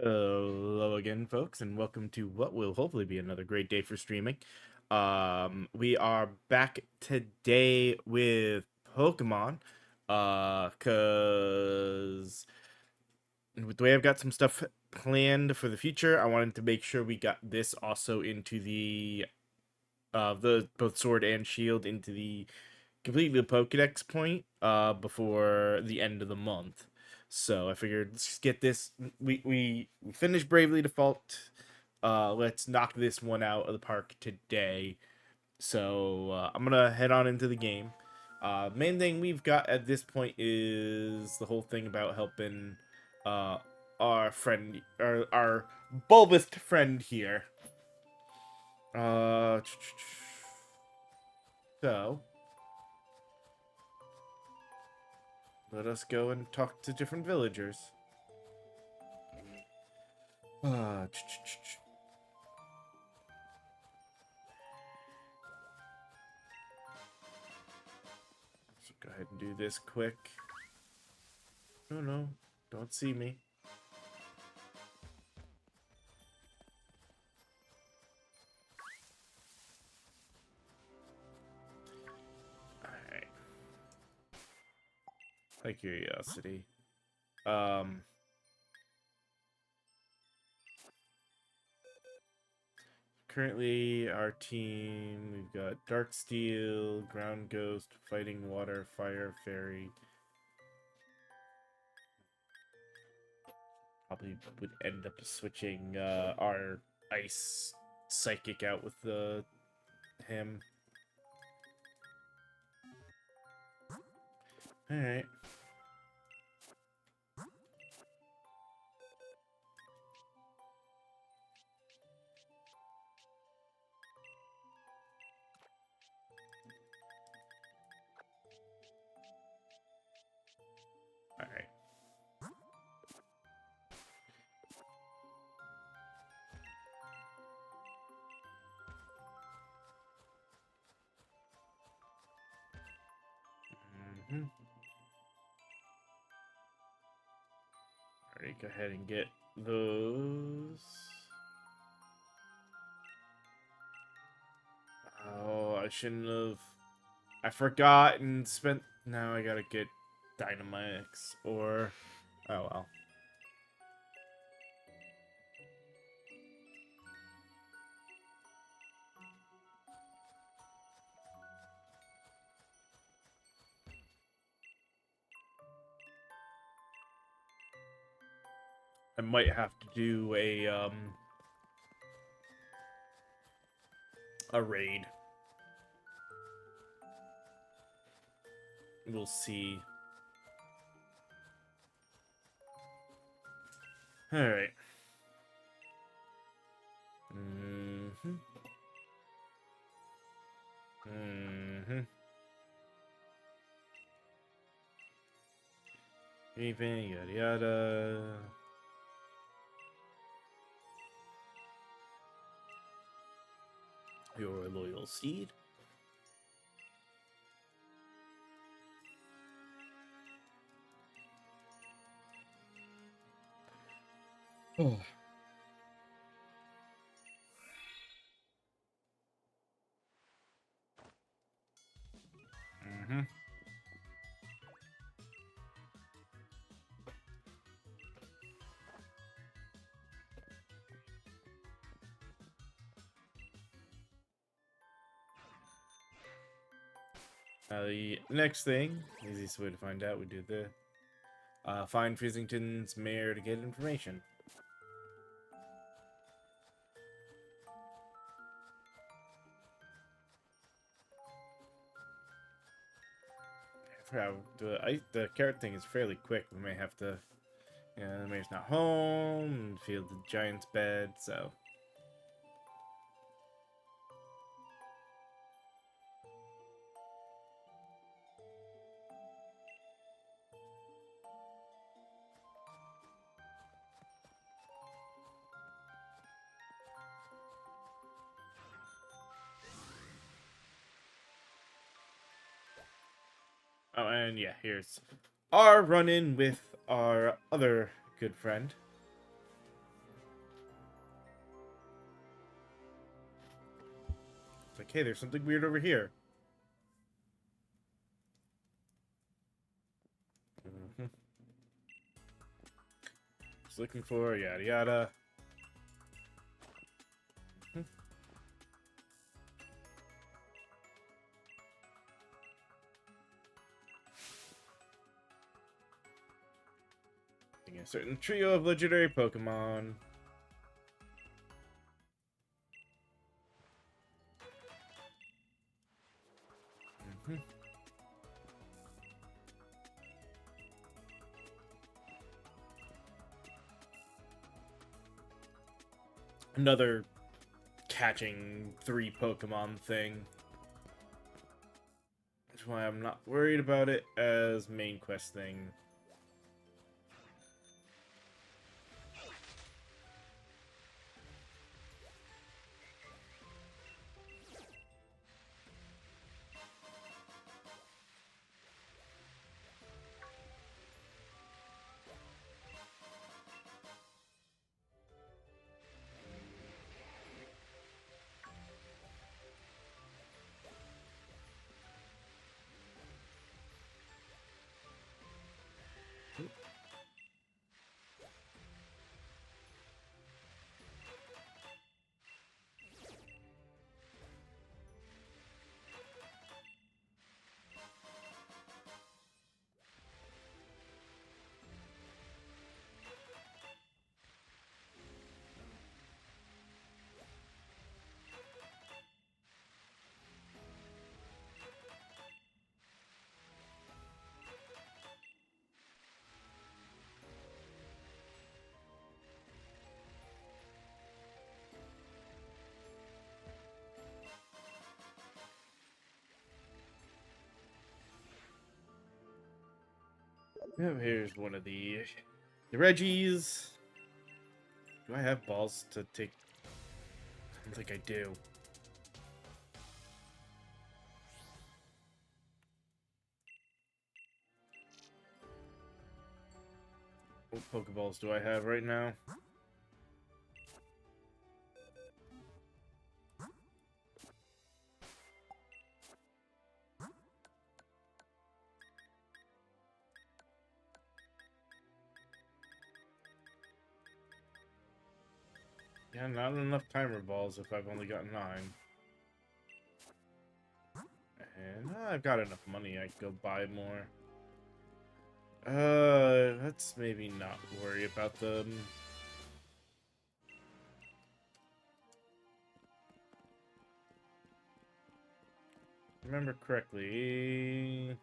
Hello again, folks, and welcome to what will hopefully be another great day for streaming. We are back today with Pokemon, cause with the way I've got some stuff planned for the future, I wanted to make sure we got this also into the both Sword and Shield into the completely the Pokedex point before the end of the month. So I figured let's just get this. We finished Bravely Default. Let's knock this one out of the park today. So I'm gonna head on into the game. Main thing we've got at this point is the whole thing about helping uh, our friend, our bulbous friend here. Uh, so let us go and talk to different villagers. Uh, so go ahead and do this quick. No, no, don't see me. Alright. By curiosity. Um, Currently, our team, we've got Dark Steel, Ground Ghost, Fighting Water, Fire Fairy. Probably would end up switching our Ice Psychic out with him. Alright. Alright. Alright, go ahead and get those. Oh, I shouldn't have. I forgot and spent. Now I gotta get Dynamax or. Oh well. I might have to do a raid. We'll see. All right. Mm-hmm. Mm-hmm. Anything, yada yada. Your loyal steed. Oh. Mm-hmm. The next thing, easiest way to find out, we do the find Frizzington's mare to get information. The carrot thing is fairly quick. We may have to. Yeah, the mayor's not home. Field the giant's bed. So. Oh, and yeah, here's our run-in with our other good friend. like, hey, there's something weird over here. Just looking for yada yada. A certain trio of legendary Pokemon. Another catching 3 Pokemon thing. That's why I'm not worried about it as main quest thing. Oh, here's one of the Reggies. Do I have balls to take? I don't think I do. What Pokeballs do I have right now? Yeah, not enough timer balls if I've only got 9. And I've got enough money, I could go buy more. Let's maybe not worry about them. Remember correctly.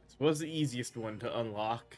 This was the easiest one to unlock.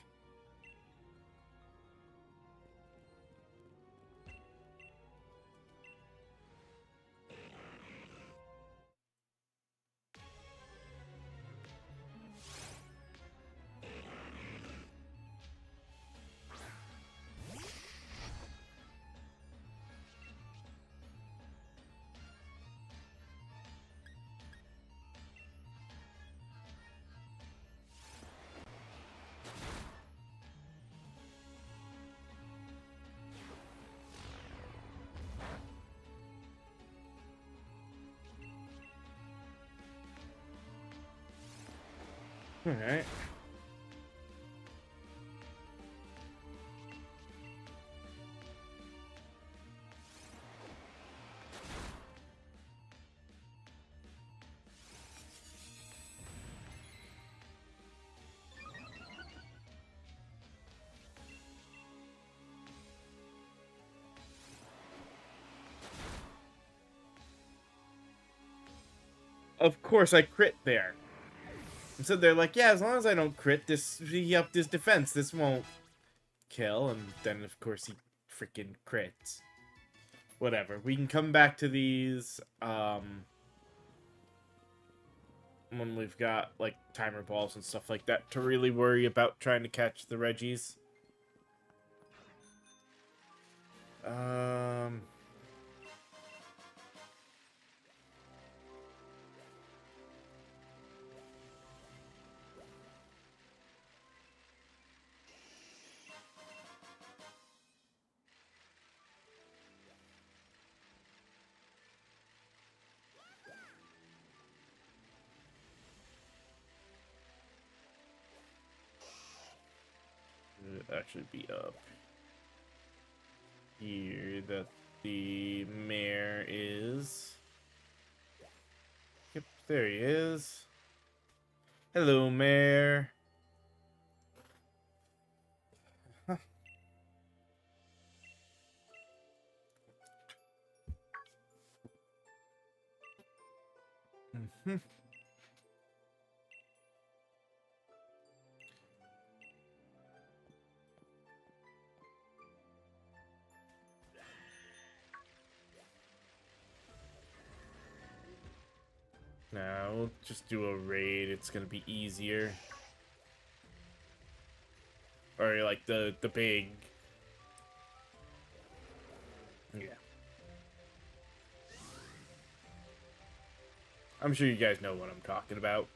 Alright. Of course I crit there. And so they're like, yeah, as long as I don't crit, he upped his defense. This won't kill. And then, of course, he freaking crits. Whatever. We can come back to these, when we've got, like, timer balls and stuff like that to really worry about trying to catch the Reggies. actually be up here that the mayor is. Yep, there he is. Hello, mayor. Mhm. Now we'll just do a raid. It's gonna be easier. Or like the big. Yeah. I'm sure you guys know what I'm talking about.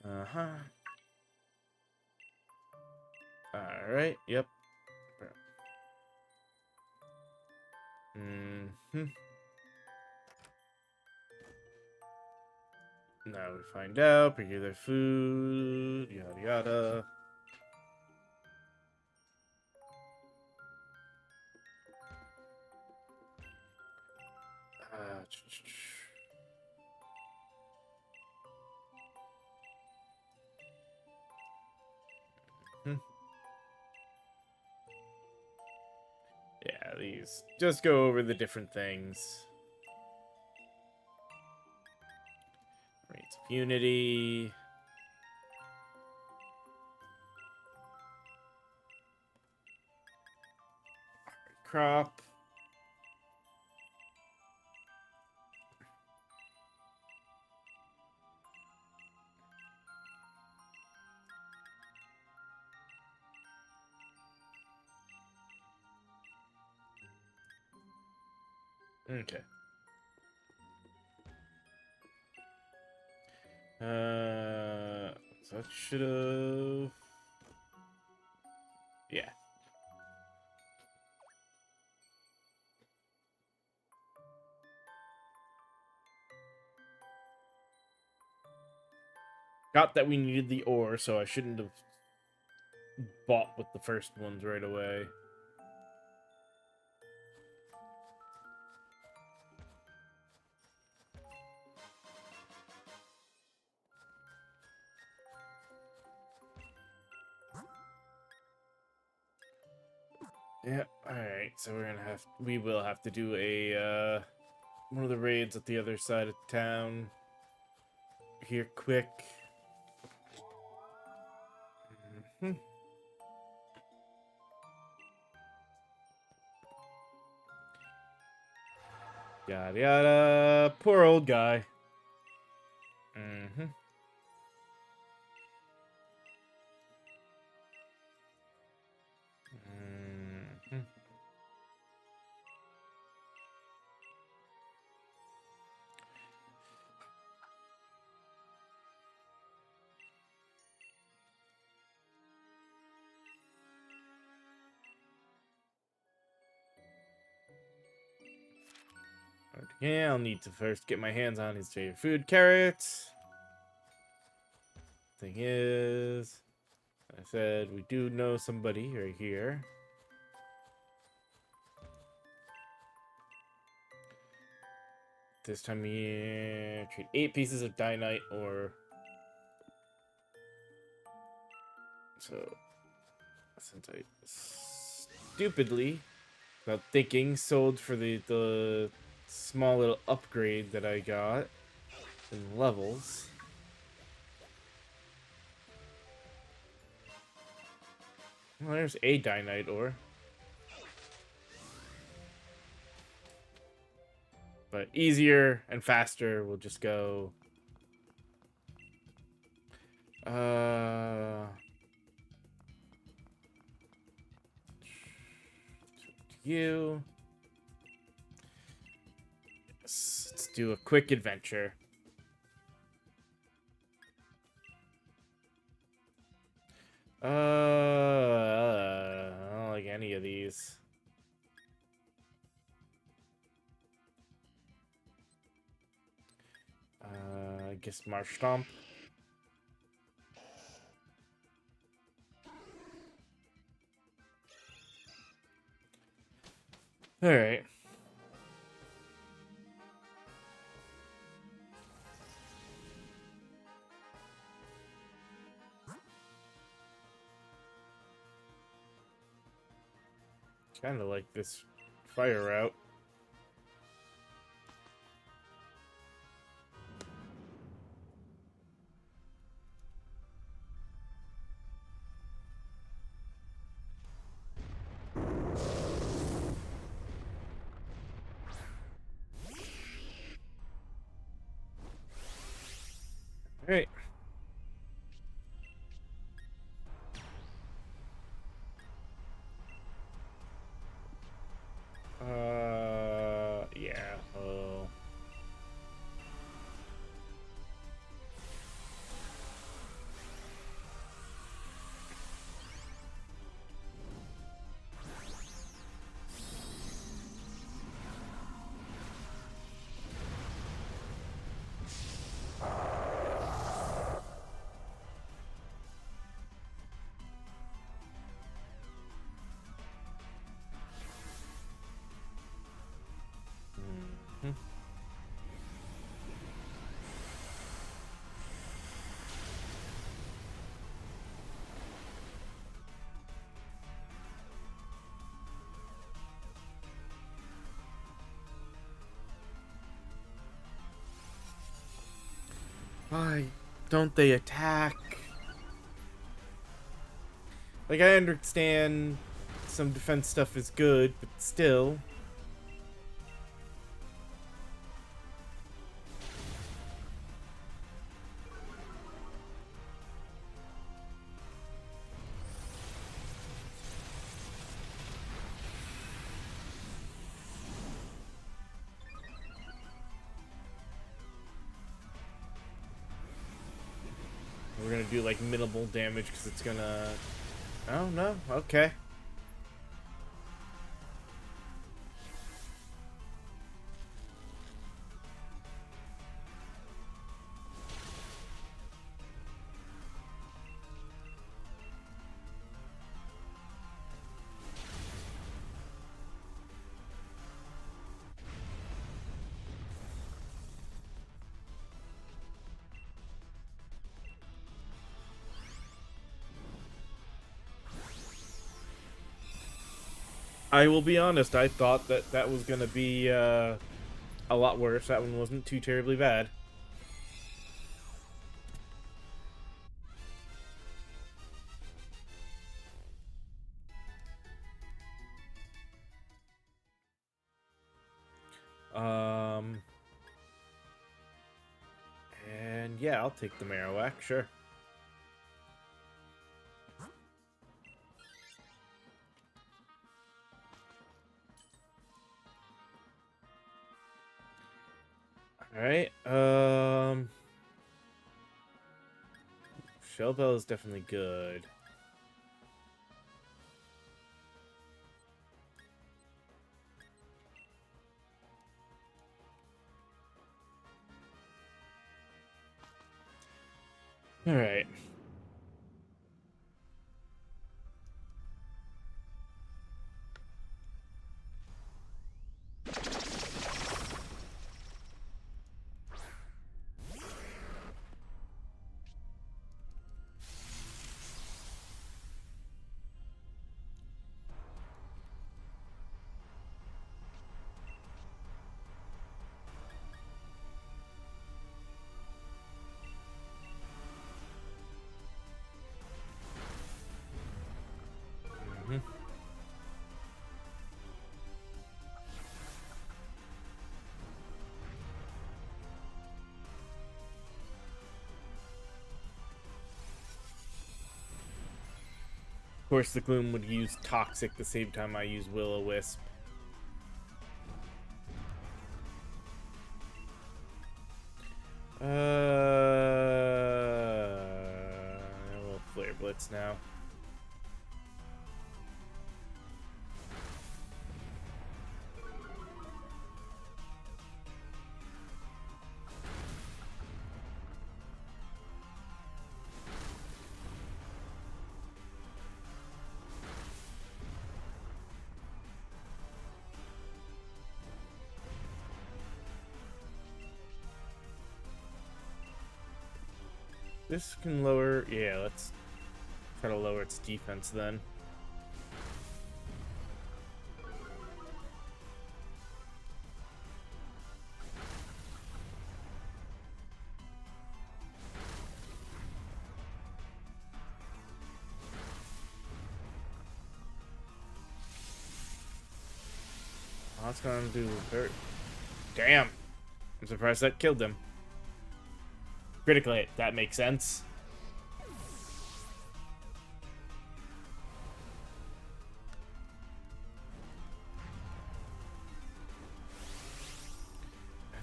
Uh-huh. Alright, yep. Mm-hmm. Now we find out, procure their food, yada yada. Uh, hmm. Yeah, these. Just go over the different things. Rates of Unity. Crop. Okay. So that should have. Yeah. Got that we needed the ore, so I shouldn't have bought with the first ones right away. Yeah, alright, so we will have to do a, one of the raids at the other side of town here quick. Mhm. Yada yada, poor old guy. Mm-hmm. Mm-hmm. Okay, I'll need to first get my hands on his favorite food, carrots. Thing is, I said we do know somebody right here. This time of year, trade 8 pieces of dynamite or... So, since I stupidly, without thinking, sold for the small little upgrade that I got in levels. Well, there's a dynamite ore. But easier and faster, we'll just go... You. Let's do a quick adventure. guess Marsh Stomp. Alright. Kind of like this fire route. Alright. Yeah. Oh. Mhm. Why don't they attack? Like, I understand some defense stuff is good, but still. We're gonna do like minimal damage because it's gonna. Oh no, okay. I will be honest, I thought that that was gonna be a lot worse. That one wasn't too terribly bad. Um, and yeah, I'll take the Marowak, sure. Alright, Shell Bell is definitely good. Alright. Mhm. Of course, the Gloom would use Toxic the same time I use Will-O-Wisp. We'll Flare Blitz now. This can lower... Yeah, let's try to lower its defense then. Oh, that's gonna do hurt. Damn! I'm surprised that killed him. Critical hit, that makes sense.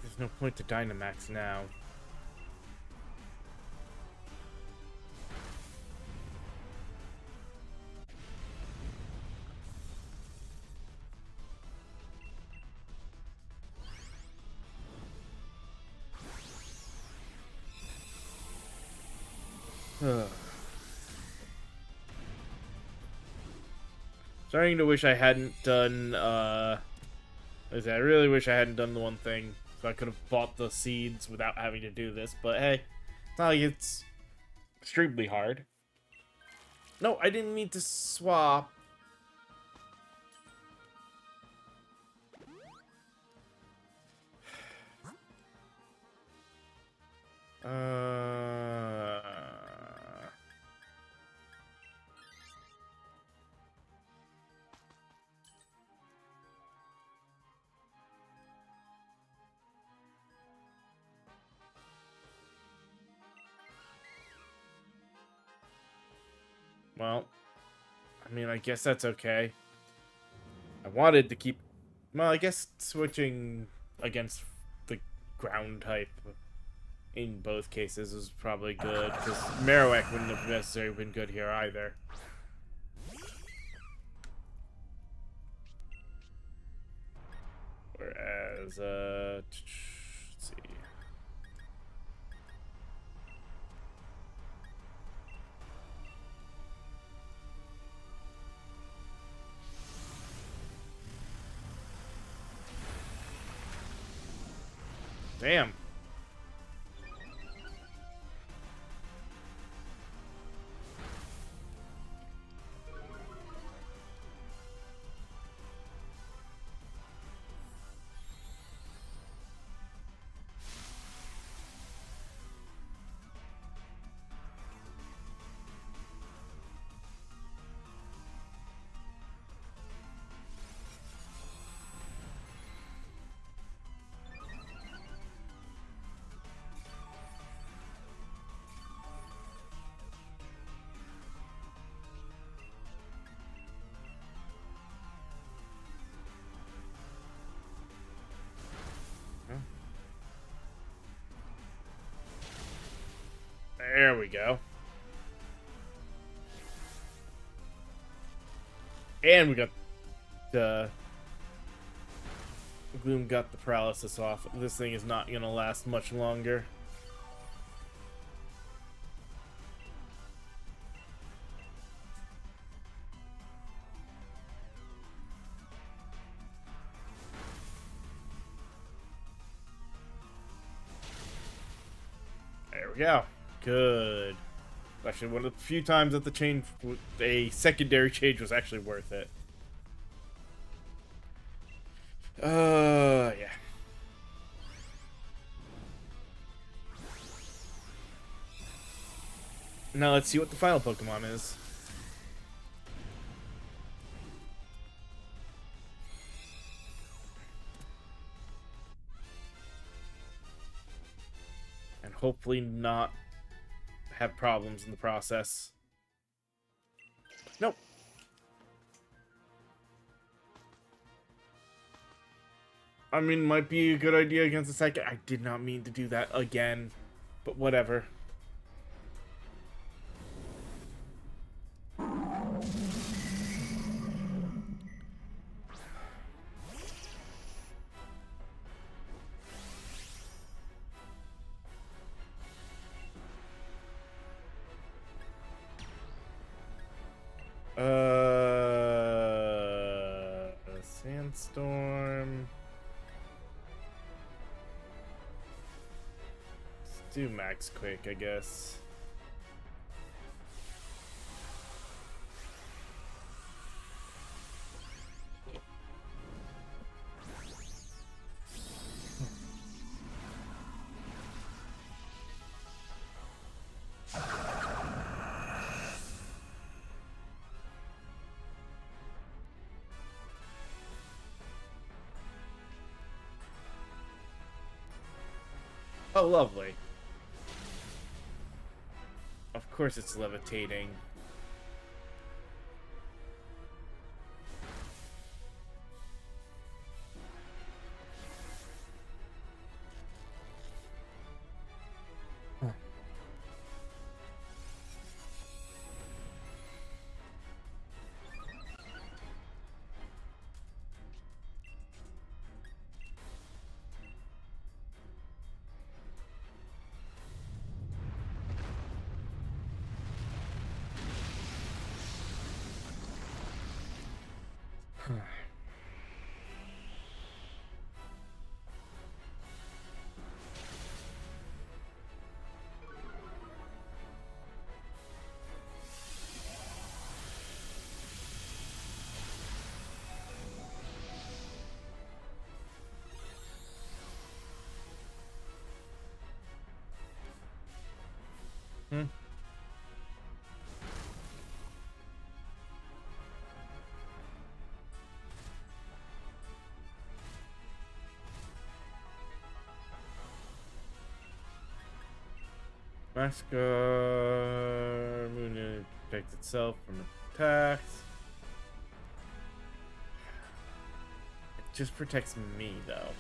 There's no point to Dynamax now. Starting to wish I hadn't done, I really wish I hadn't done the one thing, so I could have bought the seeds without having to do this, but hey, it's not like it's extremely hard. No, I didn't mean to swap. Well, I mean, I guess that's okay. I wanted to keep... Well, I guess switching against the ground type in both cases is probably good, because Marowak wouldn't have necessarily been good here either. Whereas, let's see. Damn. There we go. And we got the... Gloom got the paralysis off. This thing is not going to last much longer. There we go. Good. Actually, one of the few times that the change, a secondary change, was actually worth it. Yeah. Now let's see what the final Pokemon is. And hopefully not have problems in the process. Nope. I mean, might be a good idea against the second. I did not mean to do that again, but whatever. Sandstorm. Let's do Max Quake, I guess. Oh, lovely. Of course it's levitating. Hmm. Mascar Moon protects itself from attacks. It just protects me though.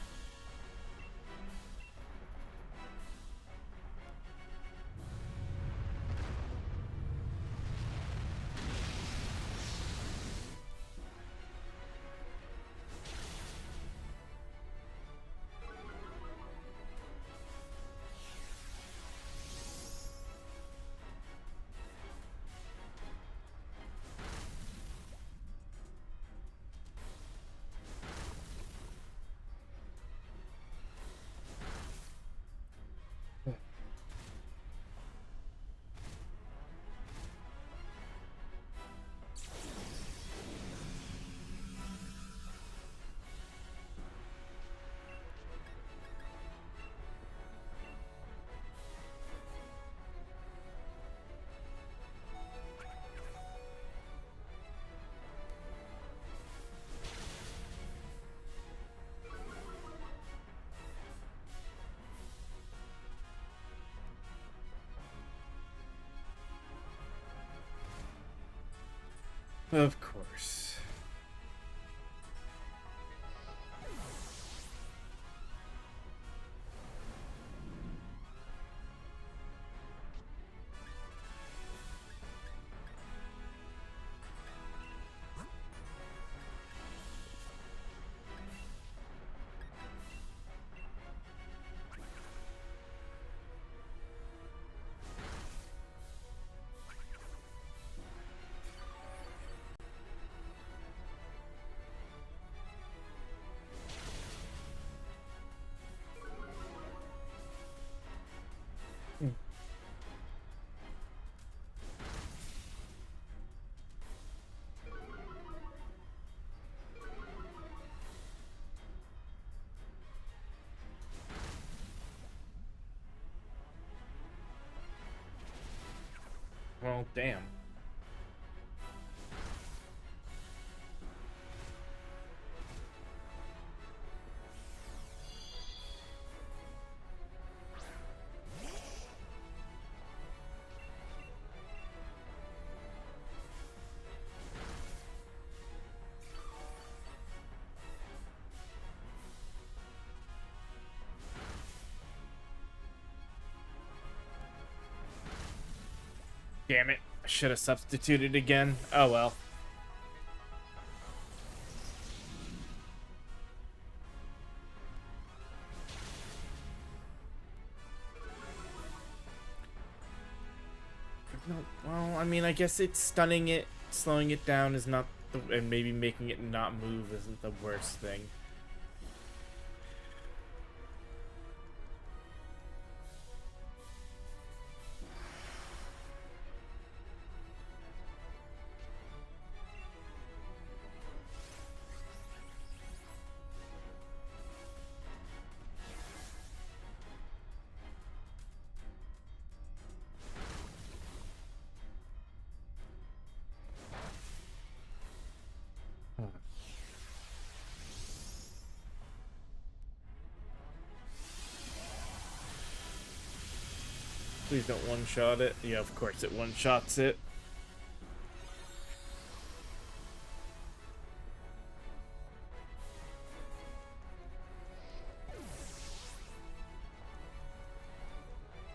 Of course. Well, damn. Damn it. I should have substituted again. Oh well. No, well, I mean, I guess it's stunning it, slowing it down is not the, and maybe making it not move isn't the worst thing. Please don't one-shot it. Yeah, of course it one-shots it.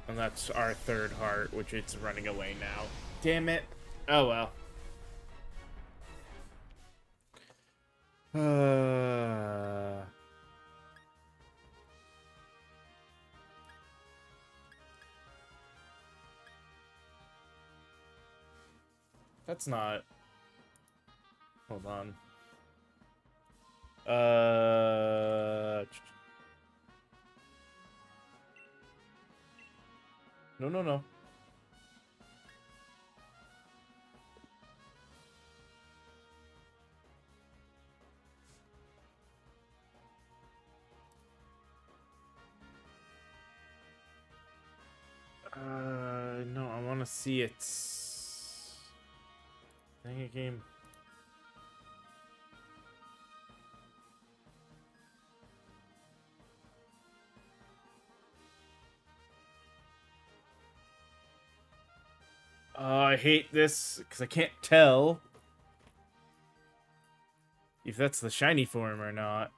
And that's our third heart, which it's running away now. Damn it. Oh well. That's not... Hold on. No, no, no. No, I want to see its... Dang it, game. I hate this, because I can't tell if that's the shiny form or not.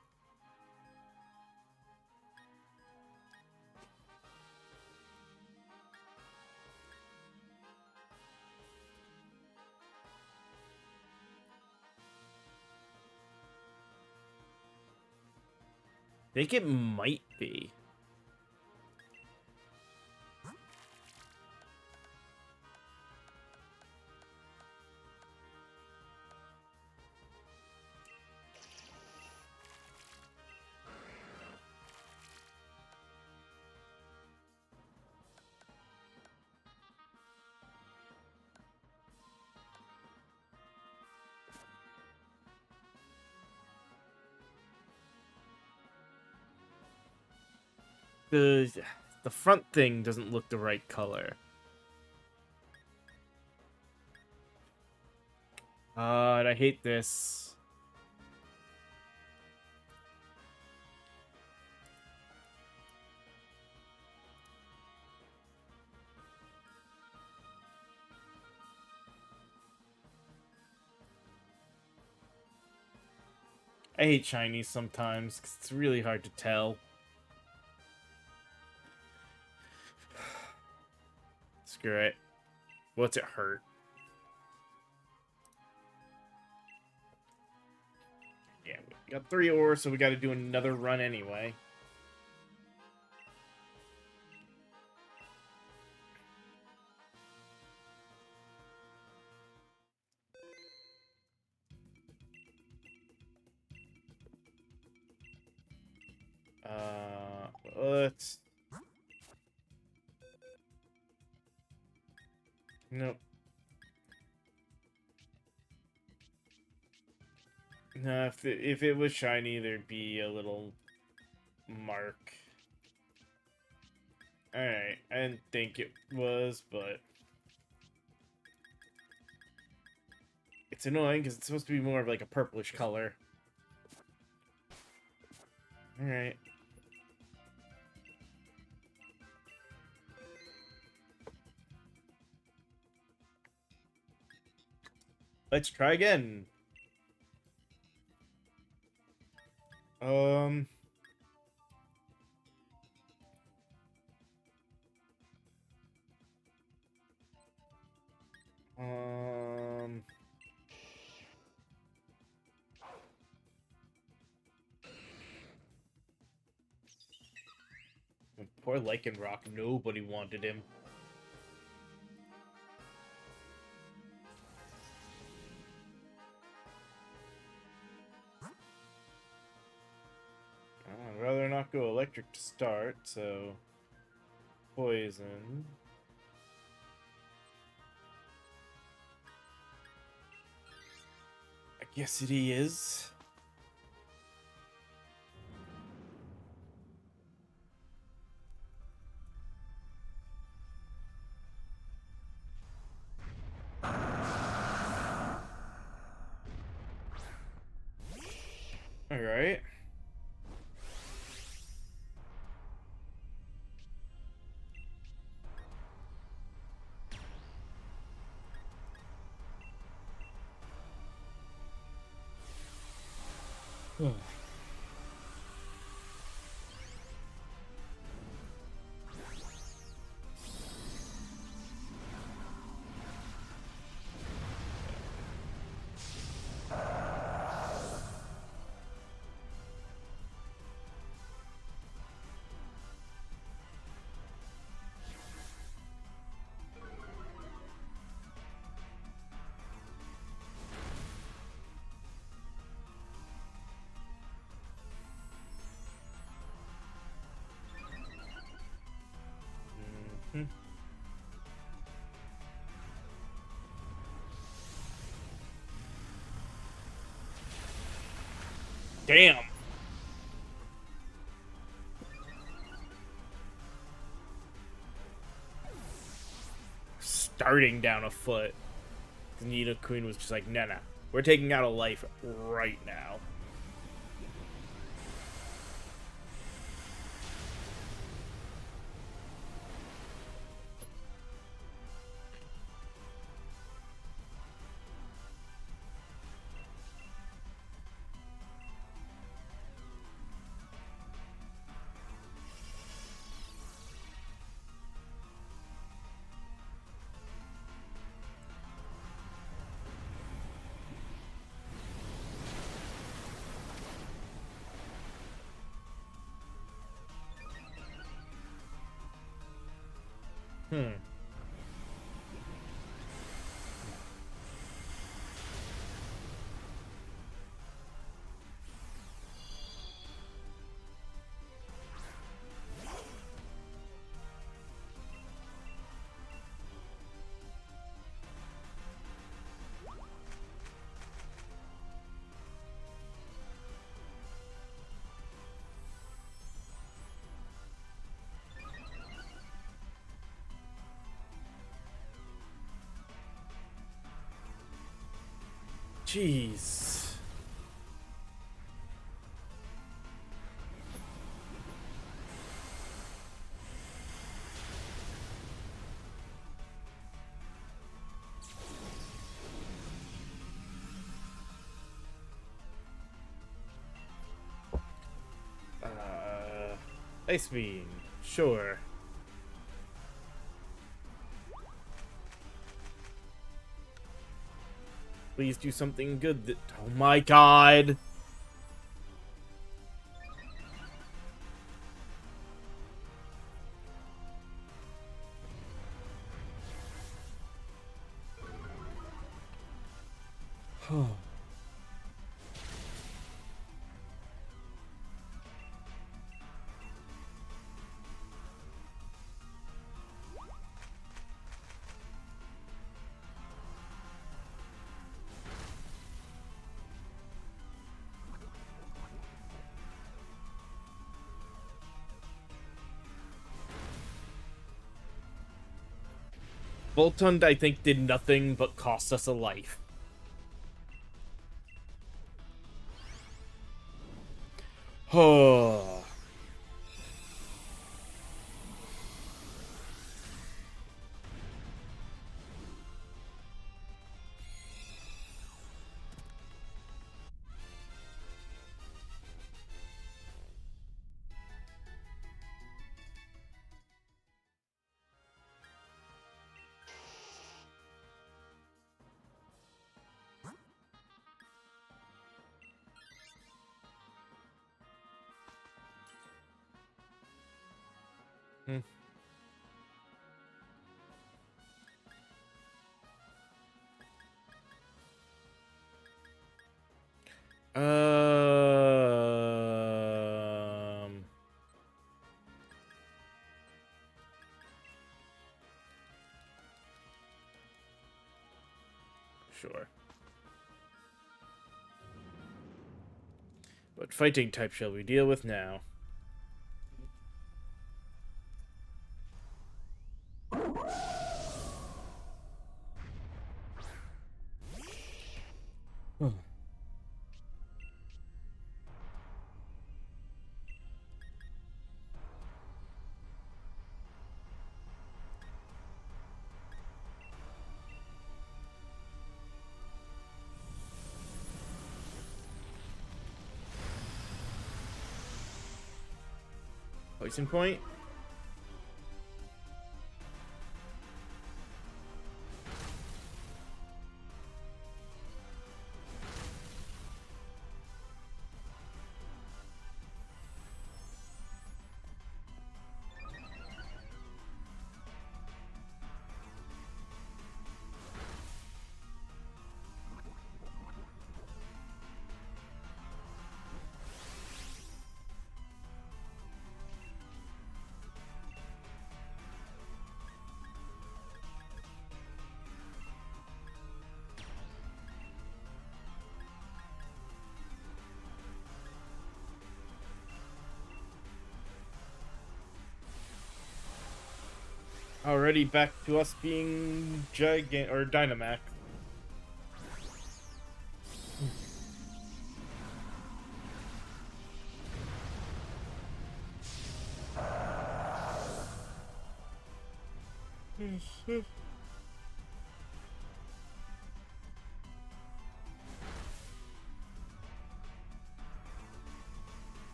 I think it might be. The front thing doesn't look the right color. And I hate this. I hate shinies sometimes, because it's really hard to tell. Screw it. What's it hurt? Yeah, we got 3 ores, so we got to do another run anyway. Let's... Nope. No, if it was shiny, there'd be a little mark. Alright, I didn't think it was, but... It's annoying, because it's supposed to be more of like a purplish color. Alright. Let's try again. Um... Poor Lycanroc, nobody wanted him. I'd rather not go electric to start, so... Poison. I guess it is. Alright. Hmm. Mhm. Damn. Starting down a foot. The Nina Queen was just like, no. We're taking out a life right now. Hmm. Jeez. Ice Beam. Sure. Please do something good. Oh my god. Voltund, I think, did nothing but cost us a life. Oh. Hmm. Um. Sure. What fighting type shall we deal with now? Poison point. Already back to us being gigant or Dynamax.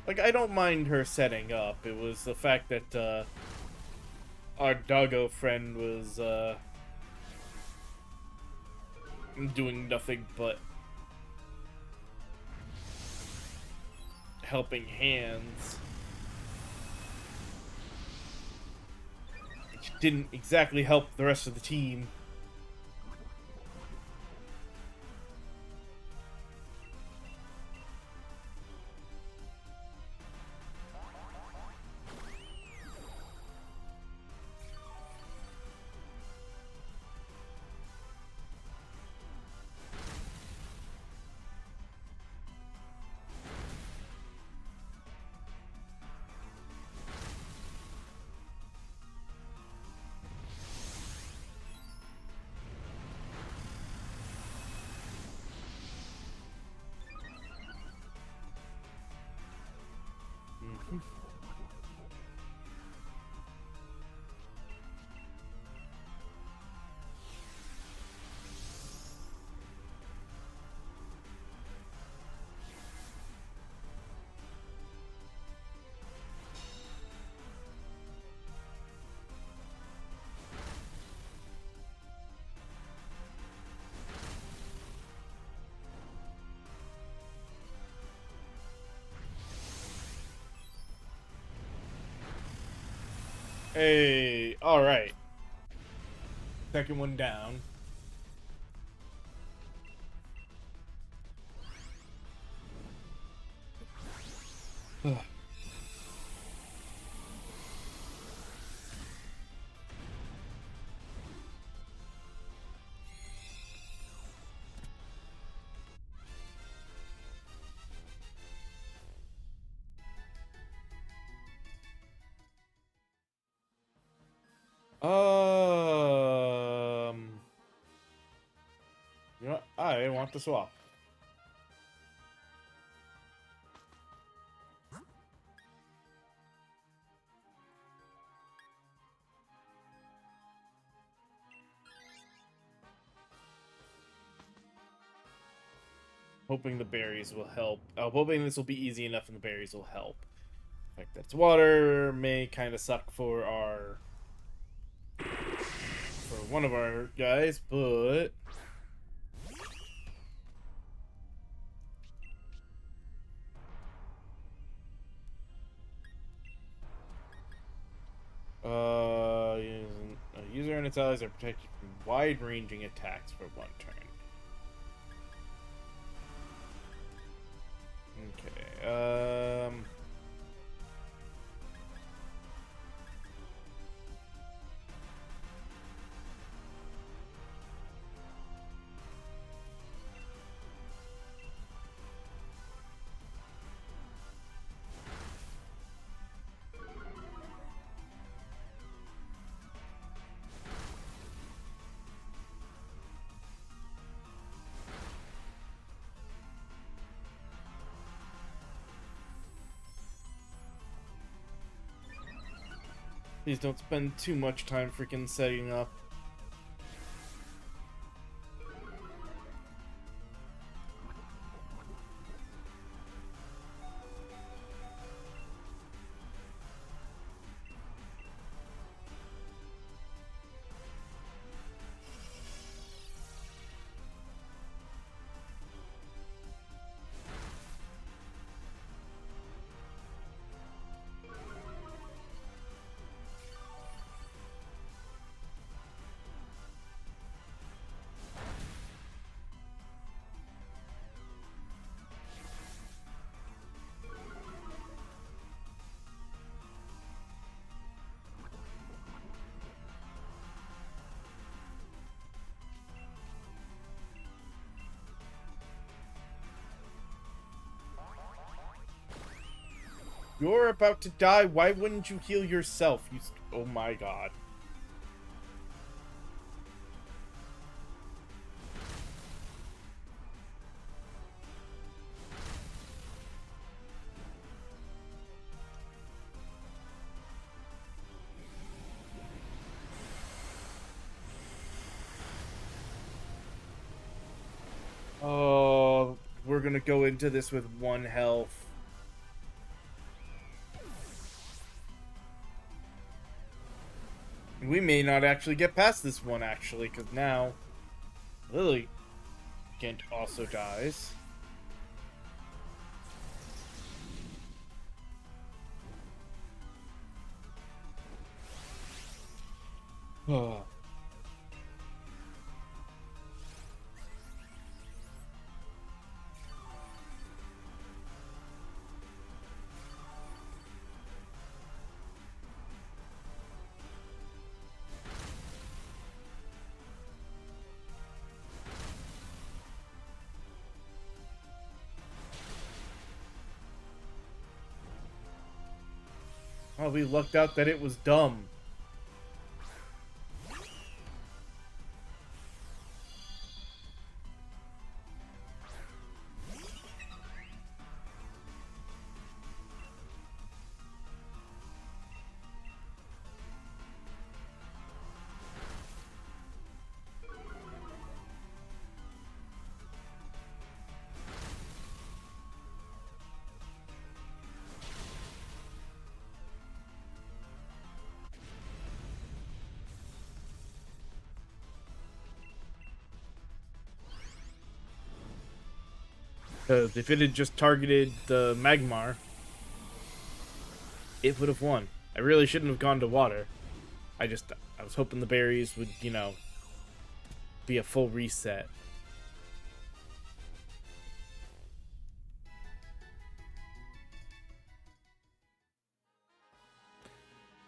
Like, I don't mind her setting up. It was the fact that our doggo friend was doing nothing but helping hands. Which didn't exactly help the rest of the team. Hey, alright. Second one down. You know what? I want to swap. Hoping the berries will help. I'm hoping this will be easy enough and the berries will help. The fact that it's water may kind of suck for one of our guys, but user and its allies are protected from wide-ranging attacks for one turn. Okay. Please don't spend too much time freaking setting up. You're about to die. Why wouldn't you heal yourself? Oh my god. Oh, we're gonna go into this with 1 health. We may not actually get past this one, actually, because now Lily Gint also dies. Oh. Oh, we lucked out that it was dumb. Because if it had just targeted the Magmar, it would have won. I really shouldn't have gone to water. I was hoping the berries would, be a full reset.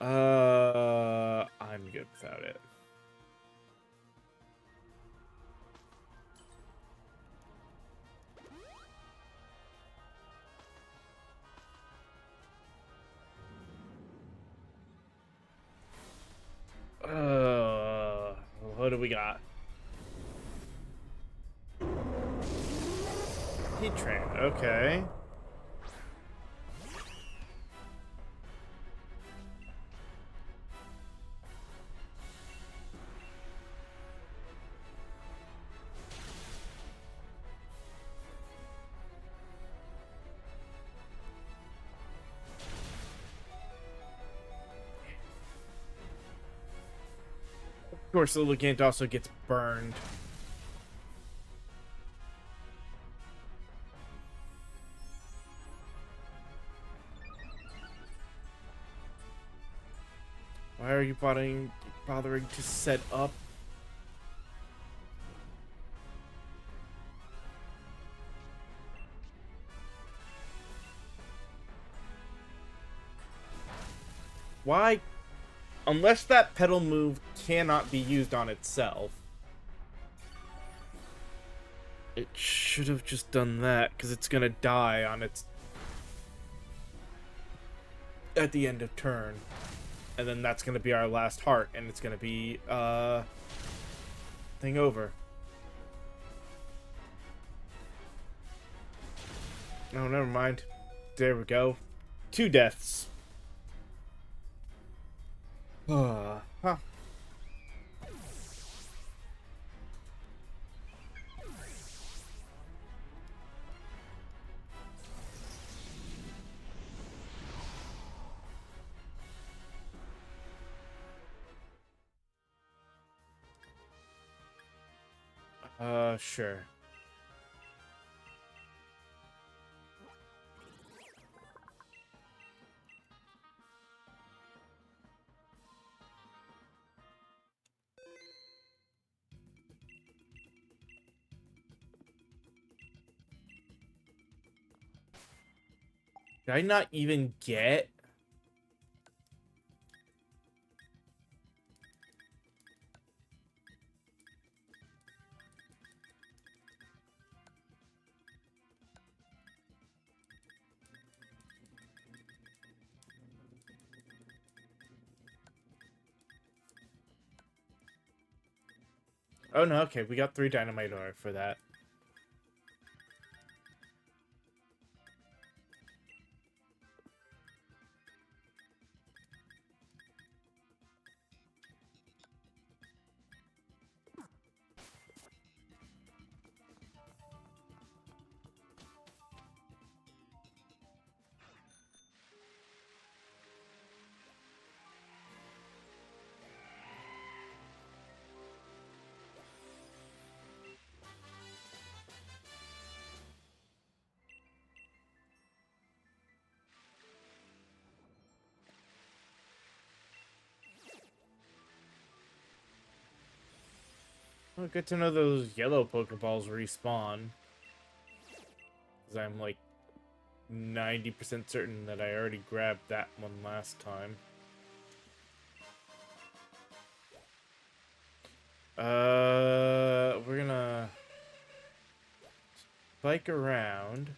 I'm good without it. What do we got? Heatran, okay. Of course, the Lugant also gets burned. Why are you bothering to set up? Why? Unless that pedal move cannot be used on itself. It should have just done that, because it's gonna die on its... at the end of turn. And then that's gonna be our last heart, and it's gonna be, thing over. Oh, never mind. There we go. 2 deaths. Huh. Sure. Did I not even get... Oh no, okay, we got 3 dynamite ore for that. Well, good to know those yellow Pokeballs respawn. Because I'm like 90% certain that I already grabbed that one last time. We're gonna bike around.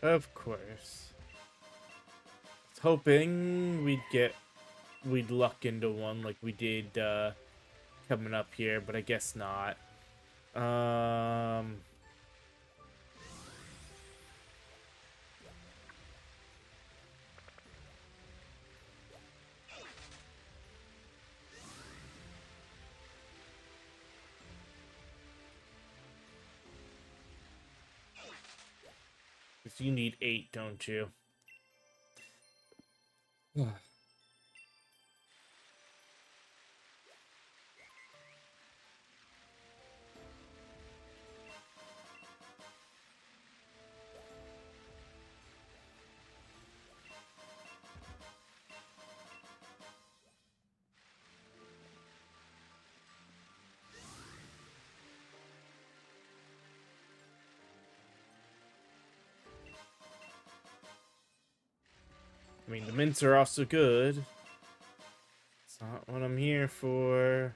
Of course. I was hoping we'd luck into one like we did coming up here, but I guess not. Um, you need 8, don't you? I mean, the mints are also good. It's not what I'm here for.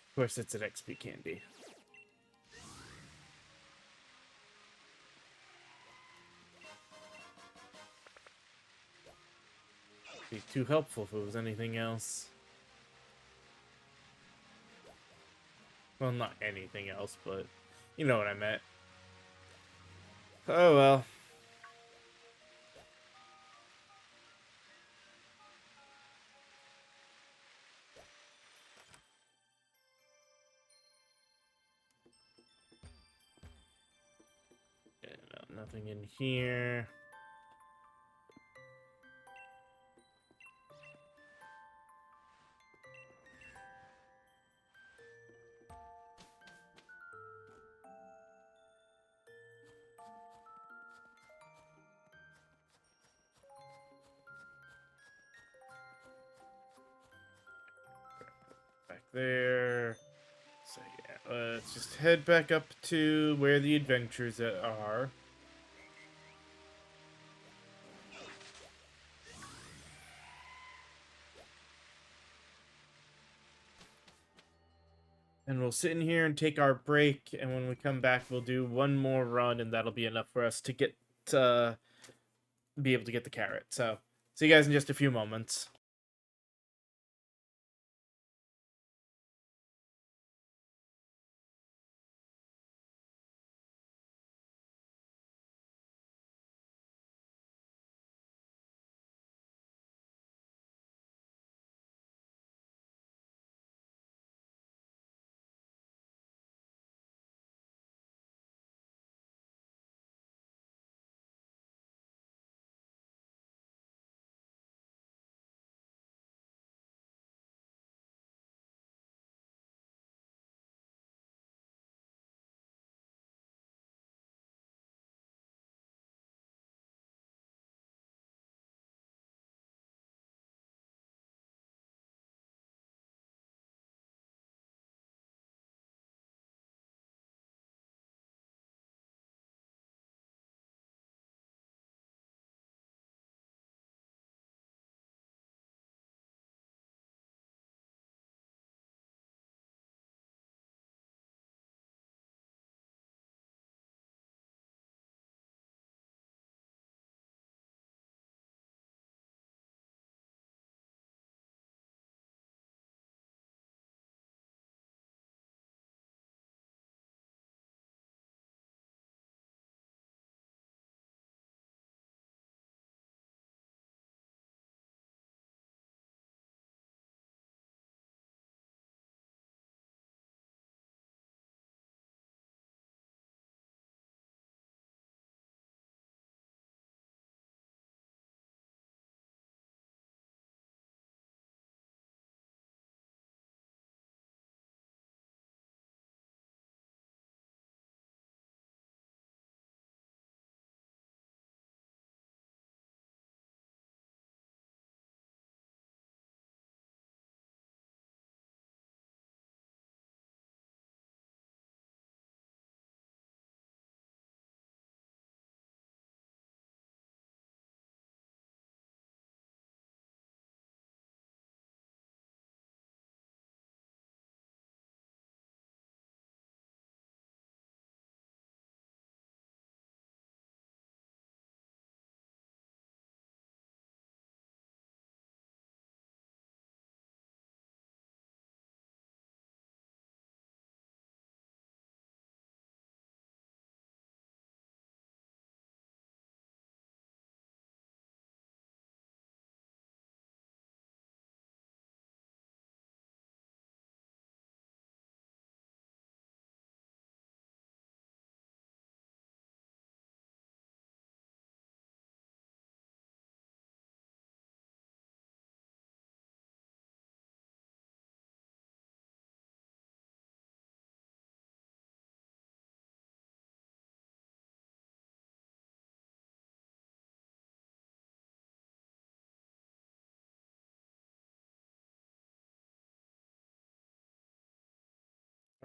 Of course, it's an XP candy. Be too helpful if it was anything else. Well, not anything else, but you know what I meant. Oh well. Yeah, no, nothing in here. there. So yeah, let's just head back up to where the adventures are. And we'll sit in here and take our break, and when we come back, we'll do one more run, and that'll be enough for us to get be able to get the carrot. So, see you guys in just a few moments.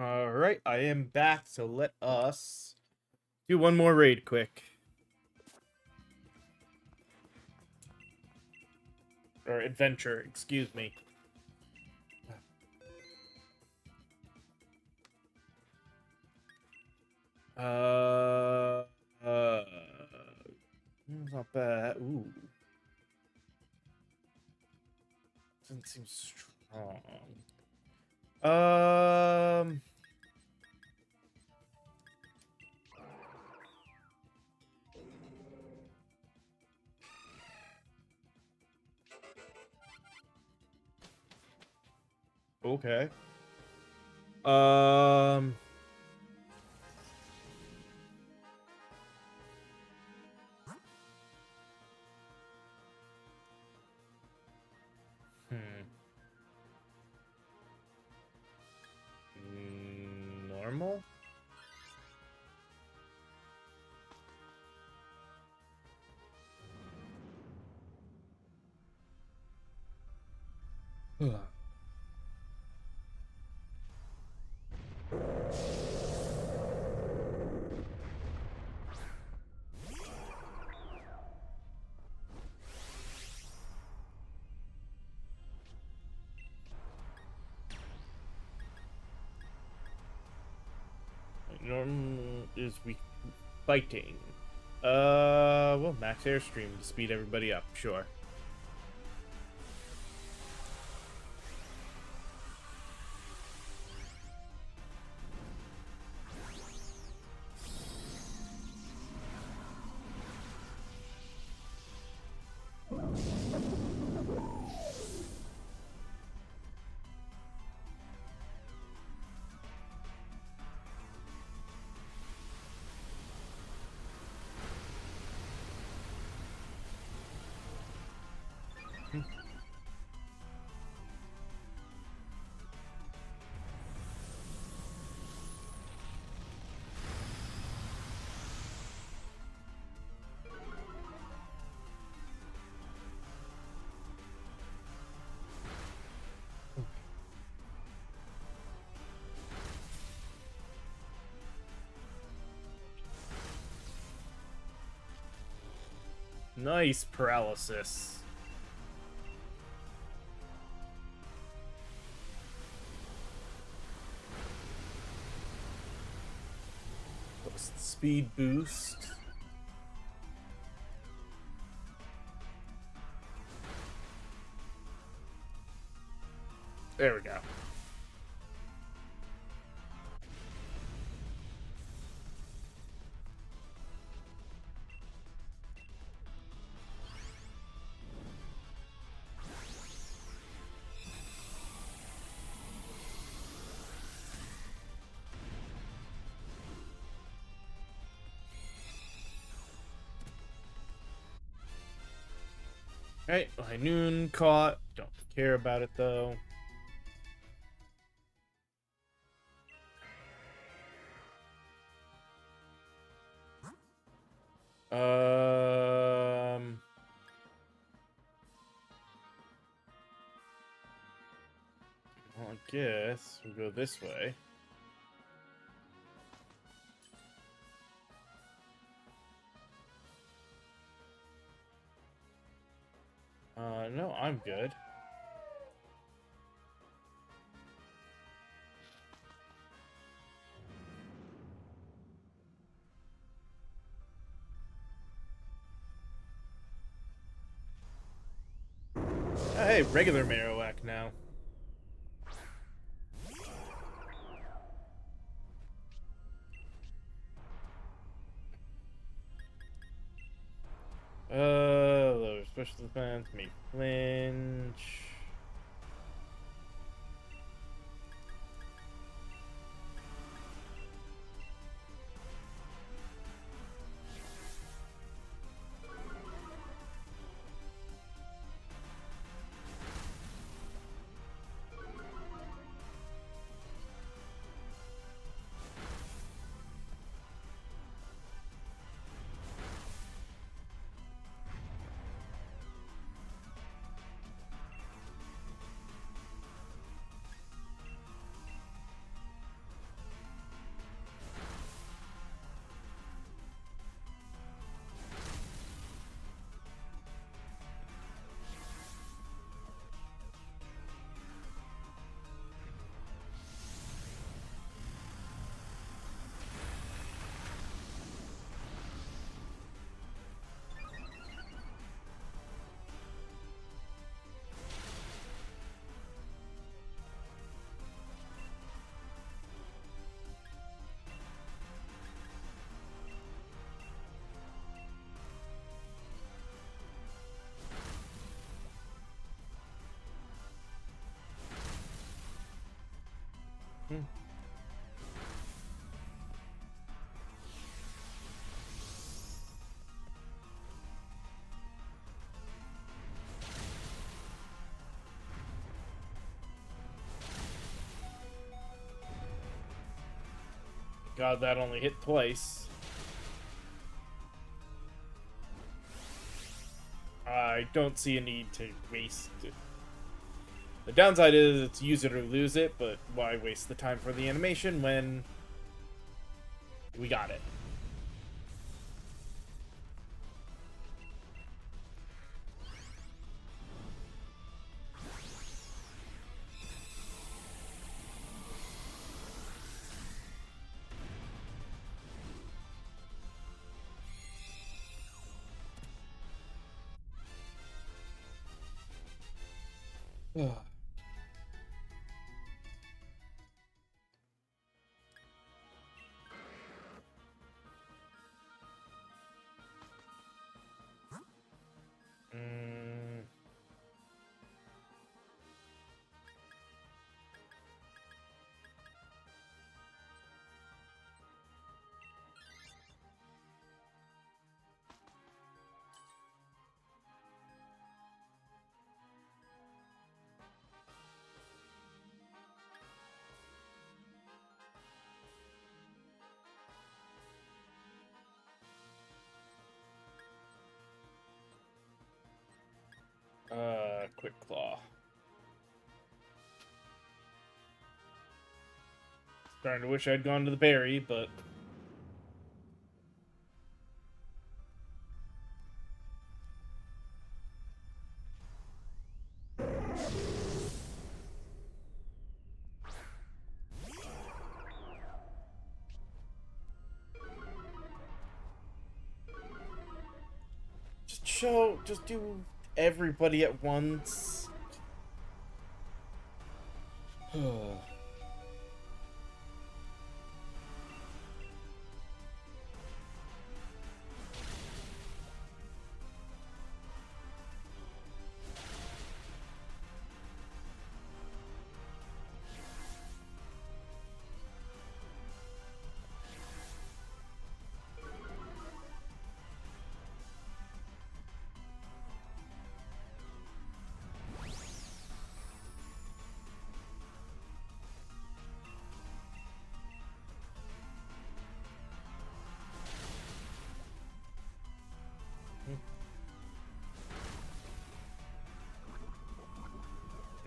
All right, I am back. So let us do one more raid quick, or adventure. Excuse me. Uh, uh, not bad. Ooh, doesn't seem strong. Um, okay. Um, hmm. Normal? use we fighting? Well, max airstream to speed everybody up, sure. Nice paralysis. Speed boost. There we go. Alright, high noon caught. Don't care about it though. Well, I guess we'll go this way. No, I'm good. Hey, regular Marowak now. Lower special defense, make flinch. Hmm. God, that only hit twice. I don't see a need to waste it. The downside is it's use it or lose it, but why waste the time for the animation when we got it? Mm, Quick Claw. Starting to wish I'd gone to the berry, but just do everybody at once.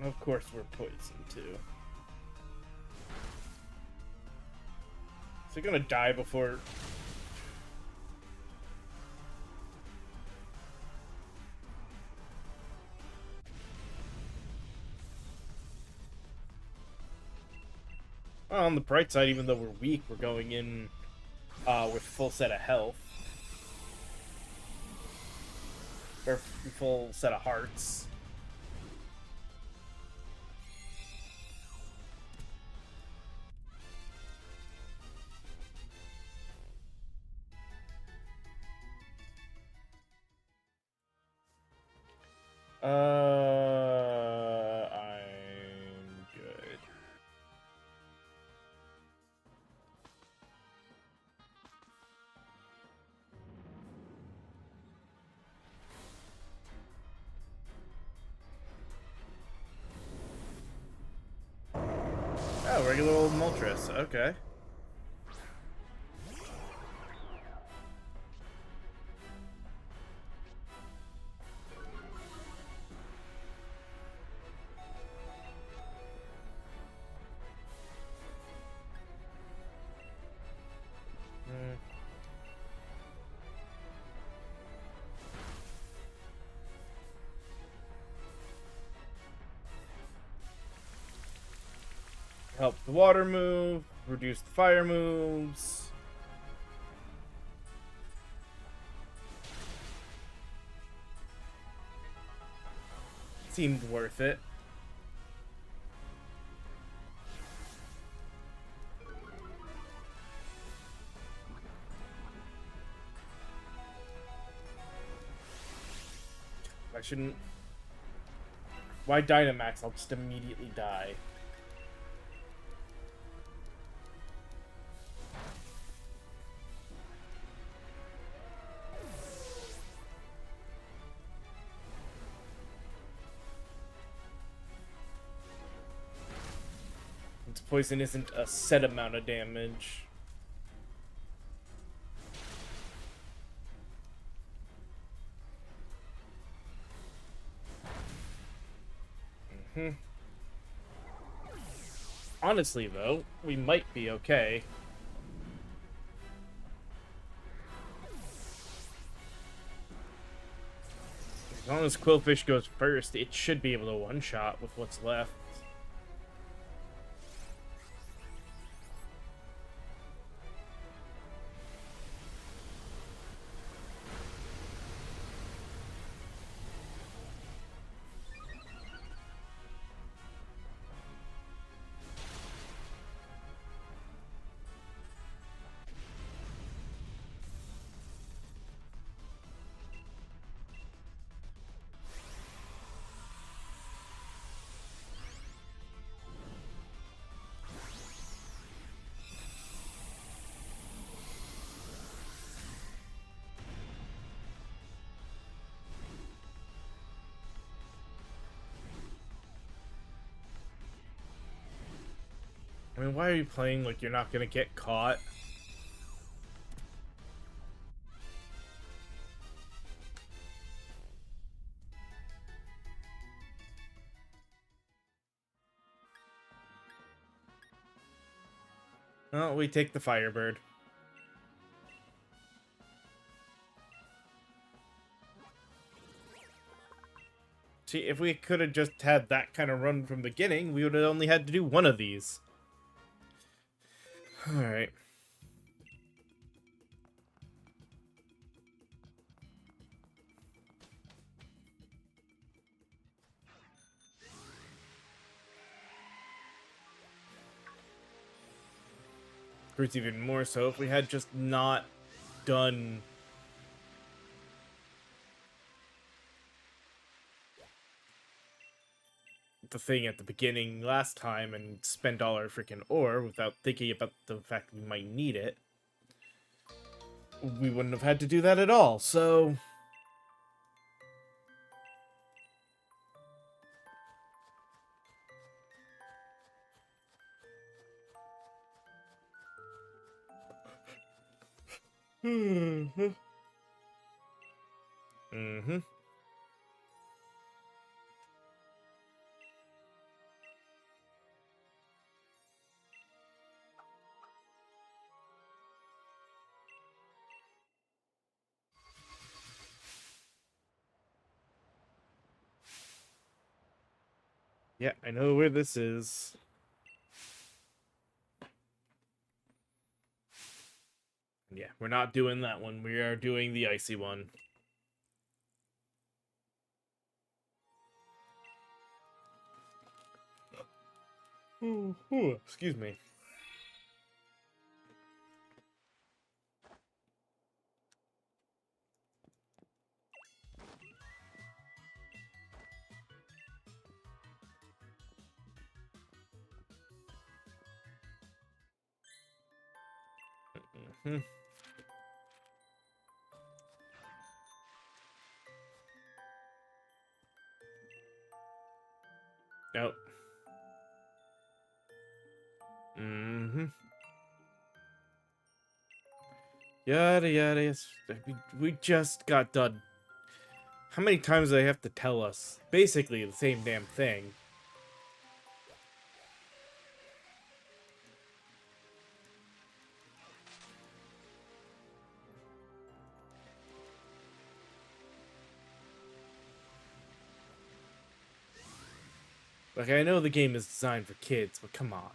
Of course we're poisoned too. Is he gonna die before? Well, on the bright side, even though we're weak, we're going in with full set of health. Or full set of hearts. I'm good. Oh, regular old Moltres. Okay. Mm. Help the water move, reduce the fire moves. Seemed worth it. I shouldn't. Why Dynamax? I'll just immediately die. Its poison isn't a set amount of damage. Honestly, though, we might be okay. As long as Quillfish goes first, it should be able to one-shot with what's left. I mean, why are you playing like you're not gonna get caught? Well, we take the Firebird. See, if we could have just had that kind of run from the beginning, we would have only had to do one of these. Alright. Hurts even more so if we had just not done the thing at the beginning last time and spent all our freaking ore without thinking about the fact we might need it. We wouldn't have had to do that at all, so... Mm-hmm. Mm-hmm. Yeah, I know where this is. Yeah, we're not doing that one. We are doing the icy one. Ooh, excuse me. Mm-hmm. Nope. Mm-hmm. Yada yada. Yes. We just got done. How many times do they have to tell us? Basically the same damn thing. Like, I know the game is designed for kids, but come on.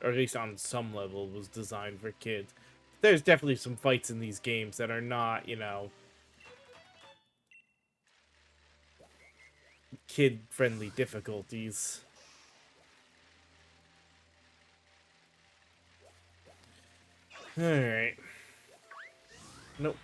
Or at least on some level was designed for kids. There's definitely some fights in these games that are not, you know, kid-friendly difficulties. Alright. Nope.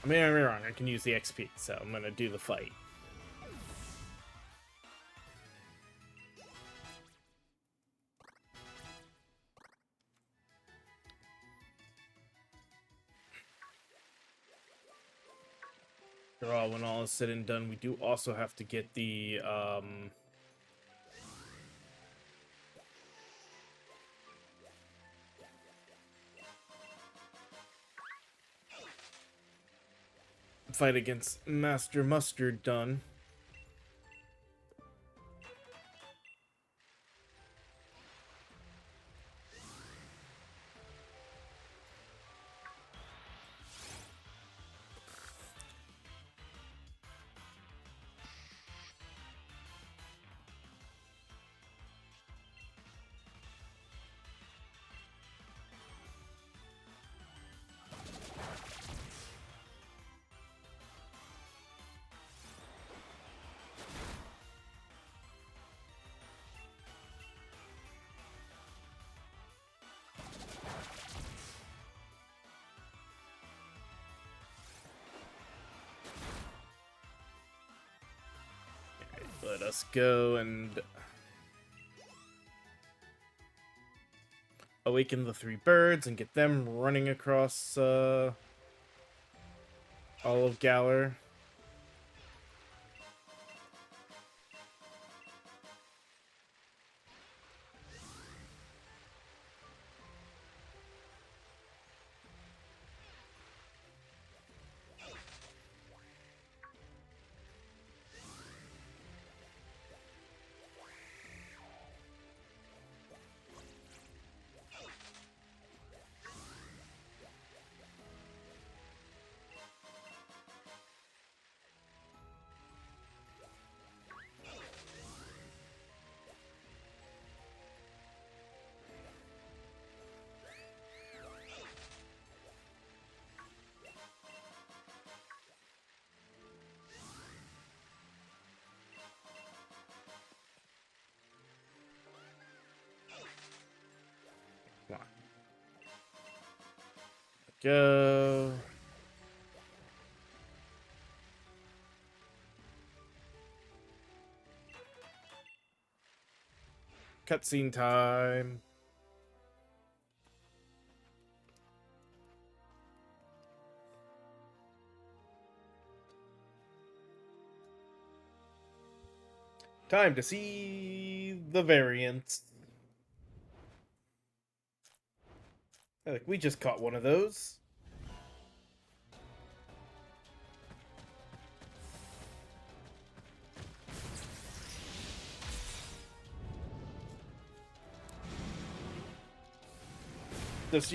I mean, I'm wrong. I can use the XP, so I'm gonna do the fight. After all, when all is said and done, we do also have to get the, fight against Master Mustard done. let us go and awaken the 3 birds and get them running across all of Galar. Come on. Go. Cutscene time. Time to see the variants. Like, we just caught one of those. This,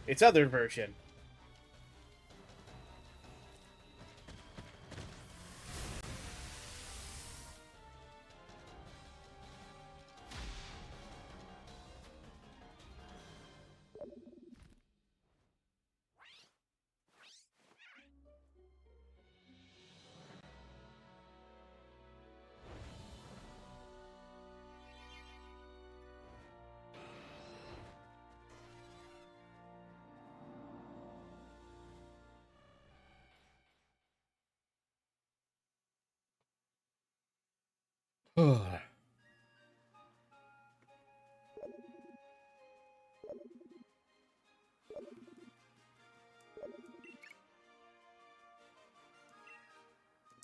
its other version.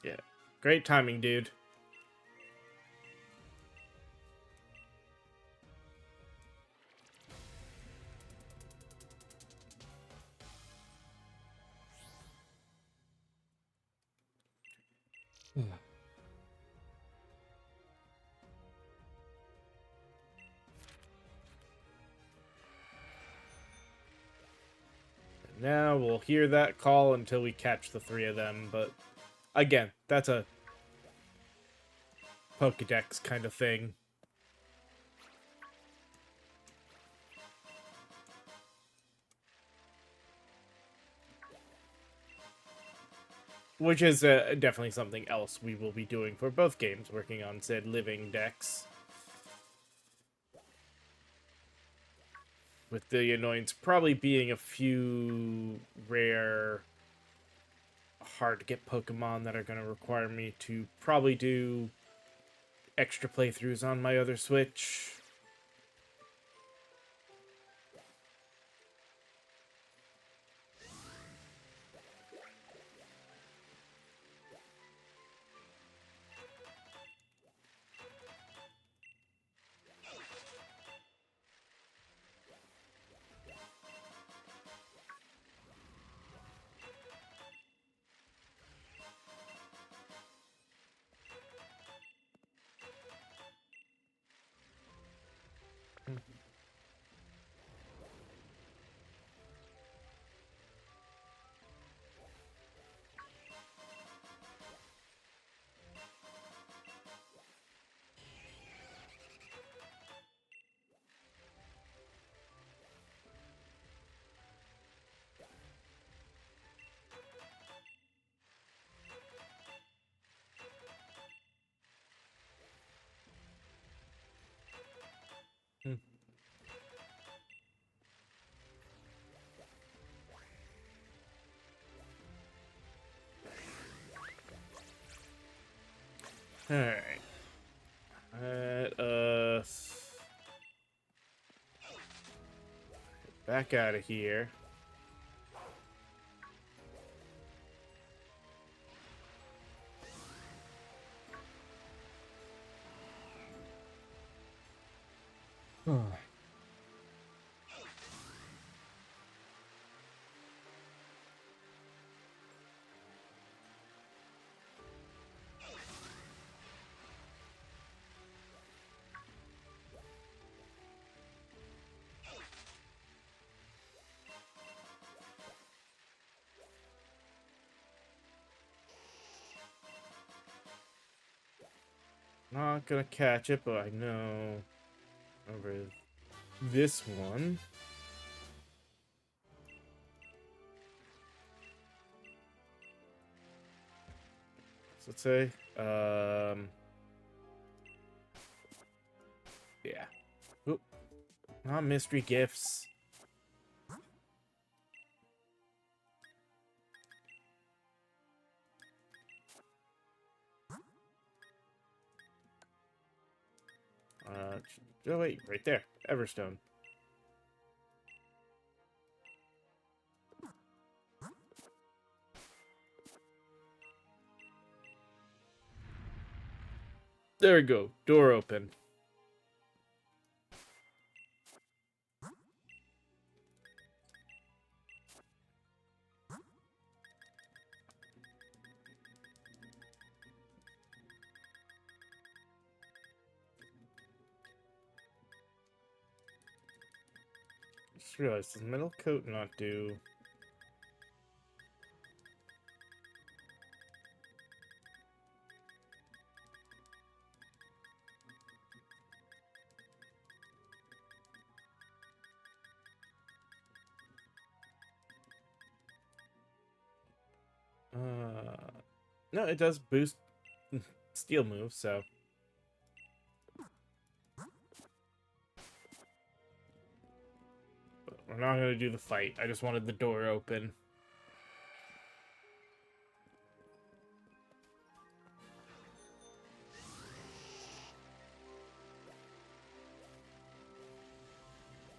Yeah. Great timing, dude. Now we'll hear that call until we catch the 3 of them, but again, that's a Pokédex kind of thing. Which is definitely something else we will be doing for both games, working on said living decks. With the annoyance probably being a few rare, hard to get Pokemon that are going to require me to probably do extra playthroughs on my other Switch. Alright. back out of here. Not gonna catch it, but I know over this one. So let's say, yeah. Oop. Not mystery gifts. Oh wait, right there, Everstone. There we go. Door open. Just realized, does metal coat not do... No, it does boost steel moves, so... But we're not gonna do the fight. I just wanted the door open.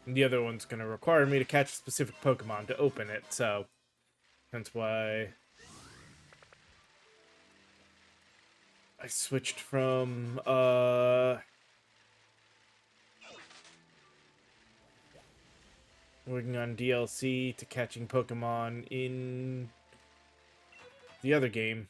And the other one's gonna require me to catch a specific Pokemon to open it, so... That's why... I switched from, working on DLC to catching Pokemon in the other game.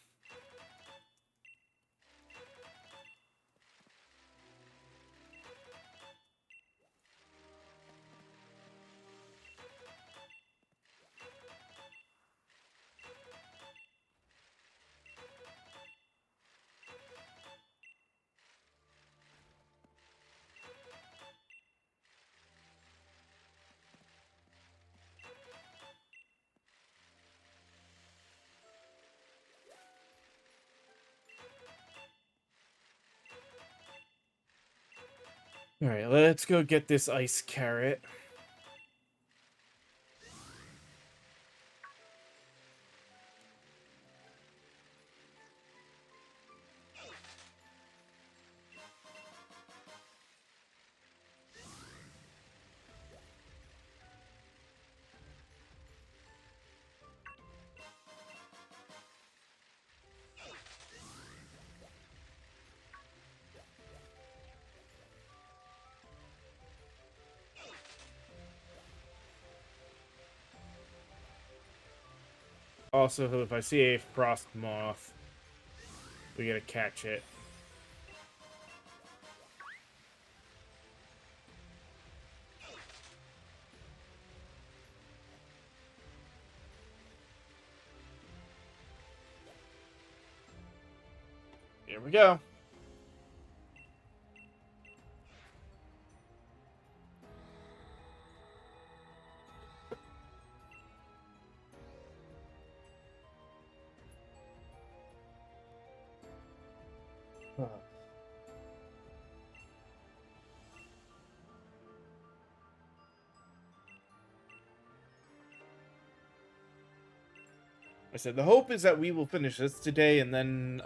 Alright, let's go get this ice carrot. Also, if I see a frost moth, we gotta catch it. Here we go. I said the hope is that we will finish this today, and then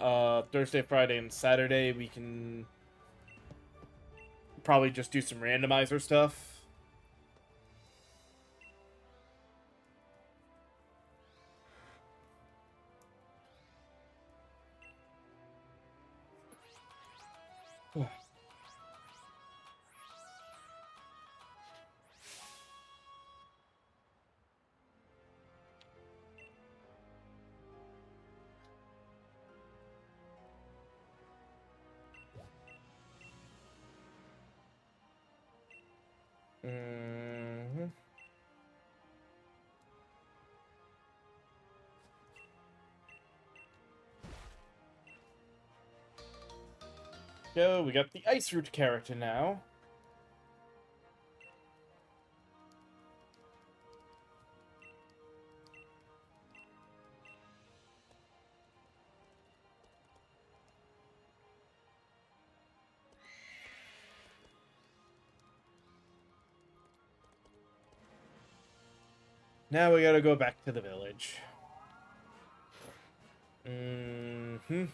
Thursday, Friday, and Saturday we can probably just do some randomizer stuff. Mm-hmm. So we got the Ice Root character now. Now we gotta go back to the village. Mm-hmm.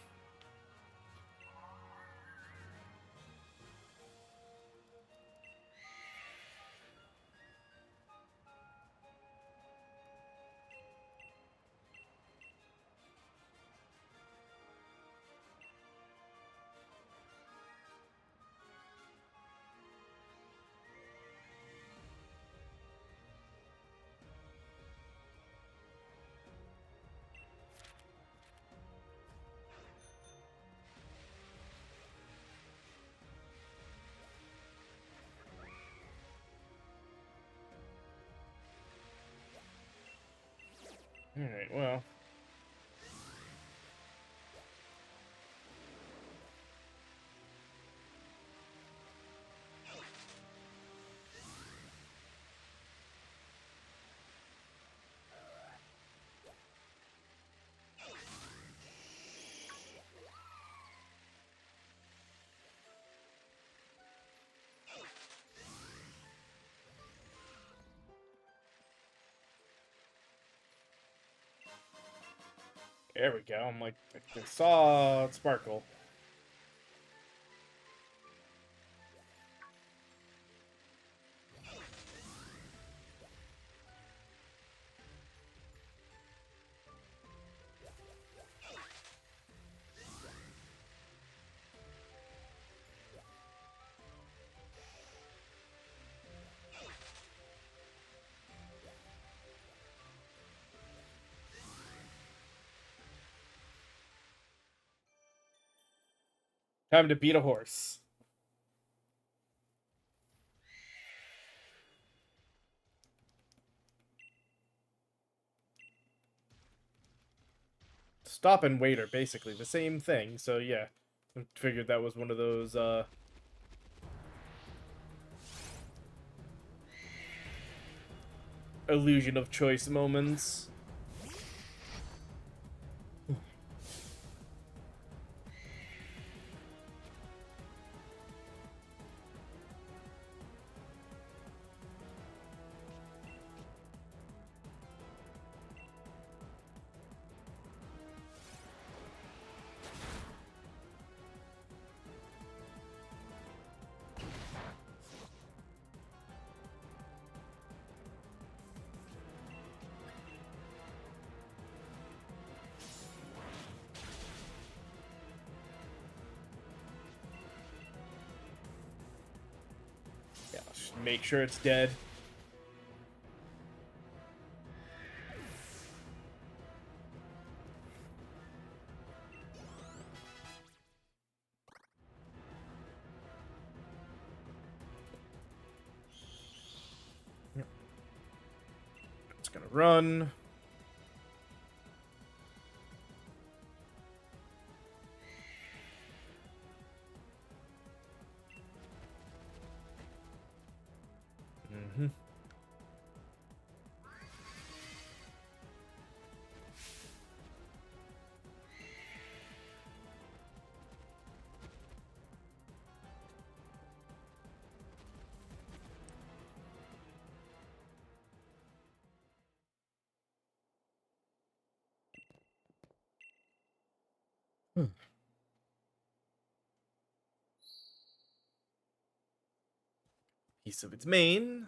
Alright, well. There we go. I'm like, I saw Sparkle. Time to beat a horse. Stop and wait are basically the same thing, so yeah. I figured that was one of those, illusion of choice moments. Yeah, just make sure it's dead. It's gonna run. Mm-hmm. Piece of its mane.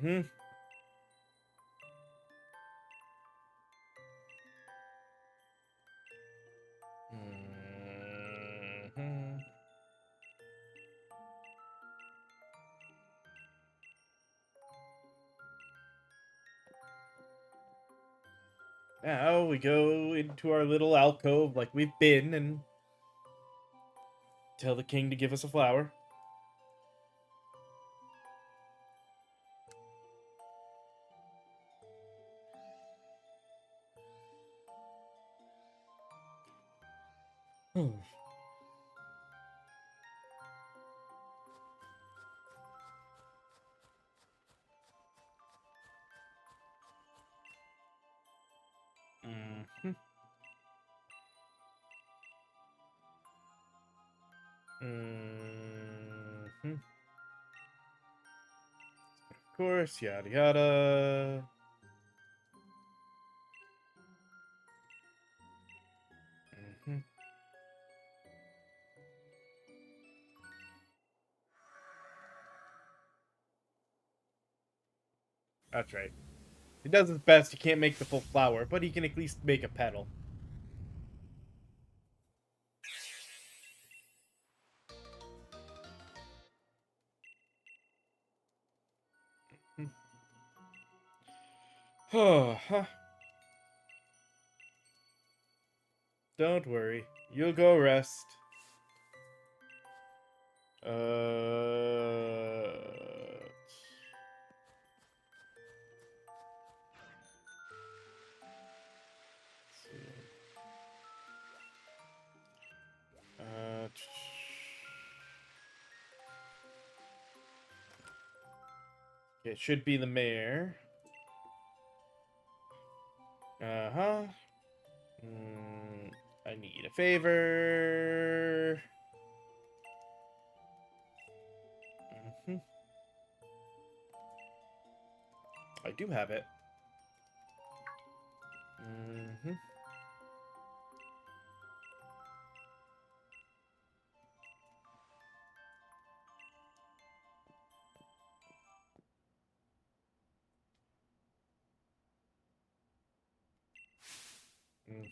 Mm-hmm. Mm-hmm. Now we go into our little alcove like we've been and tell the king to give us a flower. Hmm. Mm-hmm. Mm-hmm. Of course, yada yada. Mm-hmm. That's right. He does his best. He can't make the full flower, but he can at least make a petal. Huh. Don't worry. You'll go rest. Let's see. Uh, it should be the mayor. Uh-huh. I need a favor. Hmm. I do have it. Hmm.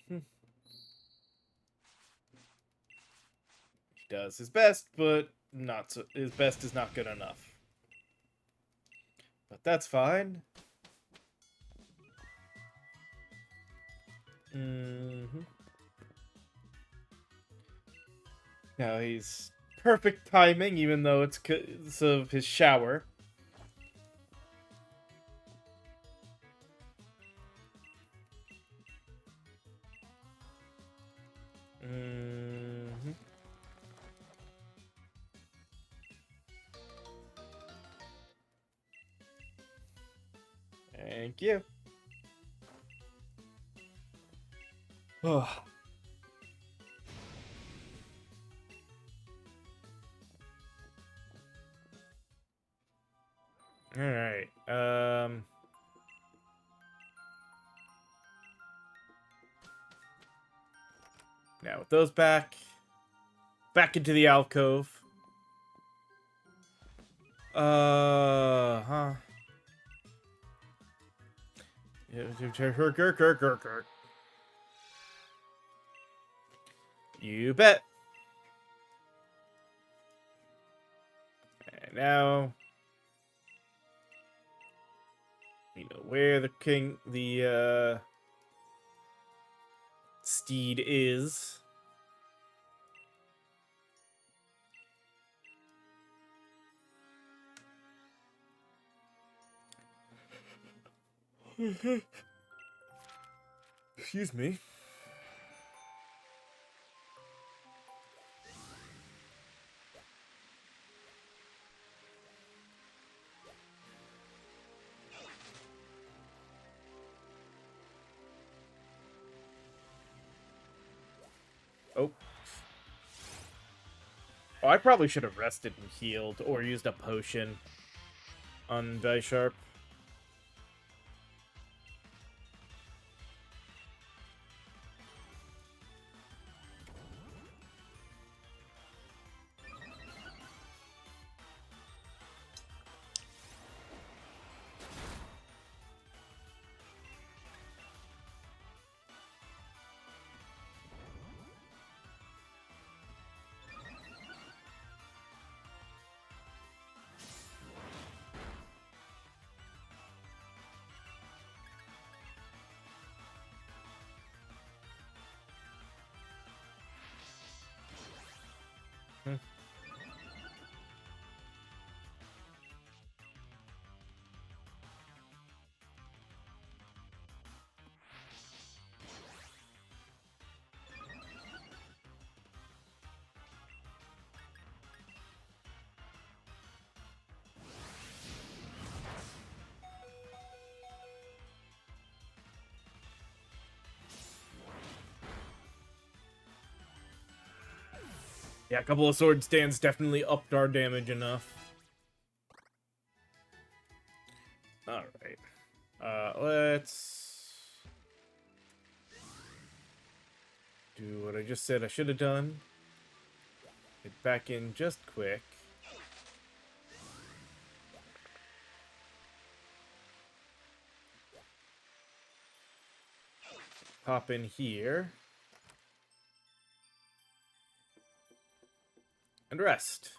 Hmm. He does his best, but not so. His best is not good enough. But that's fine. Hmm. Now he's perfect timing, even though it's because of his shower. Hmm. Thank you. Oh. All right. Now with those back into the alcove. Huh. You bet. And now we know where the steed is. Excuse me. Oh. Oh, I probably should have rested and healed or used a potion on Sharp. Hmm. Yeah, a couple of sword stands definitely upped our damage enough. Alright. Let's do what I just said I should have done. Get back in just quick. Pop in here. And rest.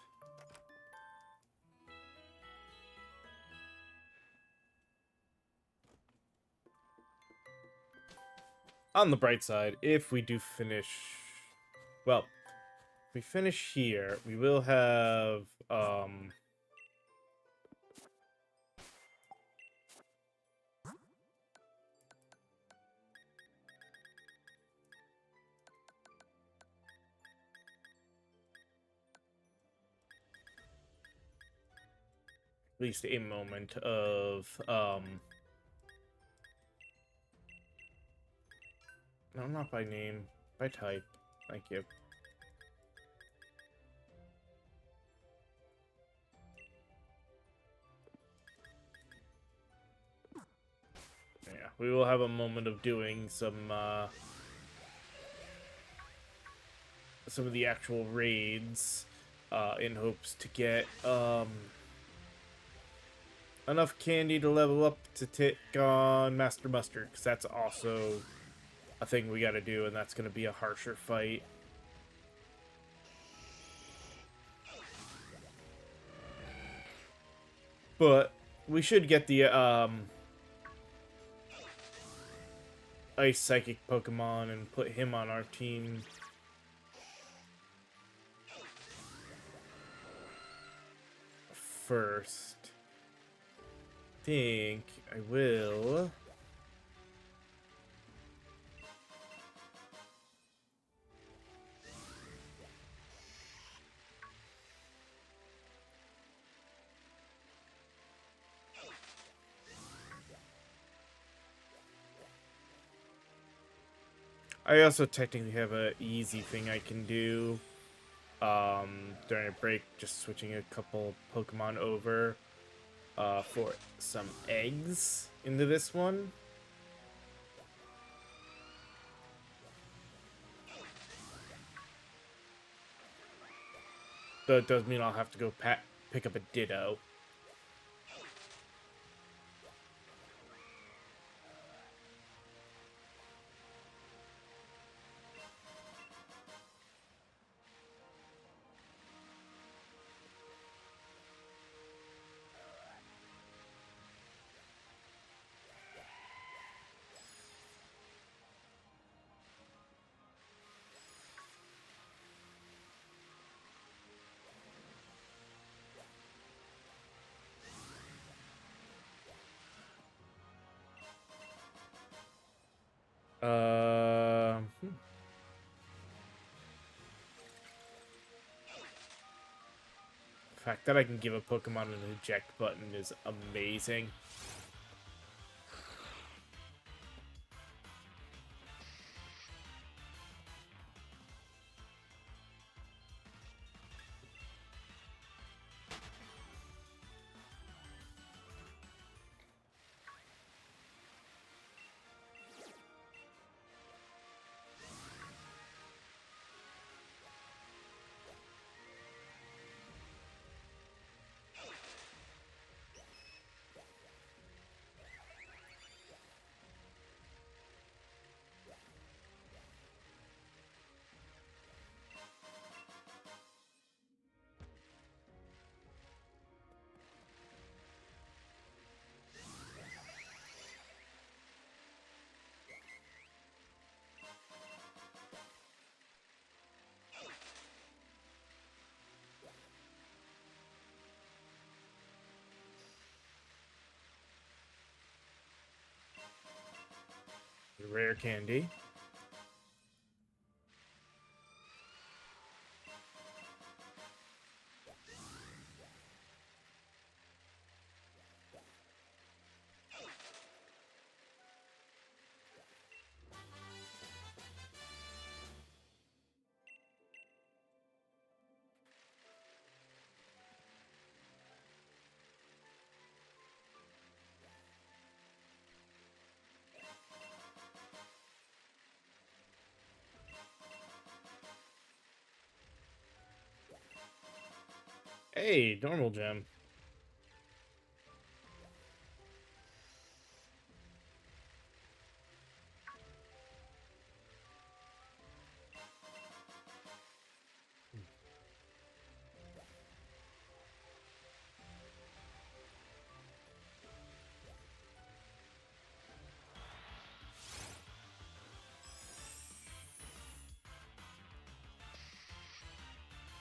On the bright side, if we do finish... Well, if we finish here, we will have... at least a moment of... No, not by name. By type. Thank you. Yeah, we will have a moment of doing some of the actual raids in hopes to get enough candy to level up to take on Master Mustard, because that's also a thing we gotta do, and that's gonna be a harsher fight. But we should get the Ice Psychic Pokemon and put him on our team. First. Think I will. I also technically have a easy thing I can do during a break, just switching a couple Pokemon over for some eggs into this one. Though it does mean I'll have to go pick up a Ditto. Hmm. The fact that I can give a Pokemon an eject button is amazing. Rare candy. Hey, normal gem.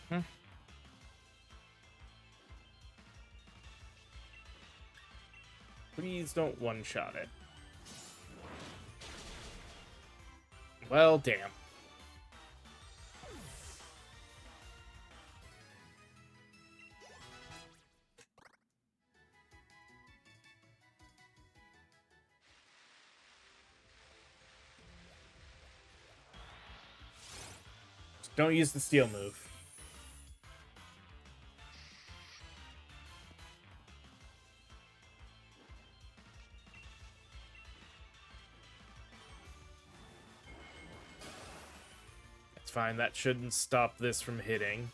Hmm. Please don't one-shot it. Well, damn. Just don't use the steel move. It's fine. That shouldn't stop this from hitting.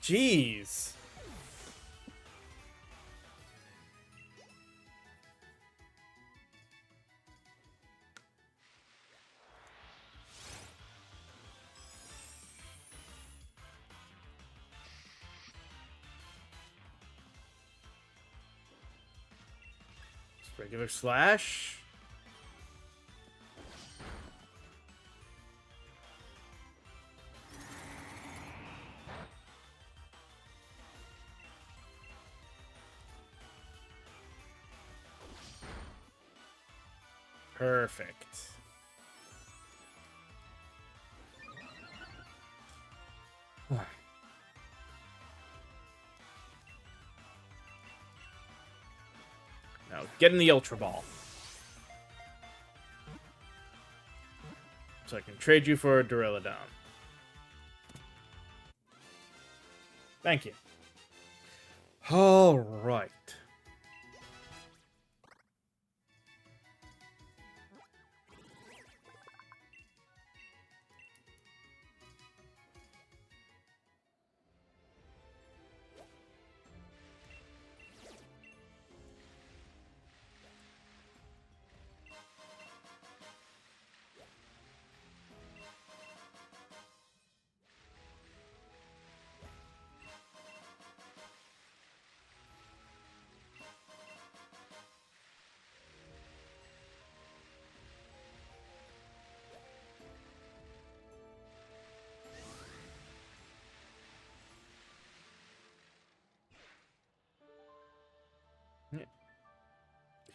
Jeez. Just regular slash. Perfect. Now, get in the Ultra Ball. So I can trade you for a Duraludon. Thank you. Alright.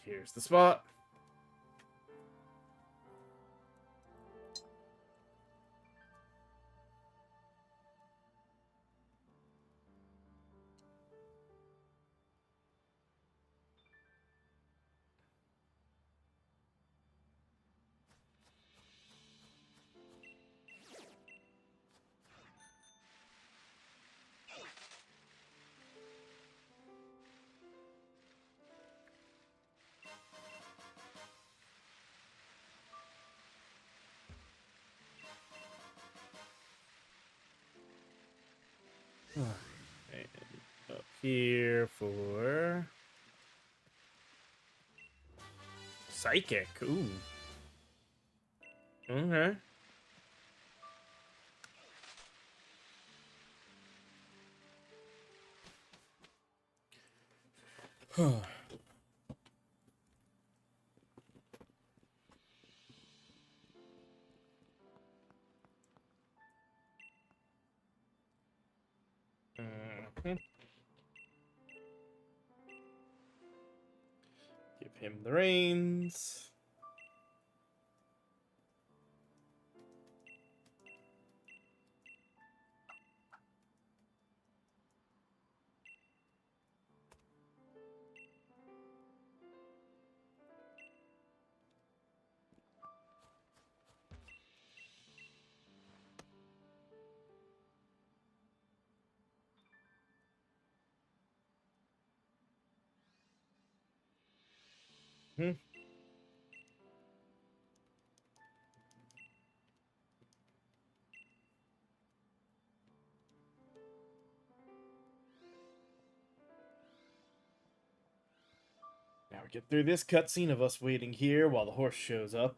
Here's the spot. And up here for Psychic. Ooh. Okay. Mhm. Give him the reins. Hmm. Now we get through this cutscene of us waiting here while the horse shows up.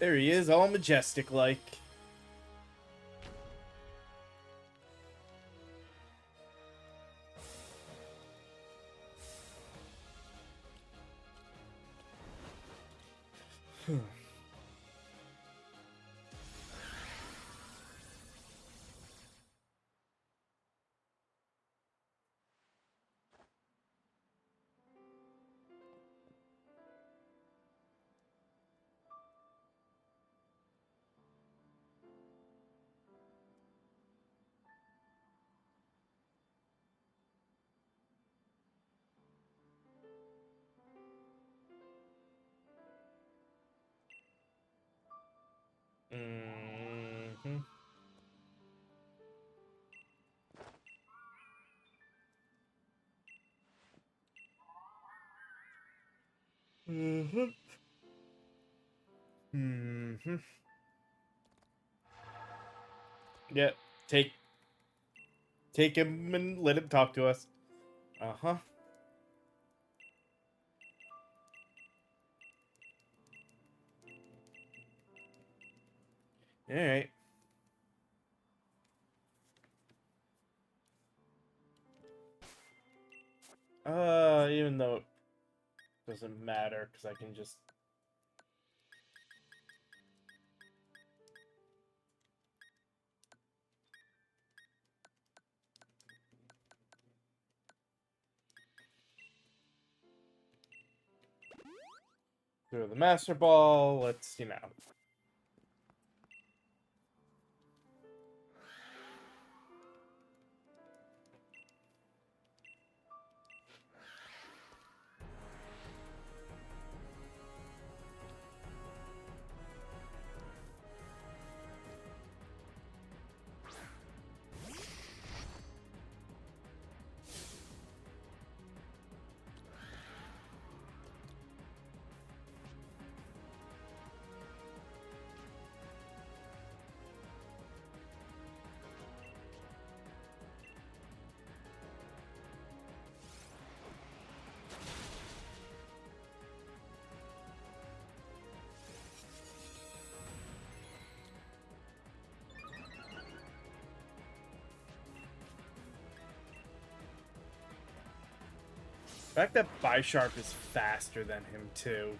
There he is, all majestic like. Mm-hmm. Mm-hmm. Mm-hmm. Yep. Take him and let him talk to us. Uh-huh. Alright. Even though it doesn't matter, because I can just... through the Master Ball, let's, The fact that Bisharp is faster than him, too.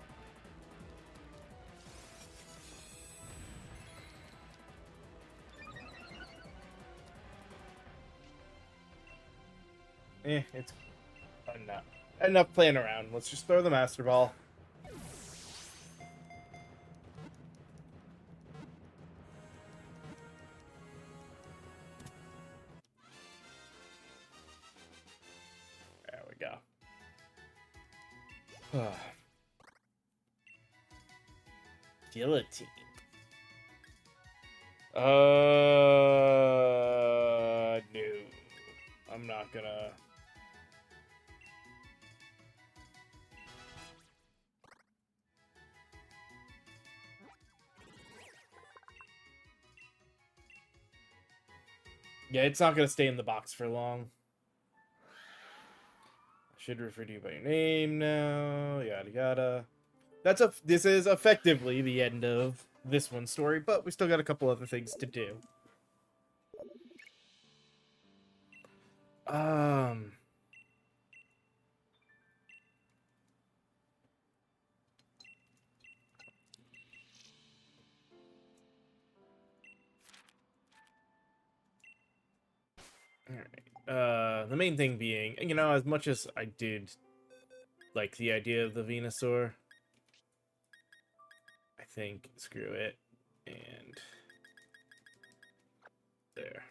It's enough. Enough playing around. Let's just throw the Master Ball. There we go. Guillotine. No. I'm not gonna... Yeah, it's not gonna stay in the box for long. I should refer to you by your name now, yada yada. This is effectively the end of this one's story, but we still got a couple other things to do. Um... Alright. The main thing being, as much as I did like the idea of the Venusaur, I think screw it. And there.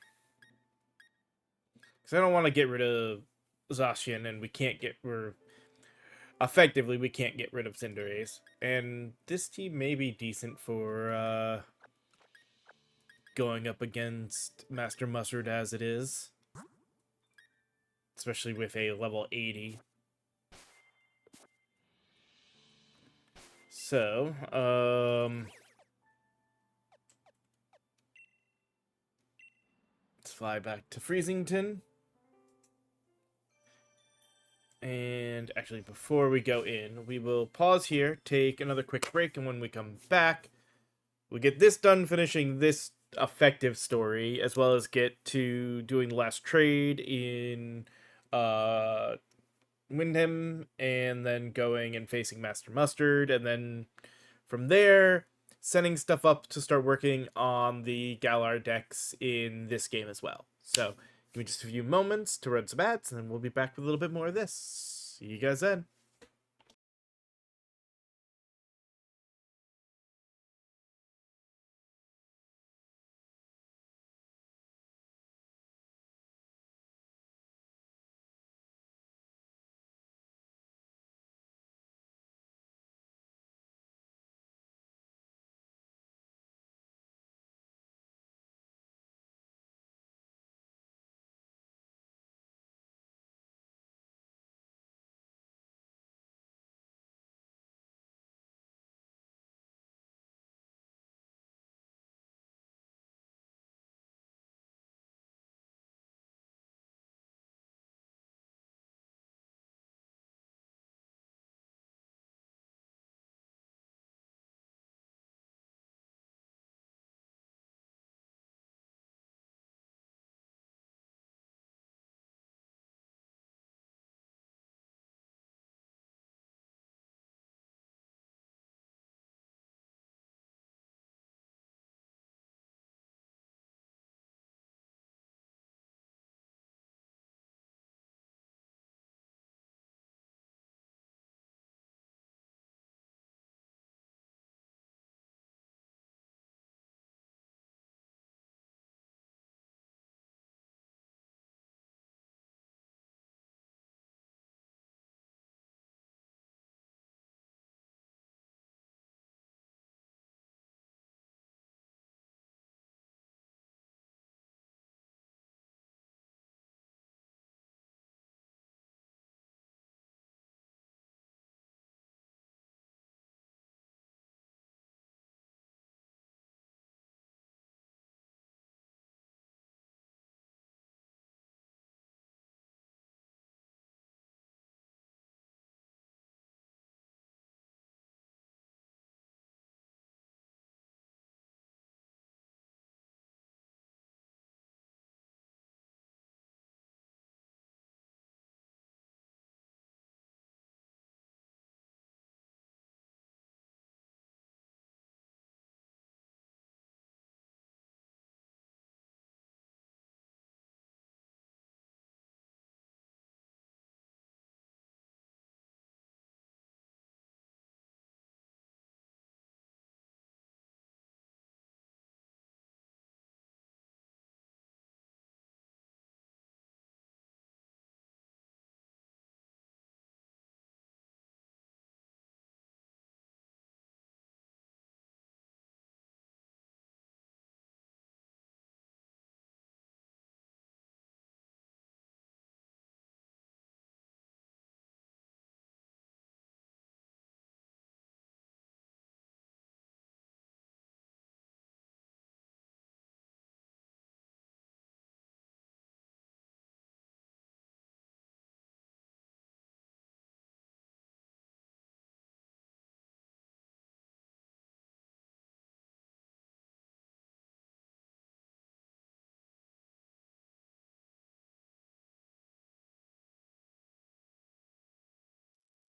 Because I don't want to get rid of Zacian, and we can't get... effectively, we can't get rid of Cinderace. And this team may be decent for going up against Master Mustard as it is. Especially with a level 80. So, let's fly back to Freezington. And actually, before we go in, we will pause here, take another quick break, and when we come back, we get this done finishing this effective story, as well as get to doing the last trade in Windham, and then going and facing Master Mustard, and then from there, setting stuff up to start working on the Galar decks in this game as well. So, give me just a few moments to run some ads, and then we'll be back with a little bit more of this. See you guys then.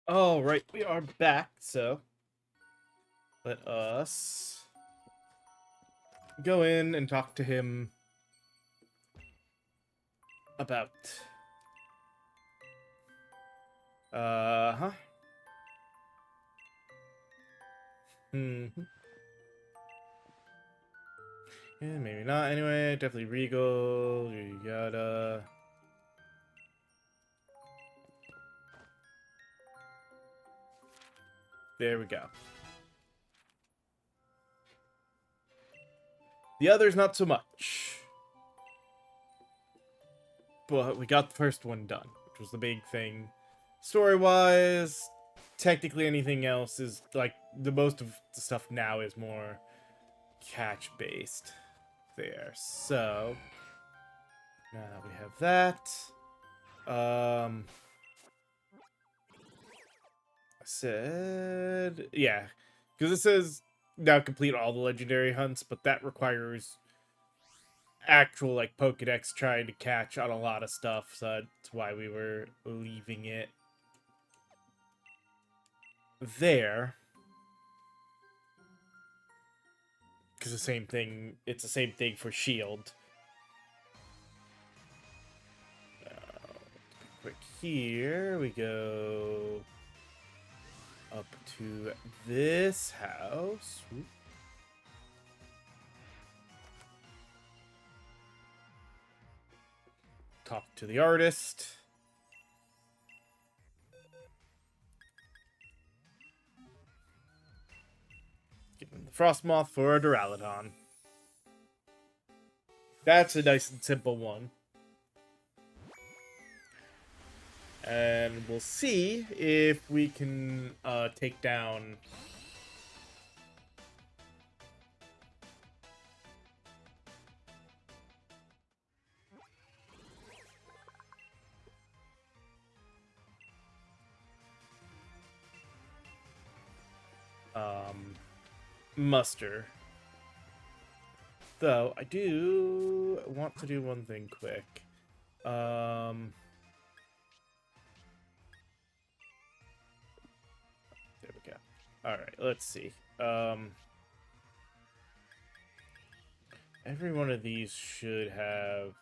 All right, we are back. So let us go in and talk to him about. Huh. Hmm. Yeah, maybe not. Anyway, definitely Regal. You gotta. There we go. The others, not so much. But we got the first one done, which was the big thing. Story-wise, technically anything else is, like, the most of the stuff now is more catch-based there. So, now we have that. I said, yeah, because it says now complete all the legendary hunts, but that requires actual like Pokedex trying to catch on a lot of stuff, so that's why we were leaving it there. Because the same thing, it's the same thing for Shield. Quick here, we go up to this house. Oop. Talk to the artist. Give him the Frostmoth for a Duraludon. That's a nice and simple one. And we'll see if we can take down Muster. Though, I do want to do one thing quick. There we go. Alright, let's see. Every one of these should have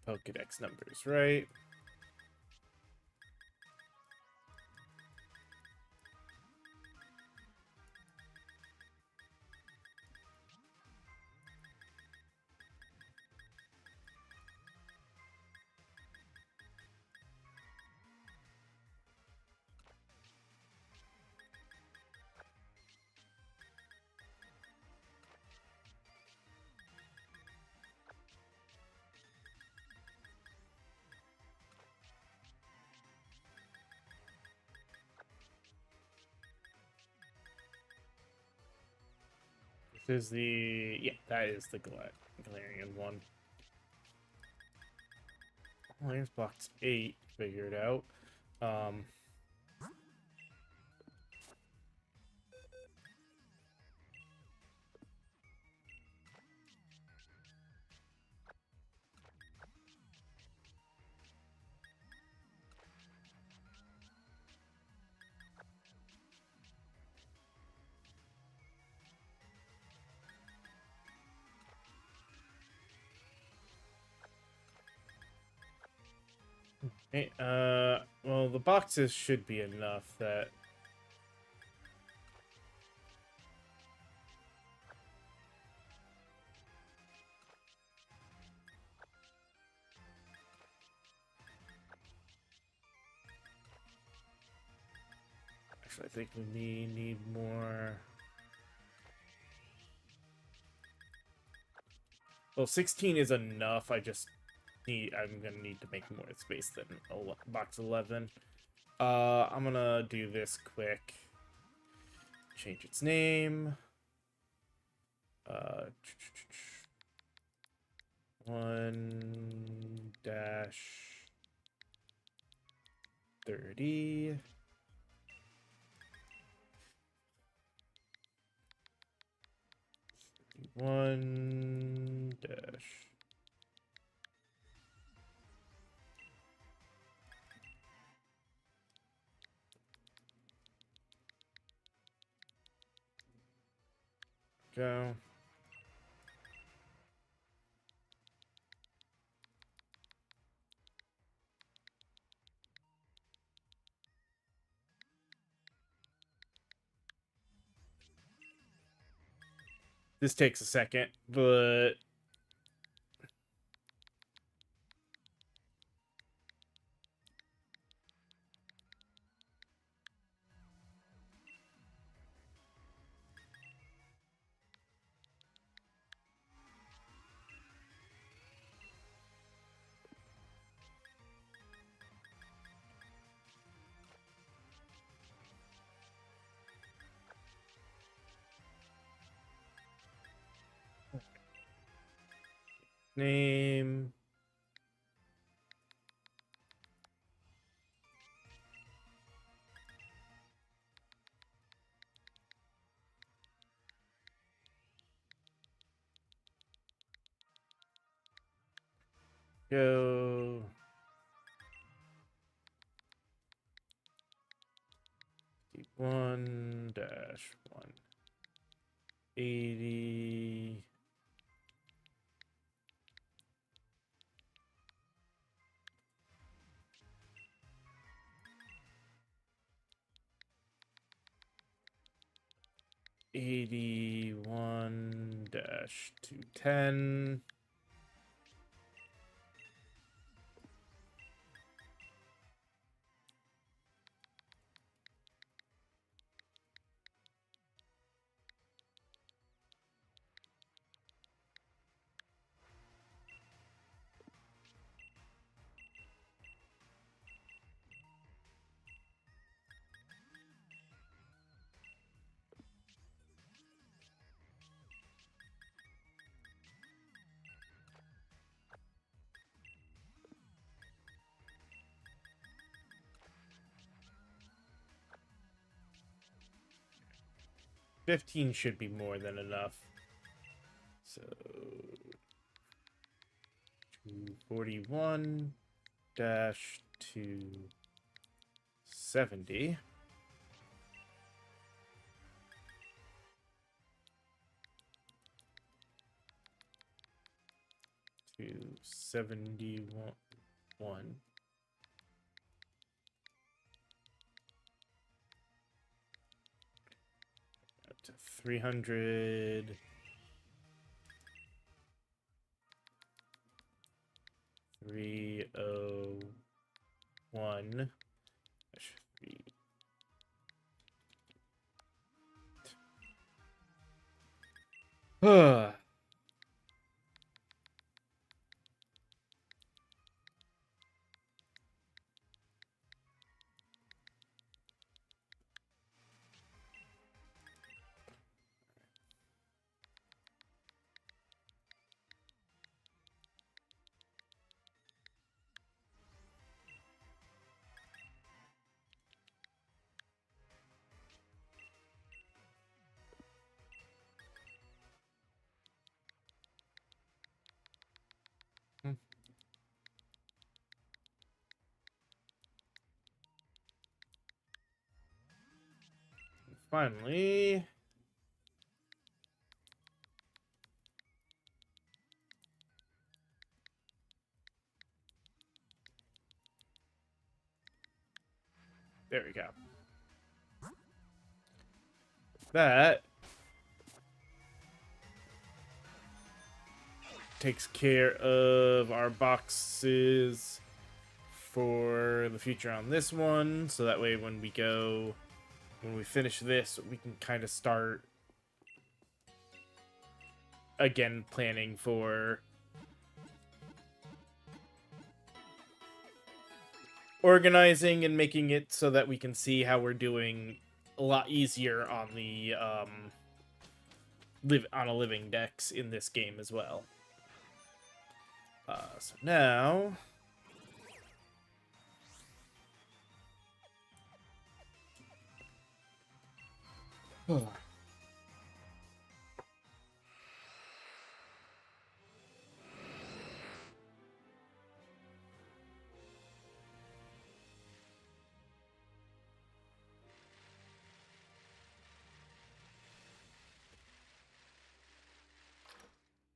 Pokedex numbers, right? This is the... yeah, that is the Galarian one. Oh, here's box 8 figured out. Hey, well, the boxes should be enough that... Actually, I think we need more... Well, 16 is enough. I'm gonna need to make more space than box 11. I'm gonna do this quick. Change its name. 1-30. 1 dash Go. This takes a second, but name. Go. One dash 180. -210. $15 should be more than enough. So 241 dash 270. To 71. Up to 300. 301. That should be. Finally. There we go. That takes care of our boxes for the future on this one. So that way when we finish this, we can kind of start again planning for organizing and making it so that we can see how we're doing a lot easier on the living decks in this game as well. So now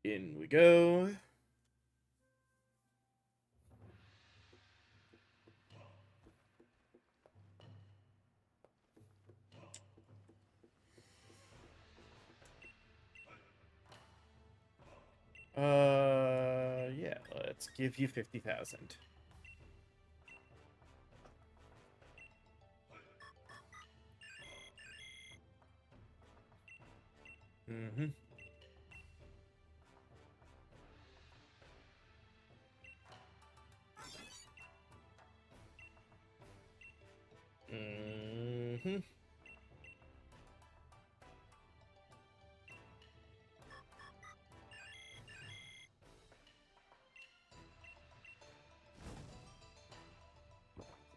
In we go. Yeah, let's give you 50,000. Mm-hmm. Mm-hmm.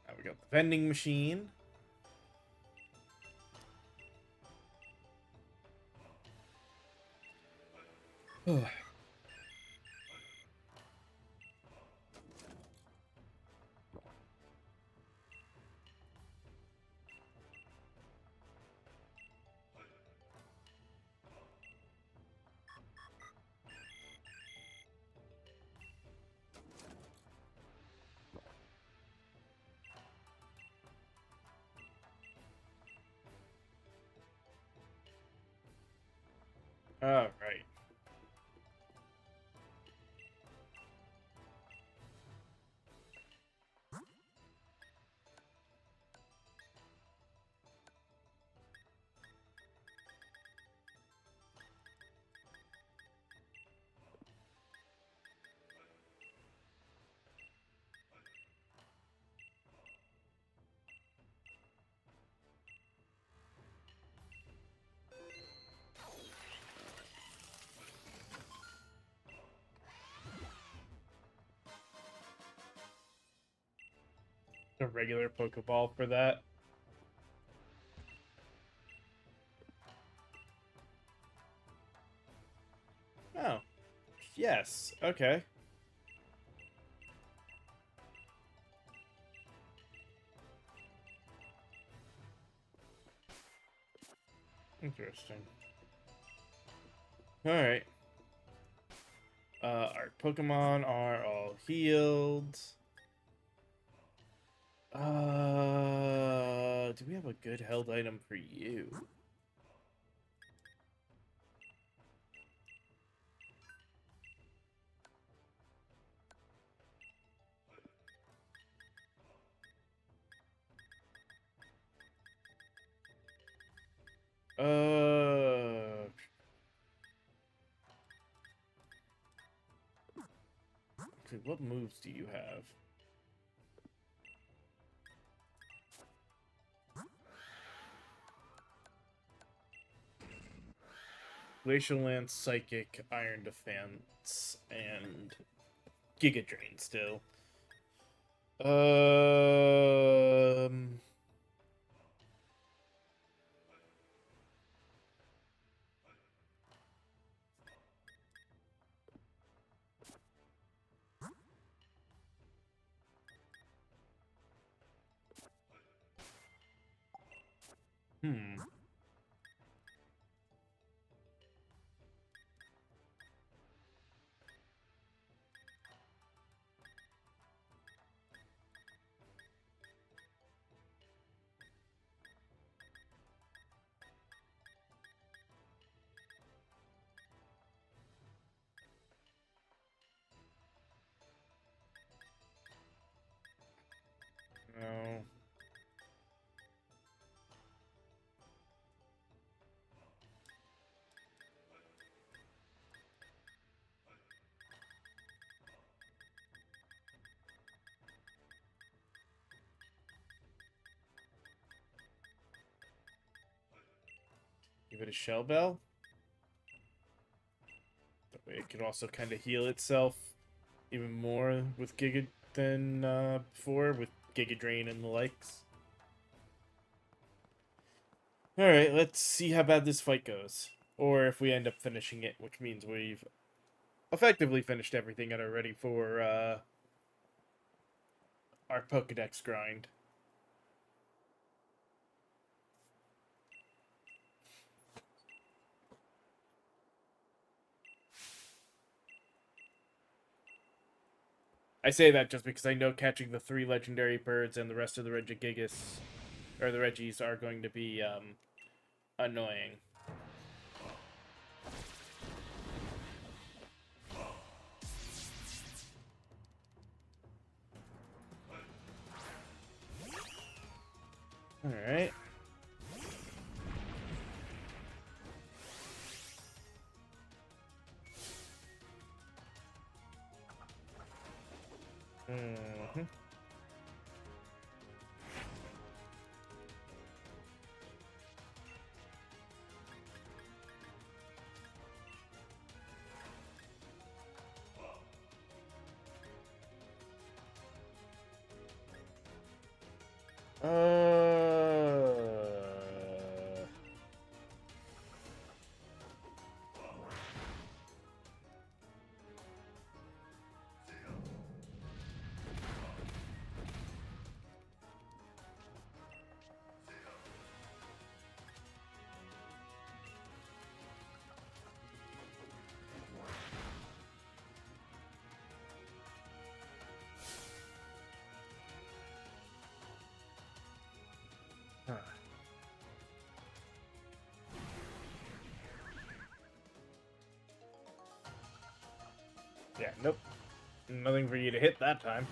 Now we got the vending machine. All right. A regular Pokeball for that. Oh, yes. Okay. Interesting. All right. Our Pokemon are all healed. Do we have a good held item for you? Uh, okay, what moves do you have? Glacial Lance, Psychic, Iron Defense, and Giga Drain still. Um, hmm. No. Give it a Shell Bell. That way it could also kind of heal itself even more with Giga than before with Giga Drain and the likes. All right, let's see how bad this fight goes, or if we end up finishing it, which means we've effectively finished everything and are ready for our Pokedex grind. I say that just because I know catching the 3 legendary birds and the rest of the Regigigas, or the Reggies, are going to be annoying. Alright. Mm-hmm. Huh. Yeah, nope. Nothing for you to hit that time.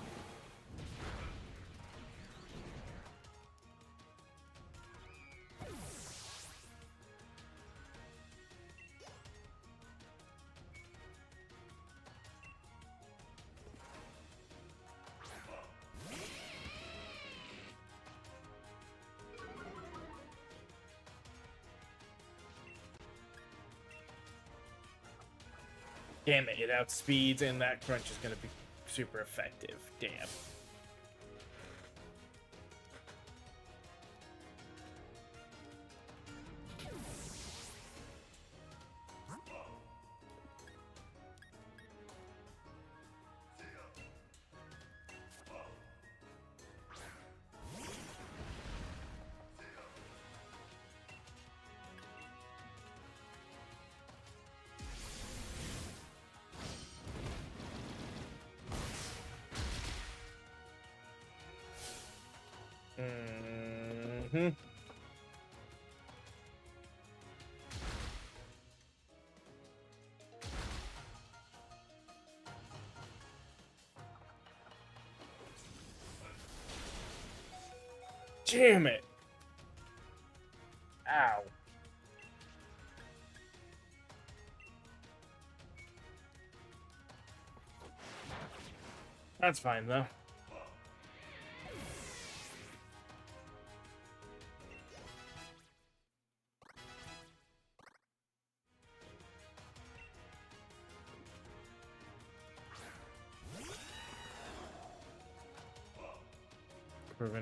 Damn it, it outspeeds, and that crunch is going to be super effective. Damn. Mm-hmm. Damn it! Ow. That's fine, though.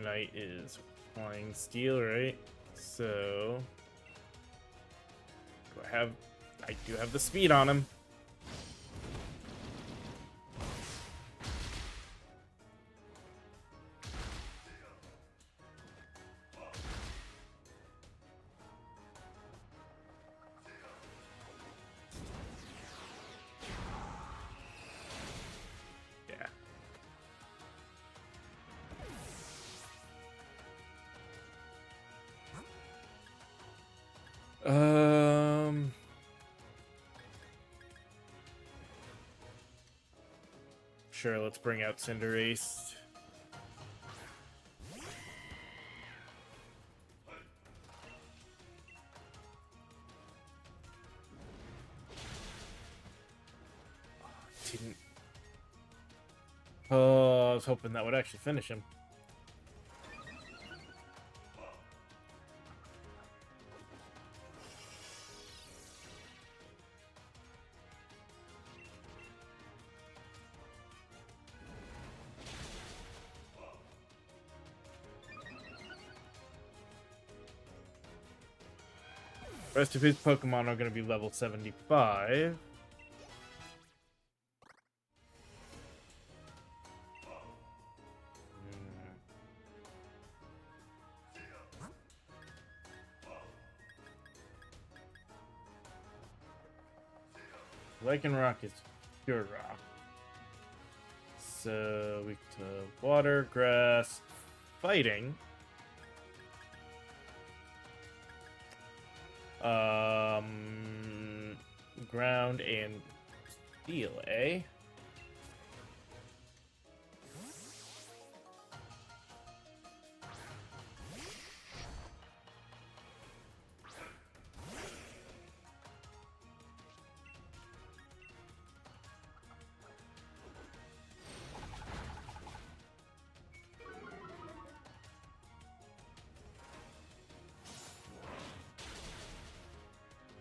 Knight is flying steel, right? So I do have the speed on him. Yeah. Sure, let's bring out Cinderace. Didn't. Oh, I was hoping that would actually finish him. Rest of his Pokemon are going to be level 75. Lycanroc is pure rock. So weak to water, grass, fighting. Ground and steel, eh?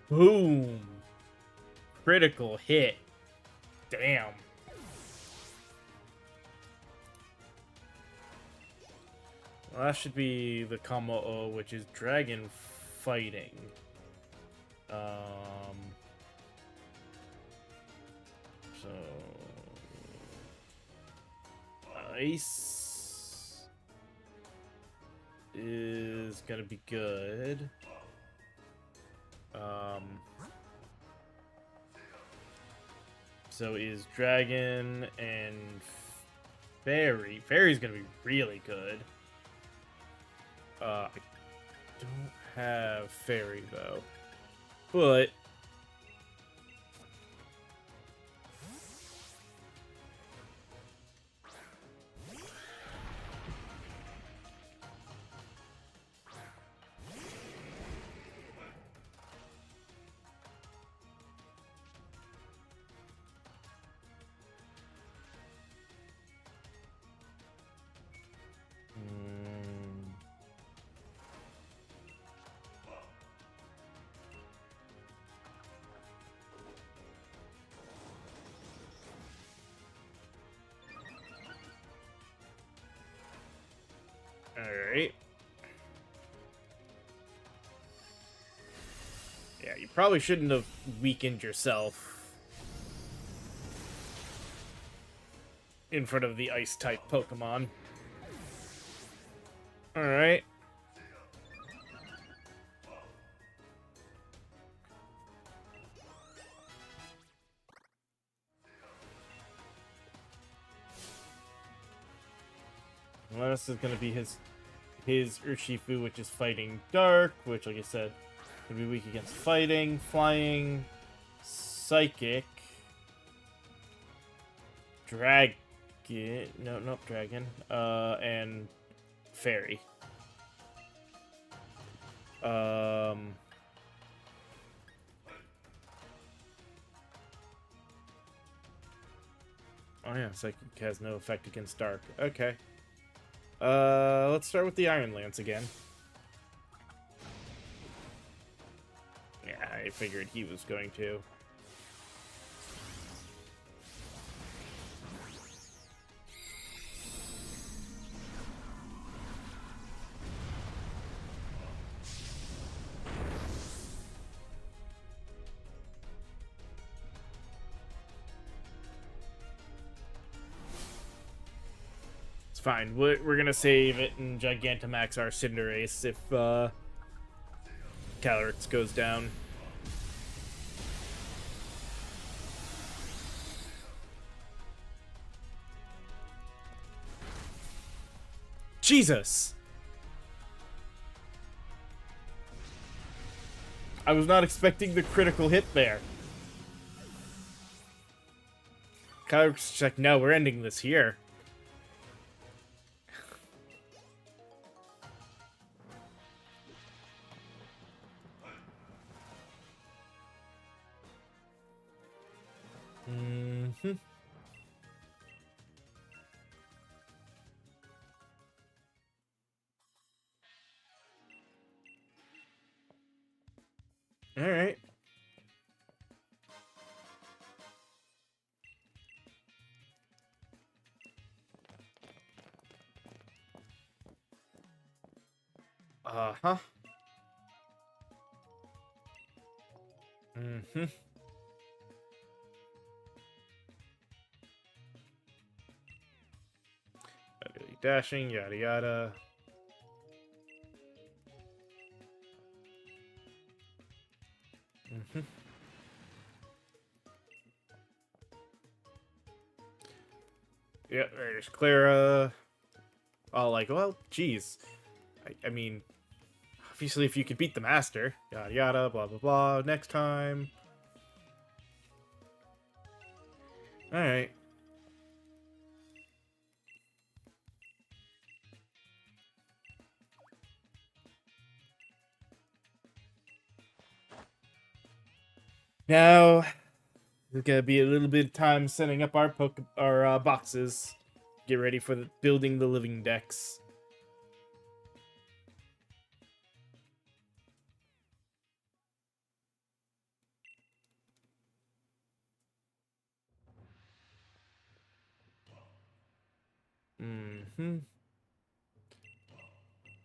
Boom! Critical hit. Damn. Well, that should be the Kamo-O, which is dragon fighting. So ice is gonna be good. So is dragon and fairy. Fairy's gonna be really good. I don't have fairy though, but alright. Yeah, you probably shouldn't have weakened yourself in front of the ice-type Pokemon. Alright. Well, this is gonna be his Urshifu, which is fighting dark, which, like I said, could be weak against fighting, flying, psychic, dragon, nope, dragon, and fairy. Oh yeah, psychic has no effect against dark. Okay. Let's start with the Iron Lance again. Yeah, I figured he was going to. It's fine. We're gonna save it and Gigantamax our Cinderace if Calyrex goes down. Jesus! I was not expecting the critical hit there. Calyrex is like, no, we're ending this here. Alright. Uh-huh. Dashing, yada yada. Yeah, there's Clara. Oh, like, well, geez. I mean, obviously, if you could beat the master, yada yada, blah blah blah. Next time. All right. Now there's gonna be a little bit of time setting up our boxes. Get ready for building the living decks. Mm-hmm.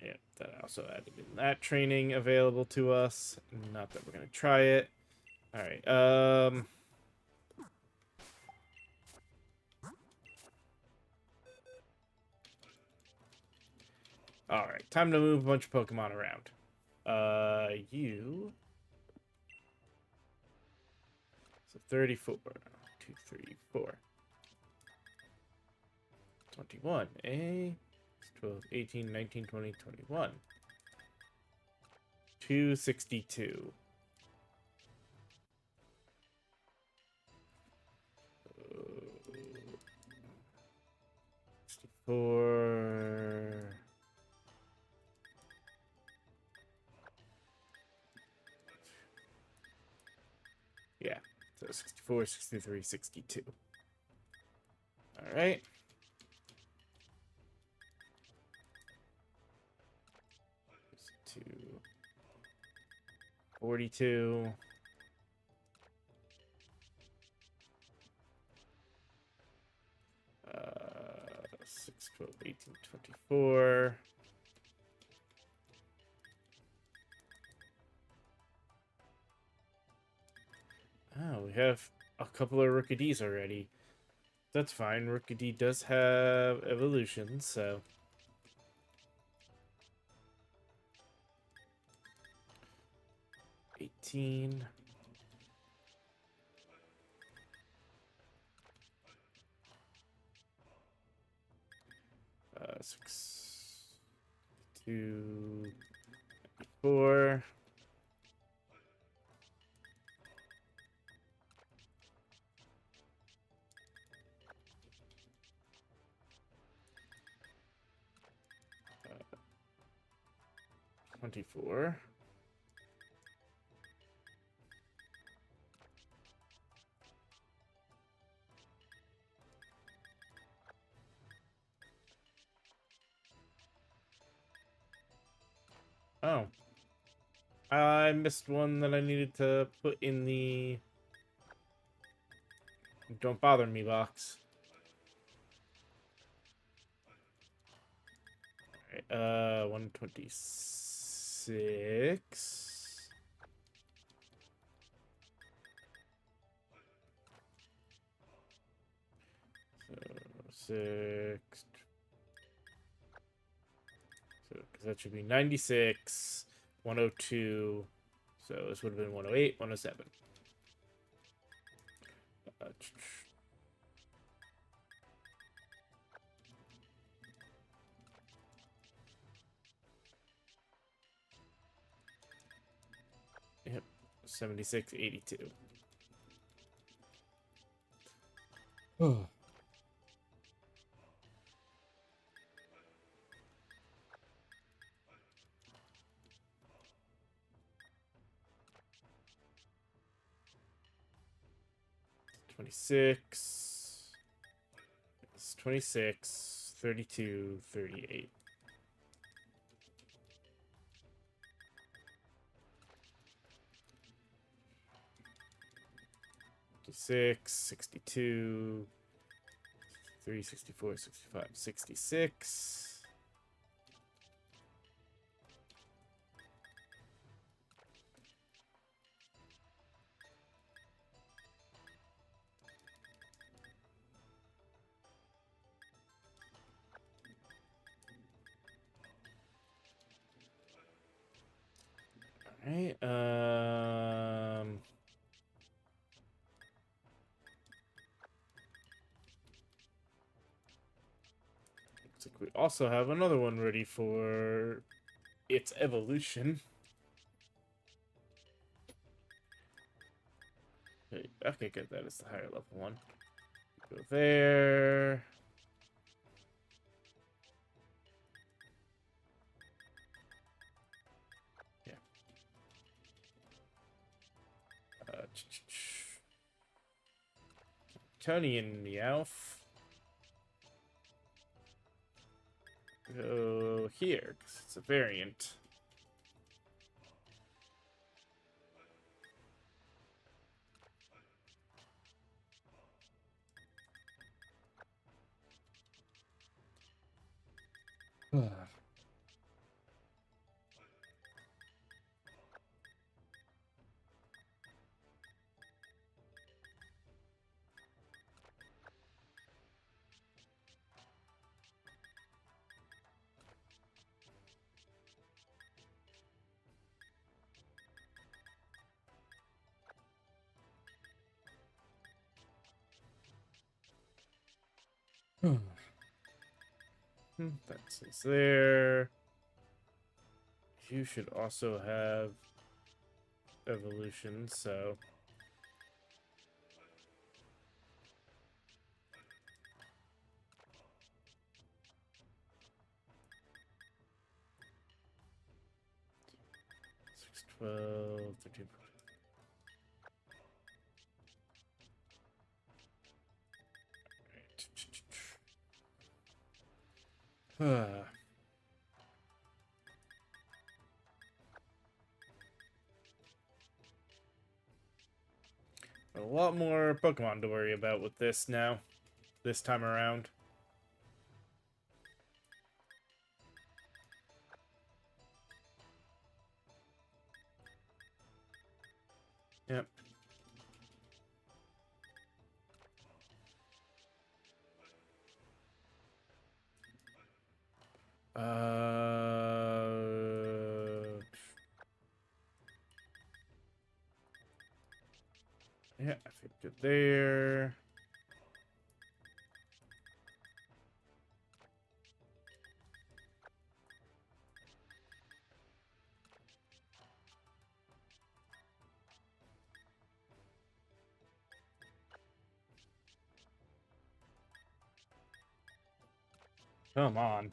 Yeah, that also added in that training available to us. Not that we're gonna try it. All right. All right. Time to move a bunch of Pokemon around. You. So 34. 2, 3, 4. 21. 12, 18, 19, 20, 21. 262. 64. Yeah. So 64, 63, 62. All right. 2, 42. 6, 12, 18, 24. Oh, we have a couple of Rookidis already. That's fine. Rookidee does have evolutions, so. $18. 6, 2, 4. 24. Oh. I missed one that I needed to put in the Don't Bother Me box. Alright, 126. So, 6. So, because that should be 96, 102. So, this would have been 108, 107. Uh, yep, 76, 82. Oh. 26. It's 26, 32, 38. 56, 62, 63, 64, 65, 66. All right. think we also have another one ready for its evolution. Okay, good. That is the higher level one. Go there. Yeah. Tony and Meowth. Go here, because it's a variant. That's there. You should also have evolution, so six, 12, 13. Right. A lot more Pokemon to worry about with this now, this time around. Yep. Yeah, I think good there. Come on.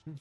Hmm.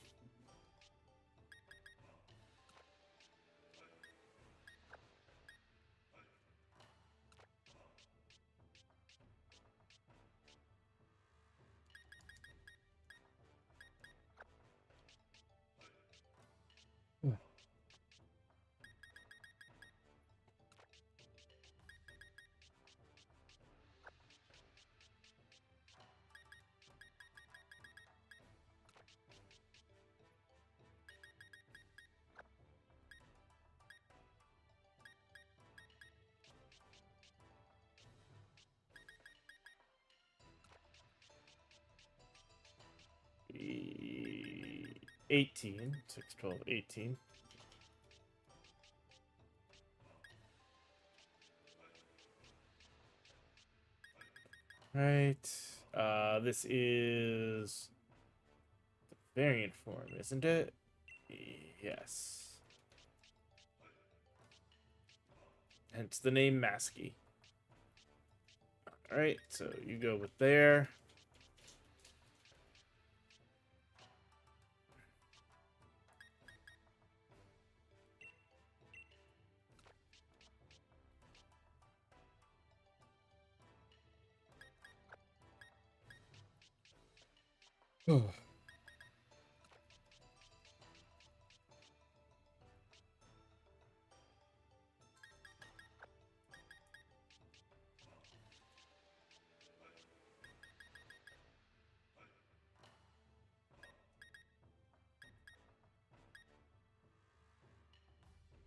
18. 6, 12, 18. Right. This is the variant form, isn't it? Yes. Hence the name Masky. Alright, so you go with there.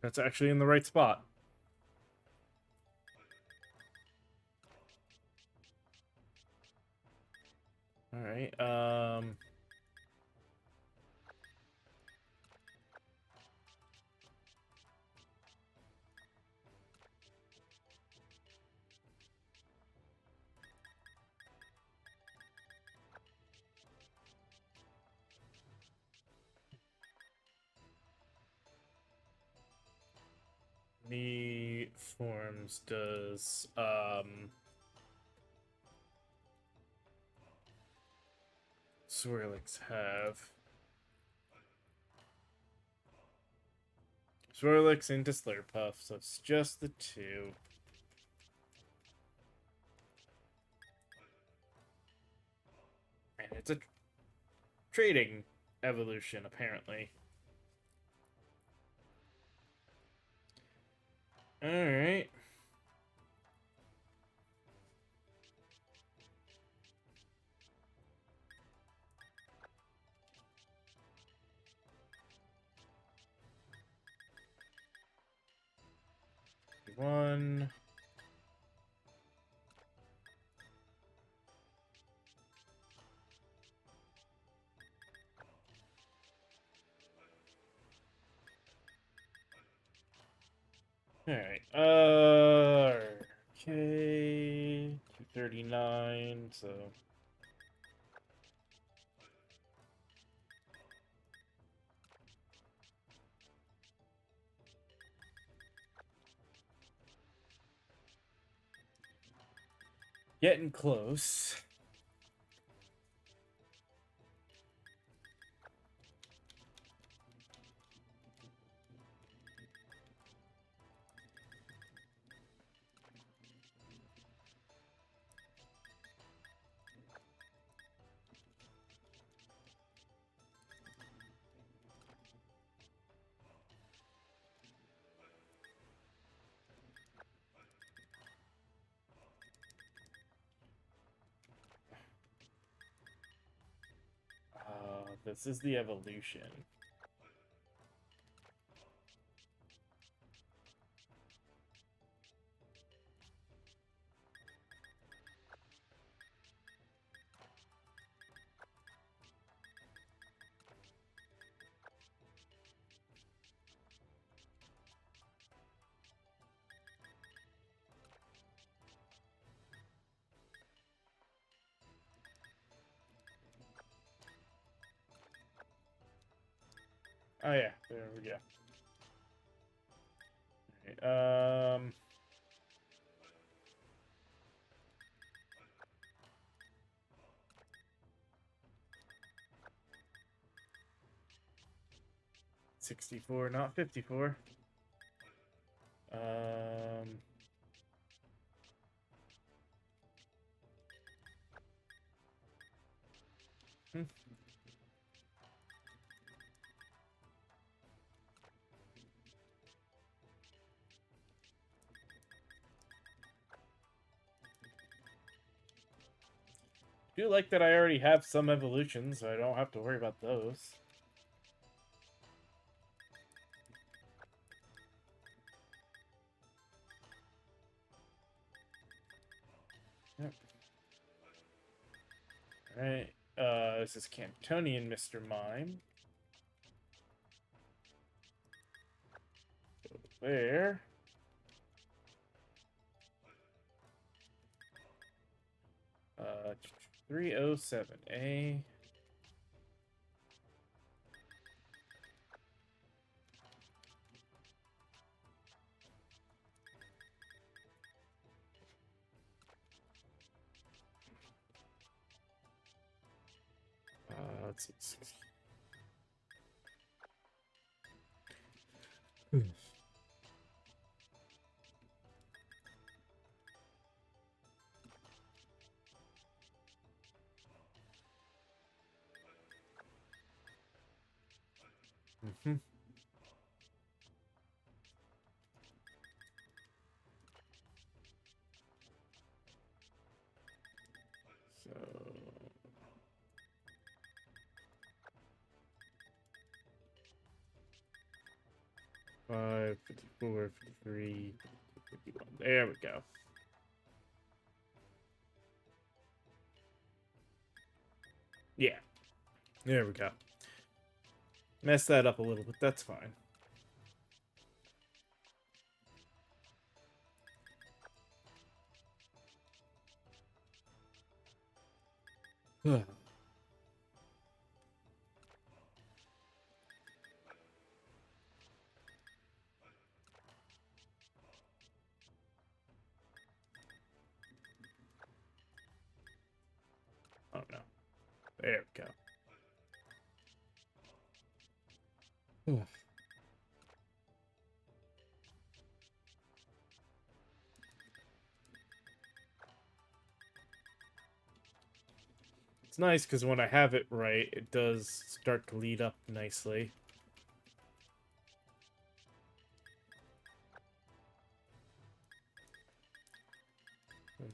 That's actually in the right spot. Alright, items does Swirlix have? Swirlix into Slurpuff, so it's just the two. And it's a trading evolution, apparently. Alright. One. Alright. Okay. 239, so. Getting close. This is the evolution. Oh yeah, there we go. All right, 64, not 54. Um, hmm. I do like that I already have some evolutions, so I don't have to worry about those. Yep. Alright, this is Cantonian Mr. Mime. Go there. Uh, 307A. Let's see. Mm-hmm. So 5, 54, 53, 51. There we go. Yeah. There we go. Messed that up a little, but that's fine. There we go. It's nice because when I have it right, it does start to lead up nicely.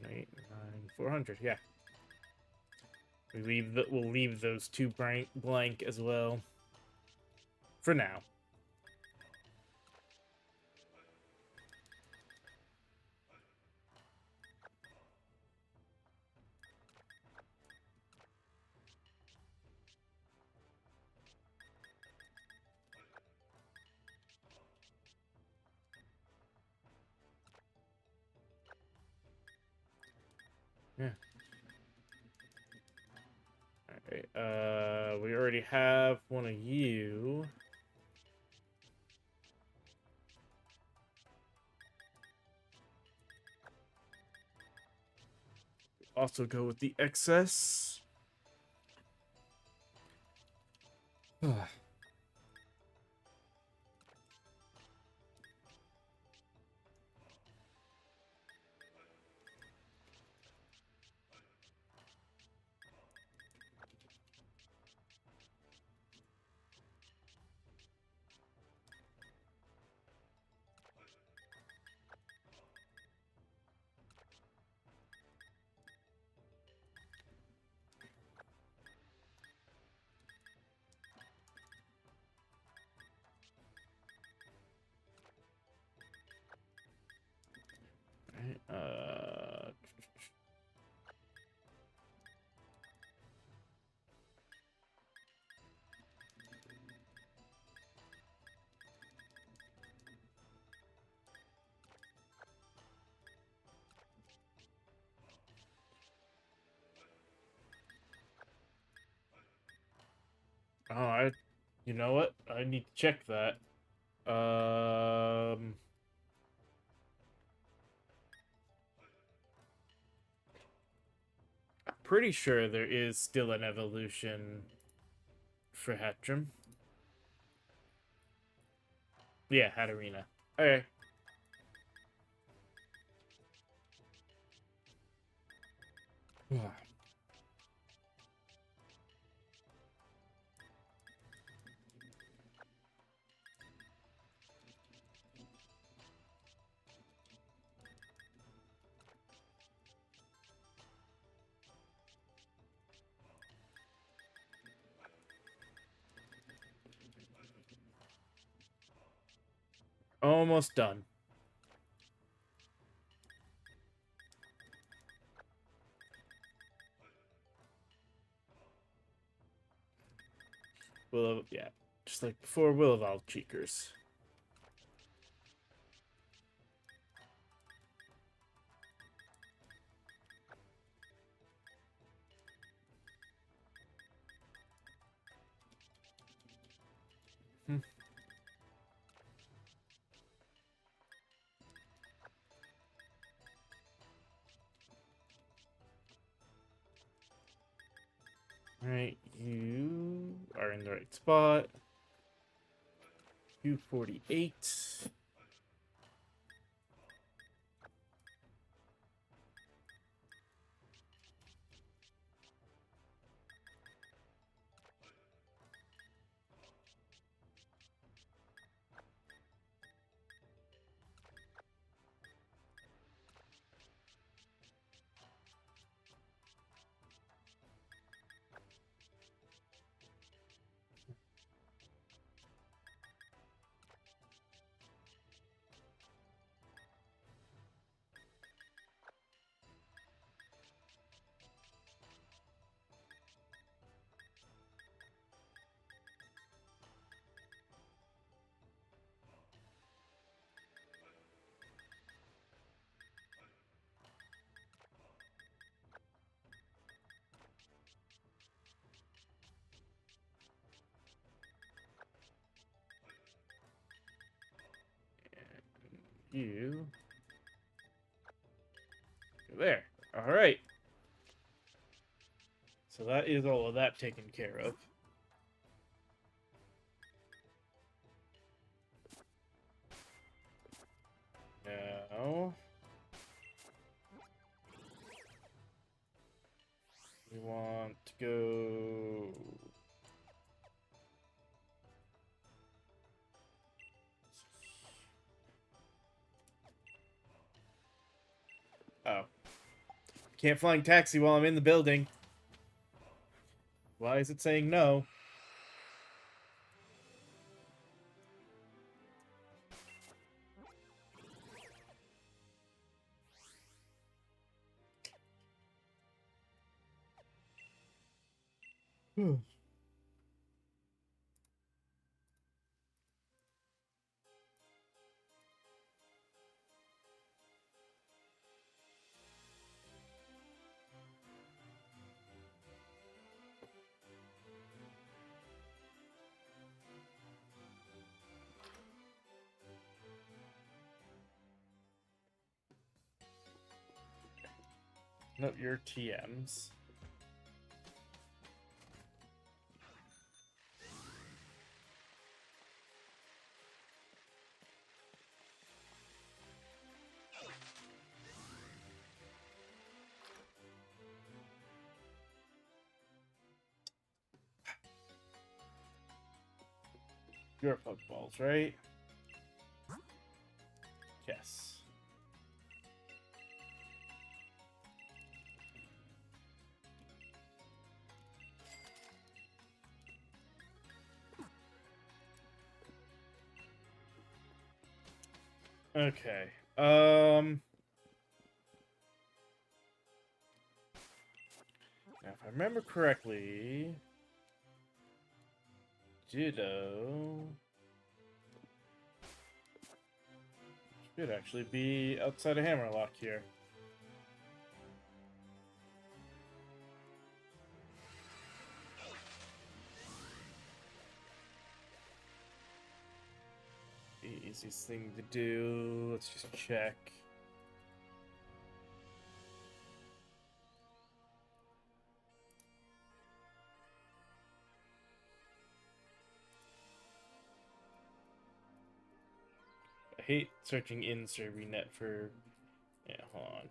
8, 9, 400. Yeah. We'll leave those two blank as well. For now. Yeah. Alright, we already have one of you. Also go with the excess. Alright, you know what? I need to check that. Pretty sure there is still an evolution for Hatcham. Yeah, Hatterena. Okay. Almost done. Yeah. Just like before, we'll evolve Cheekers. Alright, you are in the right spot. 248. You. There. Alright. So that is all of that taken care of. Now we want to go. Oh. Can't flying taxi while I'm in the building. Why is it saying no? Note your TMs. Your Pokeballs, right? Yes. Okay. Now, if I remember correctly, Ditto should actually be outside of Hammerlock here. The easiest thing to do. Let's just check. I hate searching in ServyNet for. Yeah, hold on.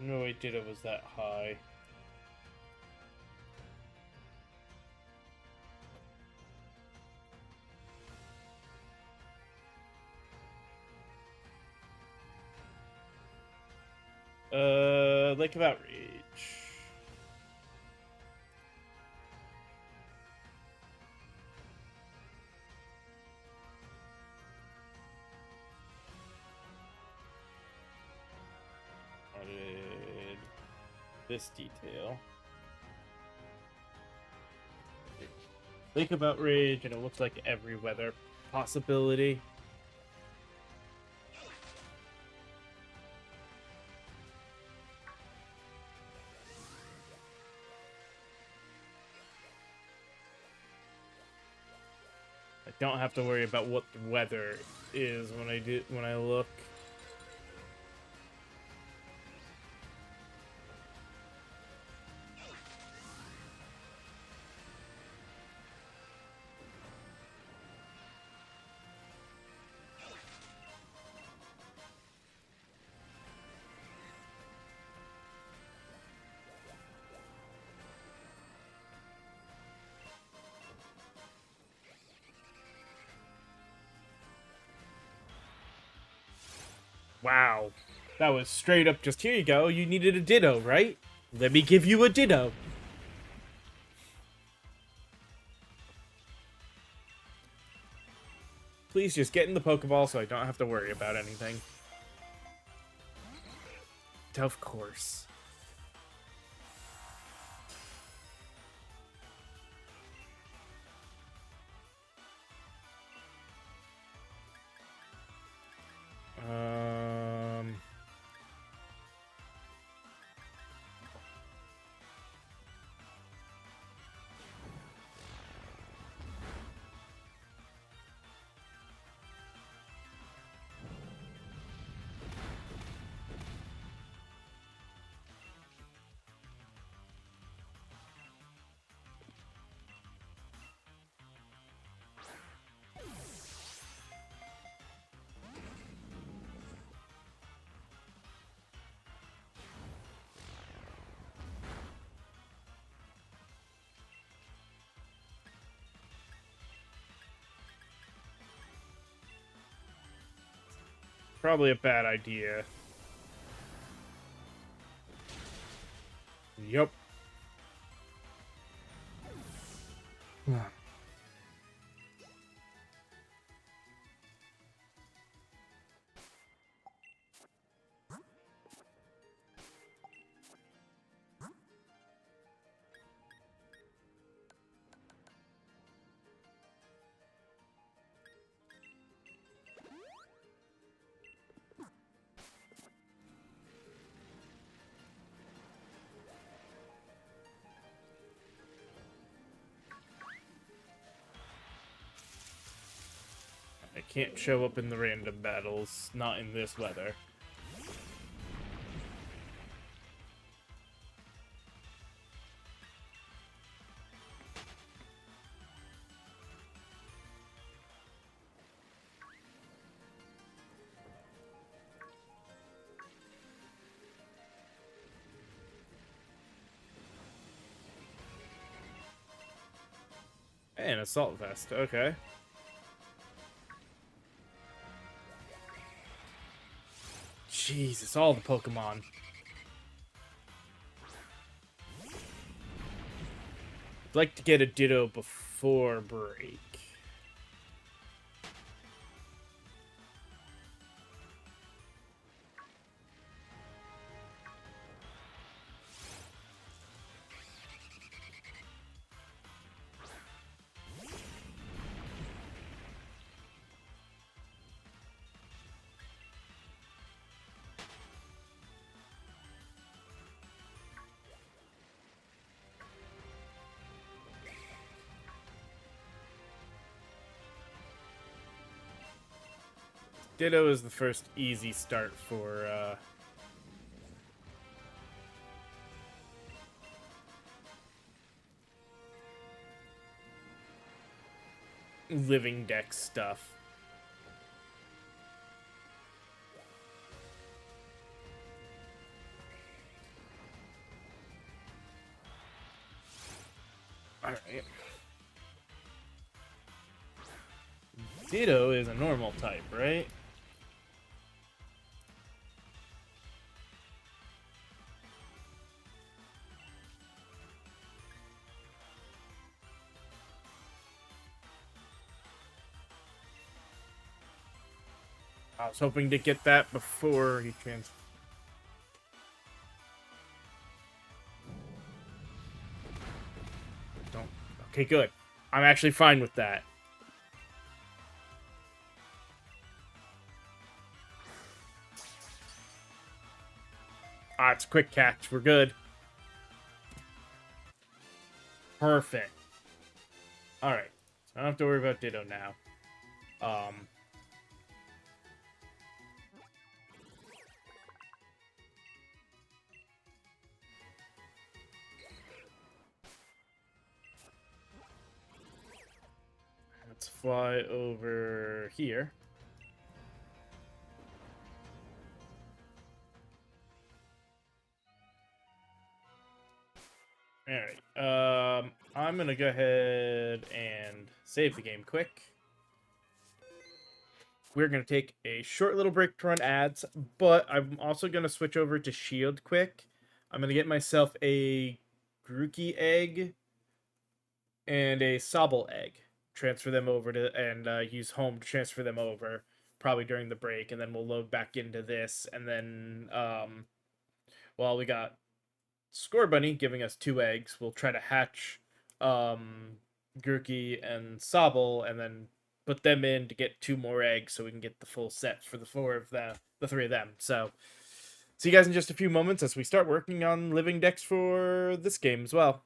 No way Ditto was that high. Lake of Outrage. Added this detail. Lake of Outrage, and it looks like every weather possibility. I don't have to worry about what the weather is when I look. Wow. That was straight up just, here you go, you needed a Ditto, right? Let me give you a Ditto. Please just get in the Pokeball so I don't have to worry about anything. Of course. Probably a bad idea. Yup. I can't show up in the random battles, not in this weather. And assault vest, okay. Jesus, all the Pokemon. I'd like to get a Ditto before break. Ditto is the first easy start for, living deck stuff. Alright. Ditto is a normal type, right? I was hoping to get that before he Don't. Okay, good. I'm actually fine with that. Ah, it's a quick catch. We're good. Perfect. Alright. So I don't have to worry about Ditto now. Let's fly over here. Alright. I'm gonna go ahead and save the game quick. We're gonna take a short little break to run ads, but I'm also gonna switch over to Shield quick. I'm gonna get myself a Grookey egg and a Sobble egg. Transfer them over to and use home to transfer them over, probably during the break, and then we'll load back into this, and then well, we got Score Bunny giving us 2 eggs. We'll try to hatch Grookey and Sobble, and then put them in to get 2 more eggs, so we can get the full set for the 3 of them. So, see you guys in just a few moments as we start working on living decks for this game as well.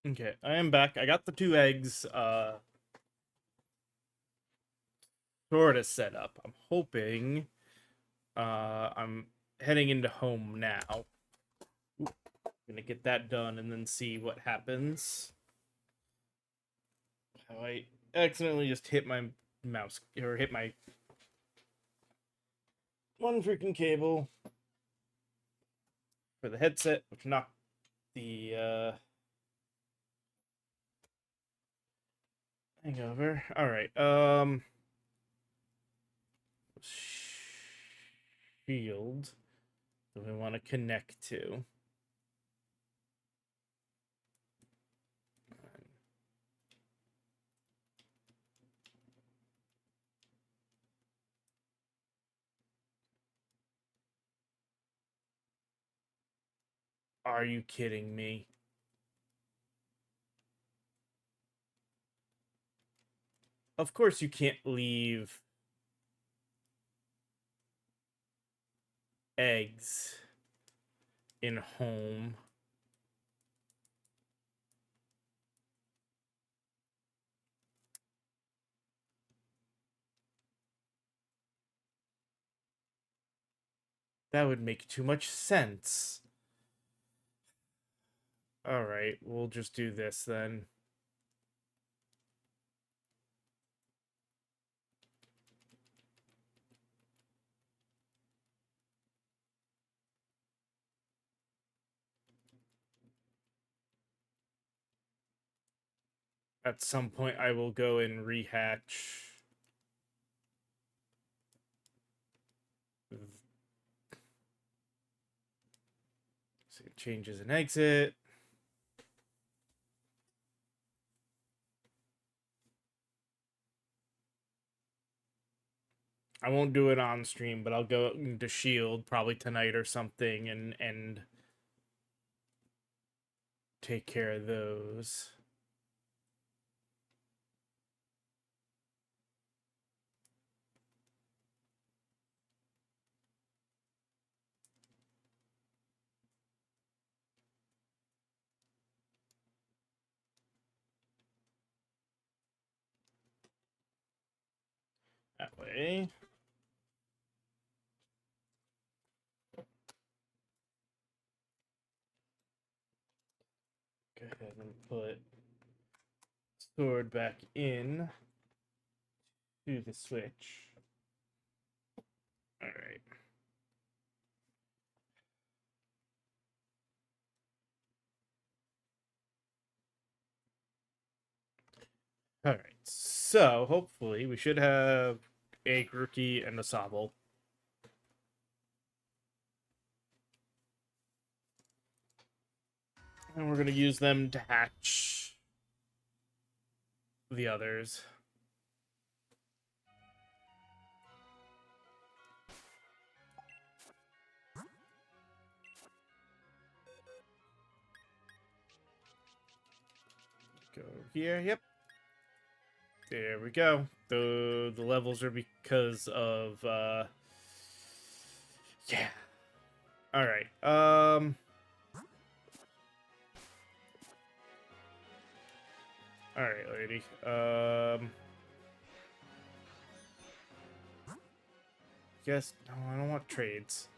Okay, I am back. I got the 2 eggs sort of set up. I'm hoping I'm heading into home now. Ooh, gonna get that done and then see what happens. How I accidentally just hit my mouse or hit my one freaking cable for the headset, which knocked the thing over. All right. Shield that we want to connect to. Are you kidding me? Of course you can't leave eggs in home. That would make too much sense. All right, we'll just do this then. At some point, I will go and rehatch. Save changes and exit. I won't do it on stream, but I'll go into Shield probably tonight or something and take care of those. That way. Go ahead and put sword back in to the switch. All right. All right. So hopefully we should have a Grookey and a Sobble. And we're gonna use them to hatch the others. Go here. Yep. There we go. The levels are because of yeah. All right. All right, lady. Guess no, I don't want trades.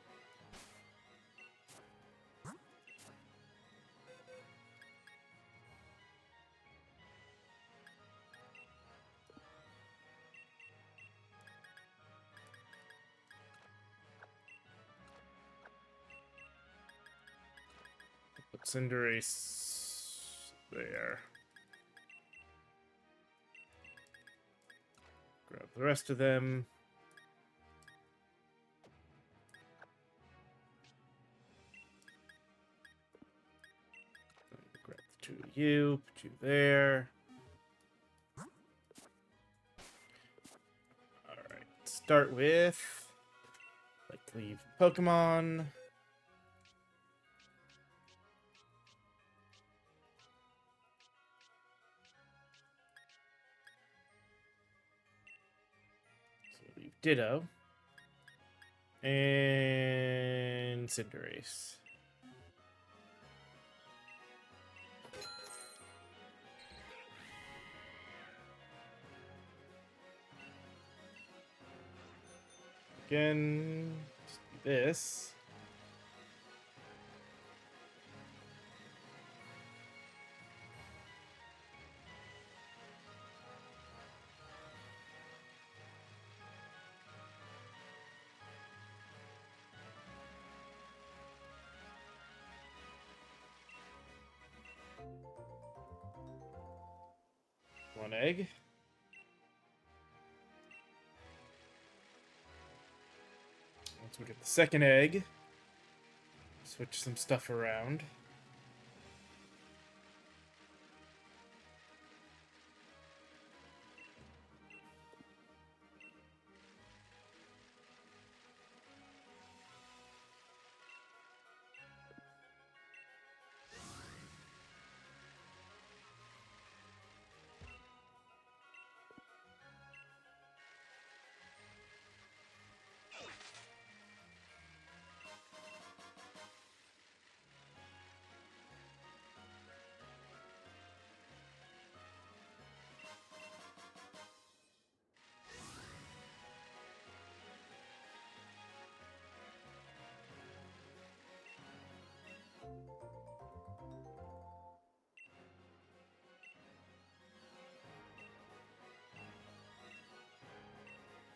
Put Cinderace there. Grab the rest of them. Grab the 2 of you. Put you there. All right. Start with like leave Pokemon. So leave Ditto and Cinderace. again. Just do this. One egg. Once we get the second egg, switch some stuff around.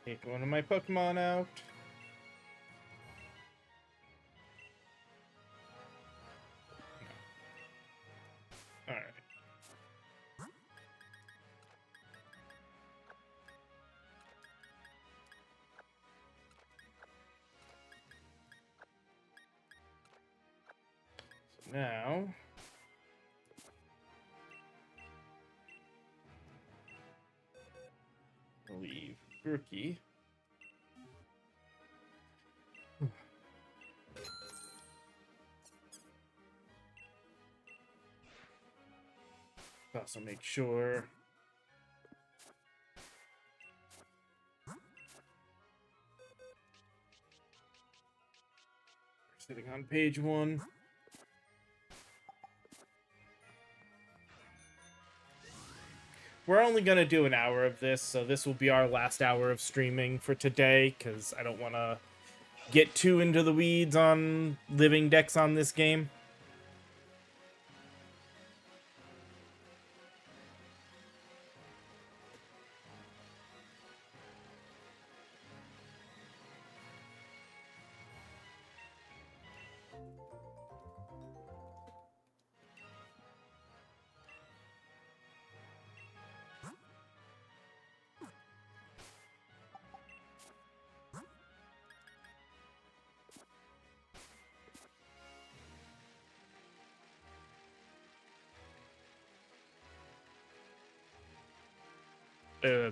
Take one of my Pokemon out. Alright. So now... leave Grookey. Also make sure we're sitting on page 1. We're only going to do an hour of this, so this will be our last hour of streaming for today, because I don't want to get too into the weeds on living decks on this game.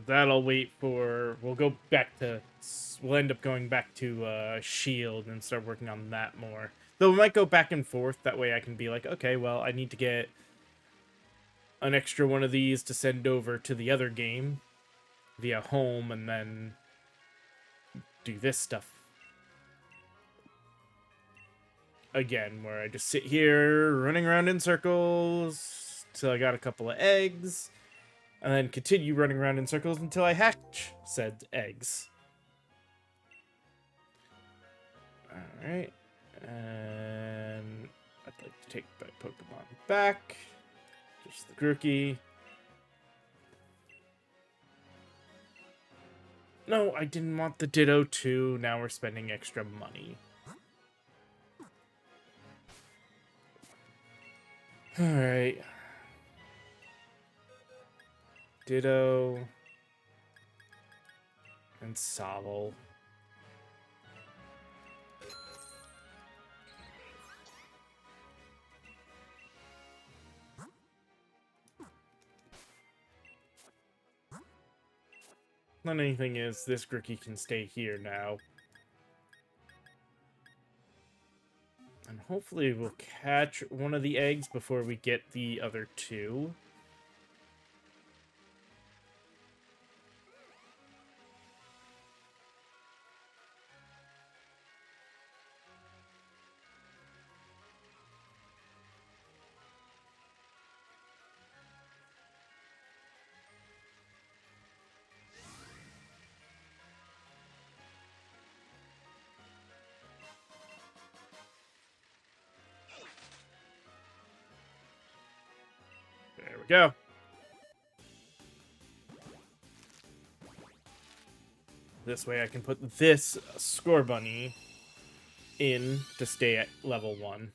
That'll wait for... We'll end up going back to Shield and start working on that more. Though we might go back and forth. That way I can be like, okay, well, I need to get an extra one of these to send over to the other game via home, and then do this stuff again, where I just sit here running around in circles till I got a couple of eggs, and then continue running around in circles until I hatch said eggs. Alright, and I'd like to take my Pokemon back. Just the Grookey. No, I didn't want the Ditto too. Now we're spending extra money. Alright. Ditto. And Sobble. Not anything is, this Grookey can stay here now. And hopefully we'll catch one of the eggs before we get the other two. we go. This way I can put this Score Bunny in to stay at level 1.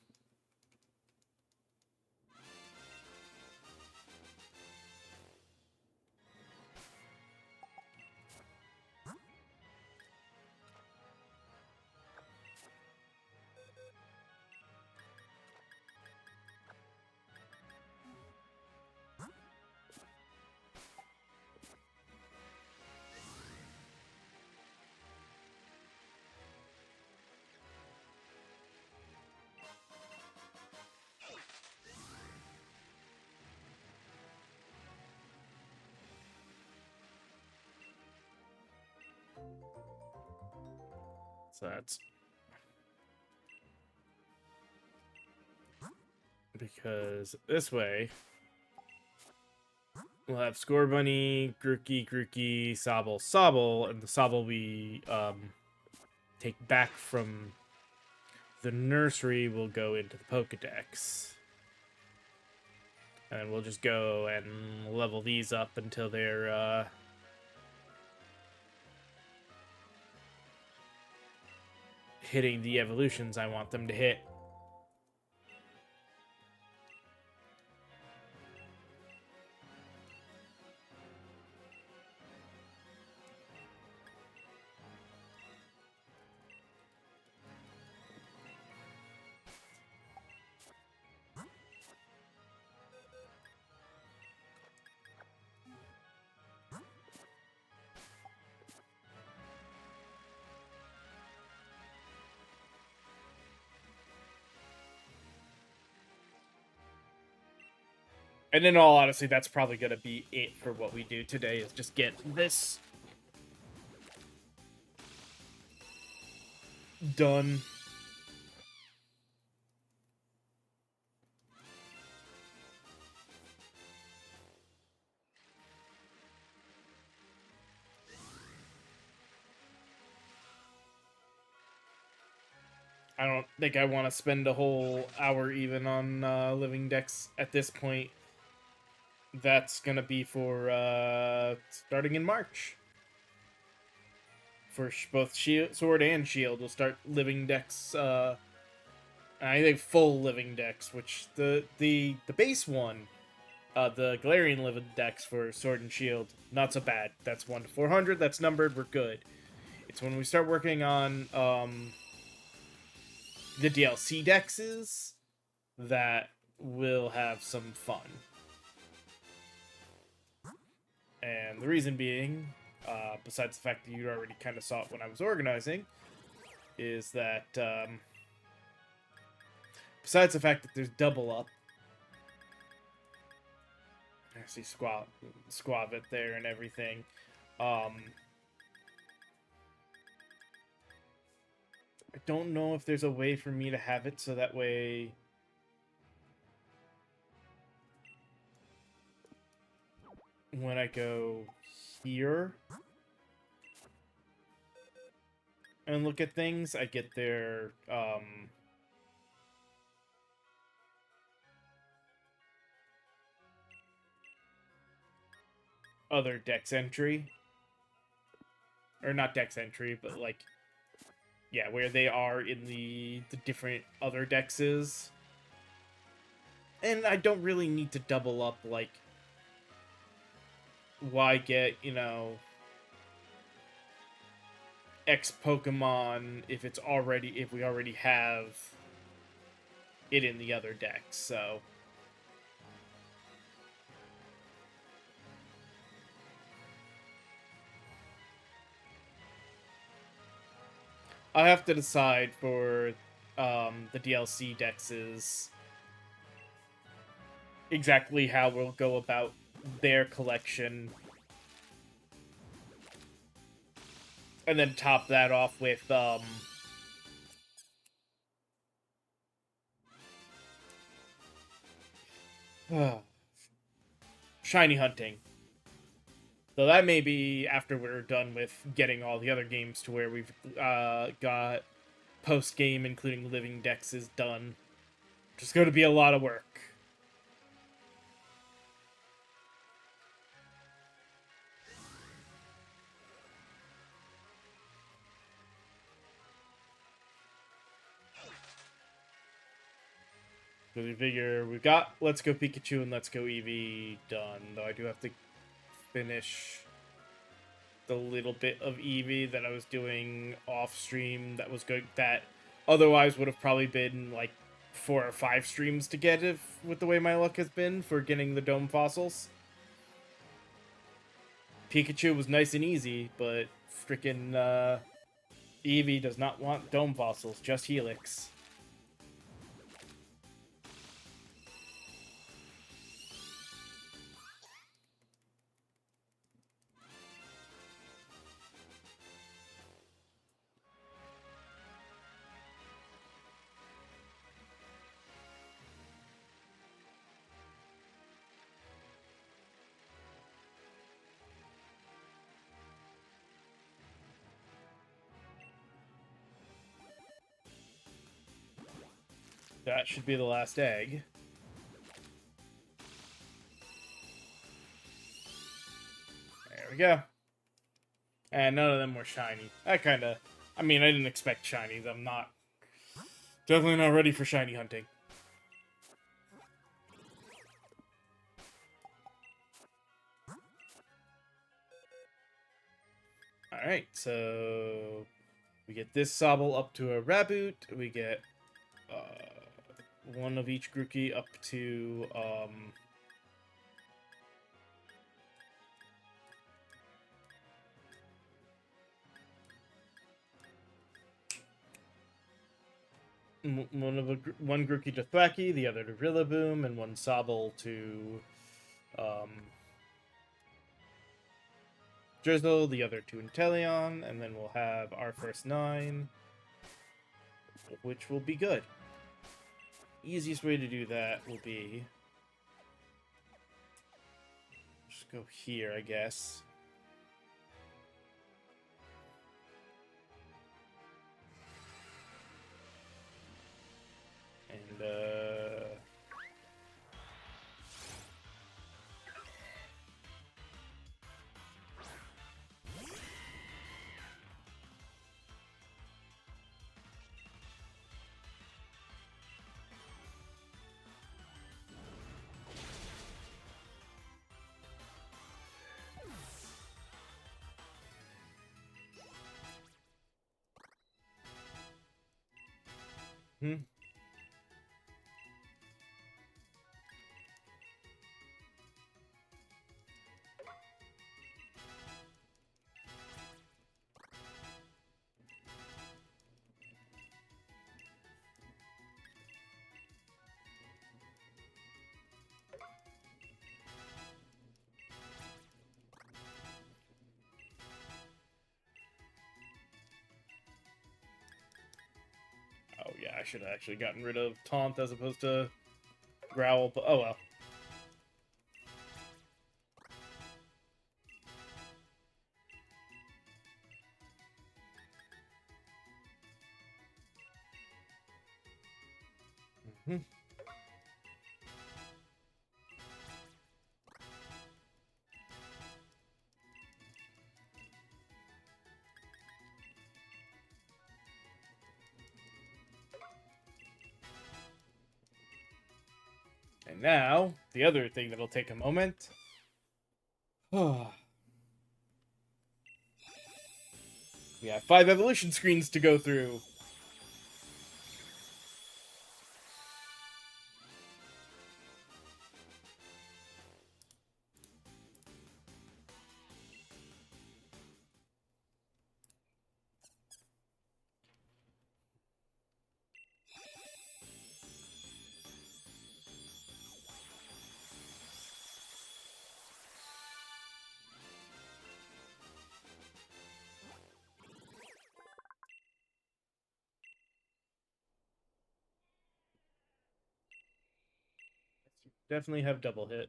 So that's because this way we'll have Score Bunny, Grookey, Sobble, and the Sobble we take back from the nursery will go into the Pokedex. And we'll just go and level these up until they're hitting the evolutions I want them to hit. And in all honesty, that's probably going to be it for what we do today, is just get this done. I don't think I want to spend a whole hour even on Living Dex at this point. That's going to be for starting in March. For both Sword and Shield, we'll start Living Dex. I think full Living Dex, which the base one, the Galarian Living Dex for Sword and Shield, not so bad. That's 1 to 400. That's numbered. We're good. It's when we start working on the DLC dexes that will have some fun. And the reason being, besides the fact that you already kind of saw it when I was organizing, is that besides the fact that there's double up, I see Squavit there and everything, I don't know if there's a way for me to have it so that way when I go here and look at things, I get their other dex entry. Or not dex entry, but like, yeah, where they are in the different other dexes. And I don't really need to double up, like, why get, you know, X Pokemon if we already have it in the other dex, so I have to decide for the DLC dexes exactly how we'll go about their collection, and then top that off with shiny hunting. So that may be after we're done with getting all the other games to where we've got post-game, including Living Dexes, done. Just going to be a lot of work. So we figure we've got Let's Go Pikachu and Let's Go Eevee done. Though I do have to finish the little bit of Eevee that I was doing off stream that was good, that otherwise would have probably been like 4 or 5 streams to get, if with the way my luck has been for getting the dome fossils. Pikachu was nice and easy, but freaking Eevee does not want dome fossils, just Helix. That should be the last egg. There we go. And none of them were shiny. I didn't expect shinies. I'm definitely not ready for shiny hunting. Alright, so we get this Sobble up to a Raboot. We get one of each Grookey up to one Grookey to Thwacky, the other to Rillaboom, and one Sobble to Drizzle, the other to Inteleon, and then we'll have our first 9, which will be good. Easiest way to do that will be just go here, I guess. And oh yeah, I should have actually gotten rid of Taunt as opposed to Growl, but oh well. And now, the other thing that'll take a moment. We have 5 evolution screens to go through. Definitely have double hit.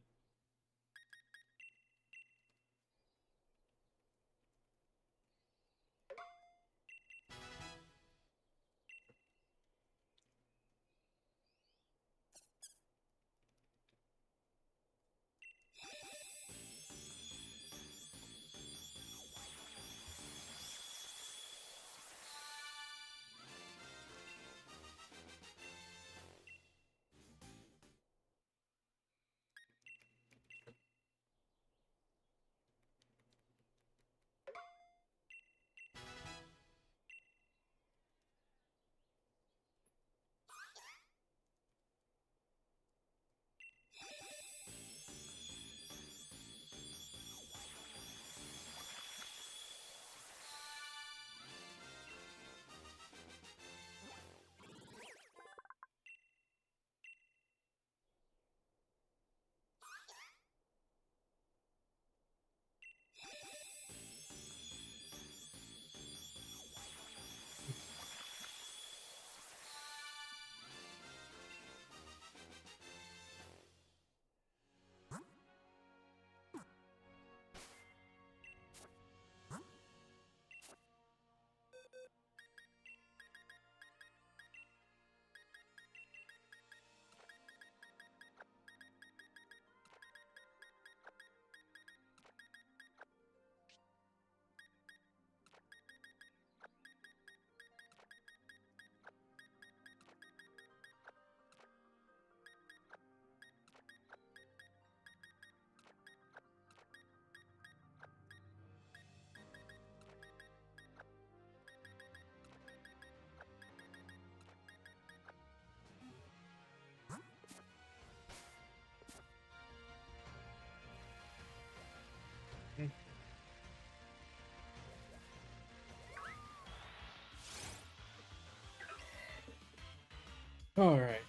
All right.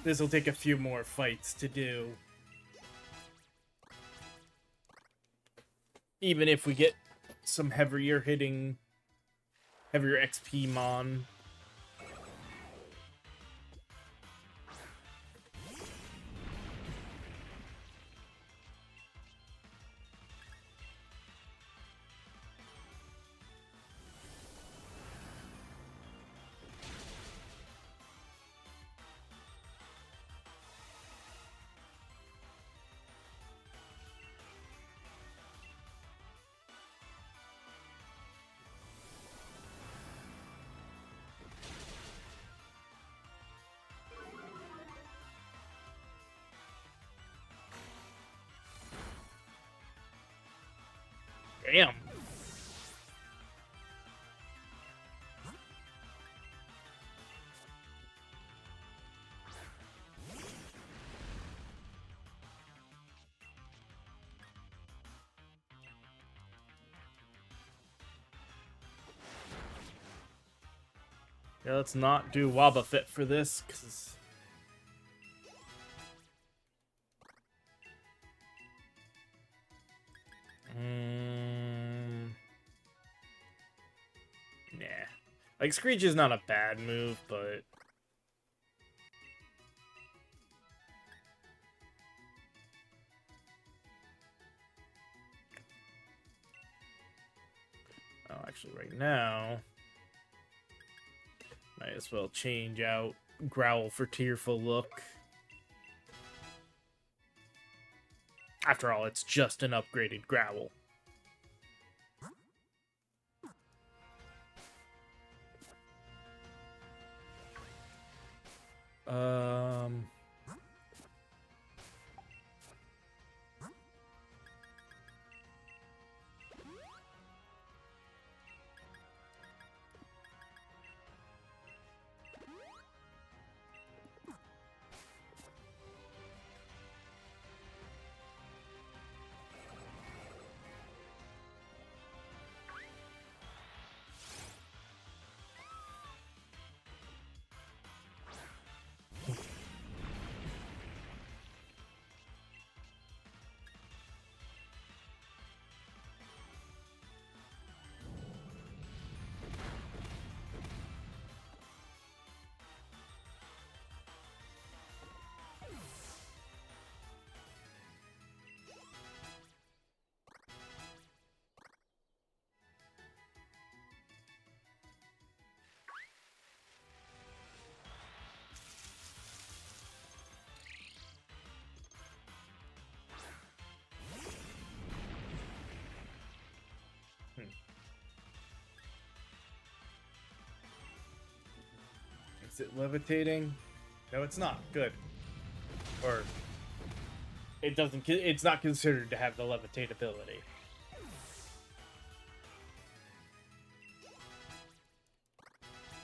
This will take a few more fights to do. Even if we get some heavier XP mon. Damn. Yeah, let's not do Wobbuffet for this, because... Nah. Like, Screech is not a bad move, but... Oh, actually, right now... Might as well change out Growl for Tearful Look. After all, it's just an upgraded Growl. Is it levitating? No, it's not. Good. Or... It doesn't... It's not considered to have the levitate ability.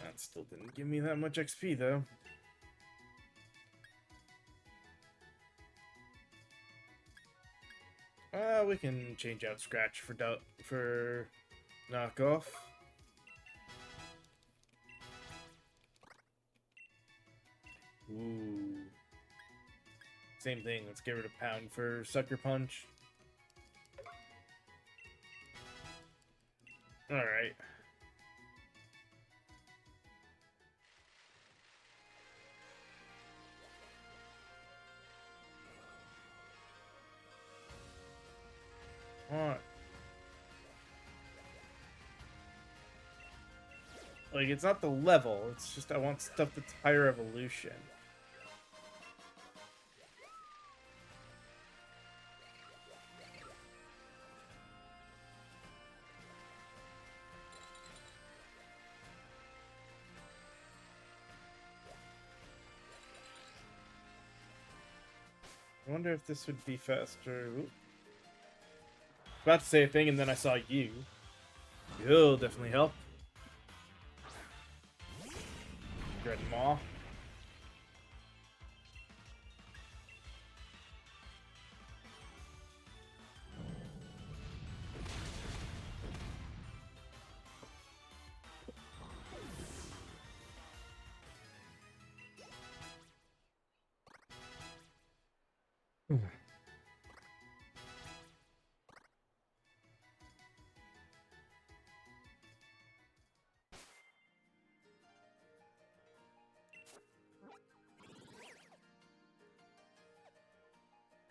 That still didn't give me that much XP, though. We can change out Scratch for knockoff. Ooh. Same thing. Let's get rid of Pound for Sucker Punch. Alright. Alright. Like, it's not the level, it's just I want stuff that's higher evolution. I wonder if this would be faster. Ooh. About to say a thing and then I saw you. You'll definitely help. Red Maw.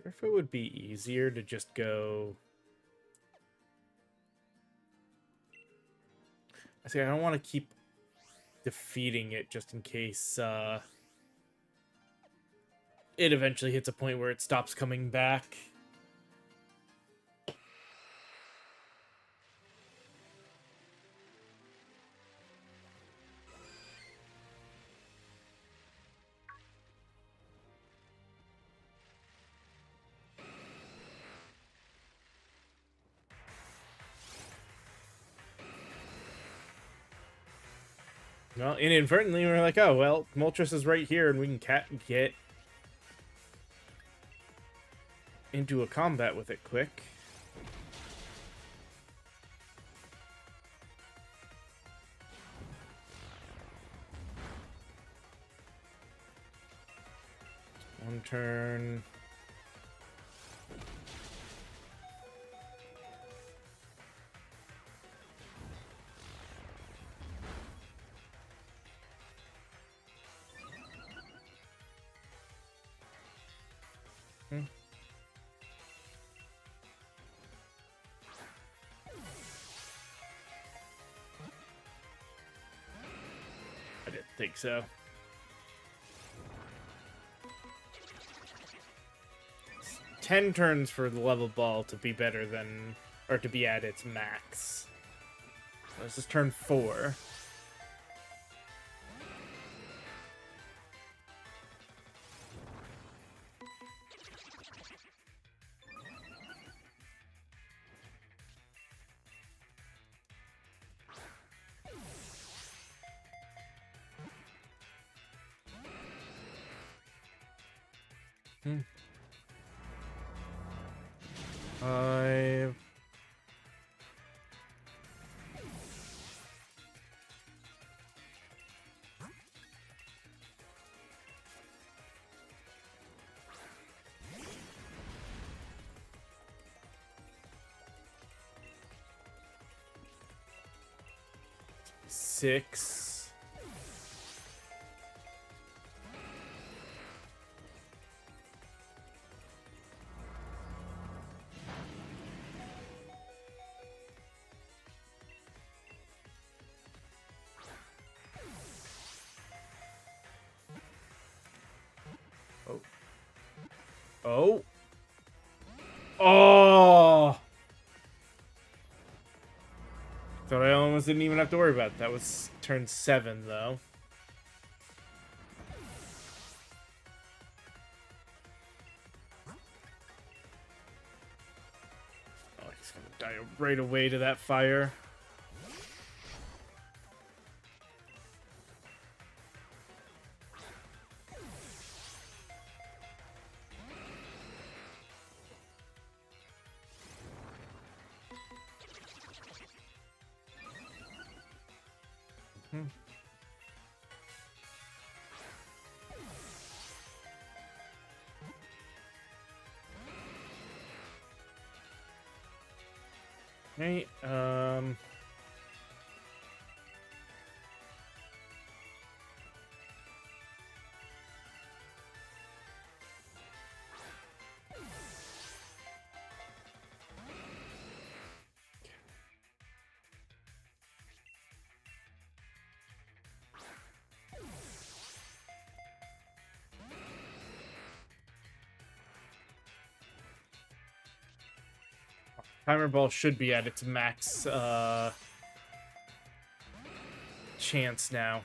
If it would be easier to just go... I say I don't want to keep defeating it just in case it eventually hits a point where it stops coming back. Well, inadvertently, we're like, oh, well, Moltres is right here, and we can get into a combat with it quick. One turn. I didn't think so. It's 10 turns for the level ball to be better than, or to be at its max. This is turn 4. Five. Six. Oh. Oh. Oh. Thought I almost didn't even have to worry about it. That was turn 7, though. Oh, he's gonna die right away to that fire. Right, Timer Ball should be at its max, chance now.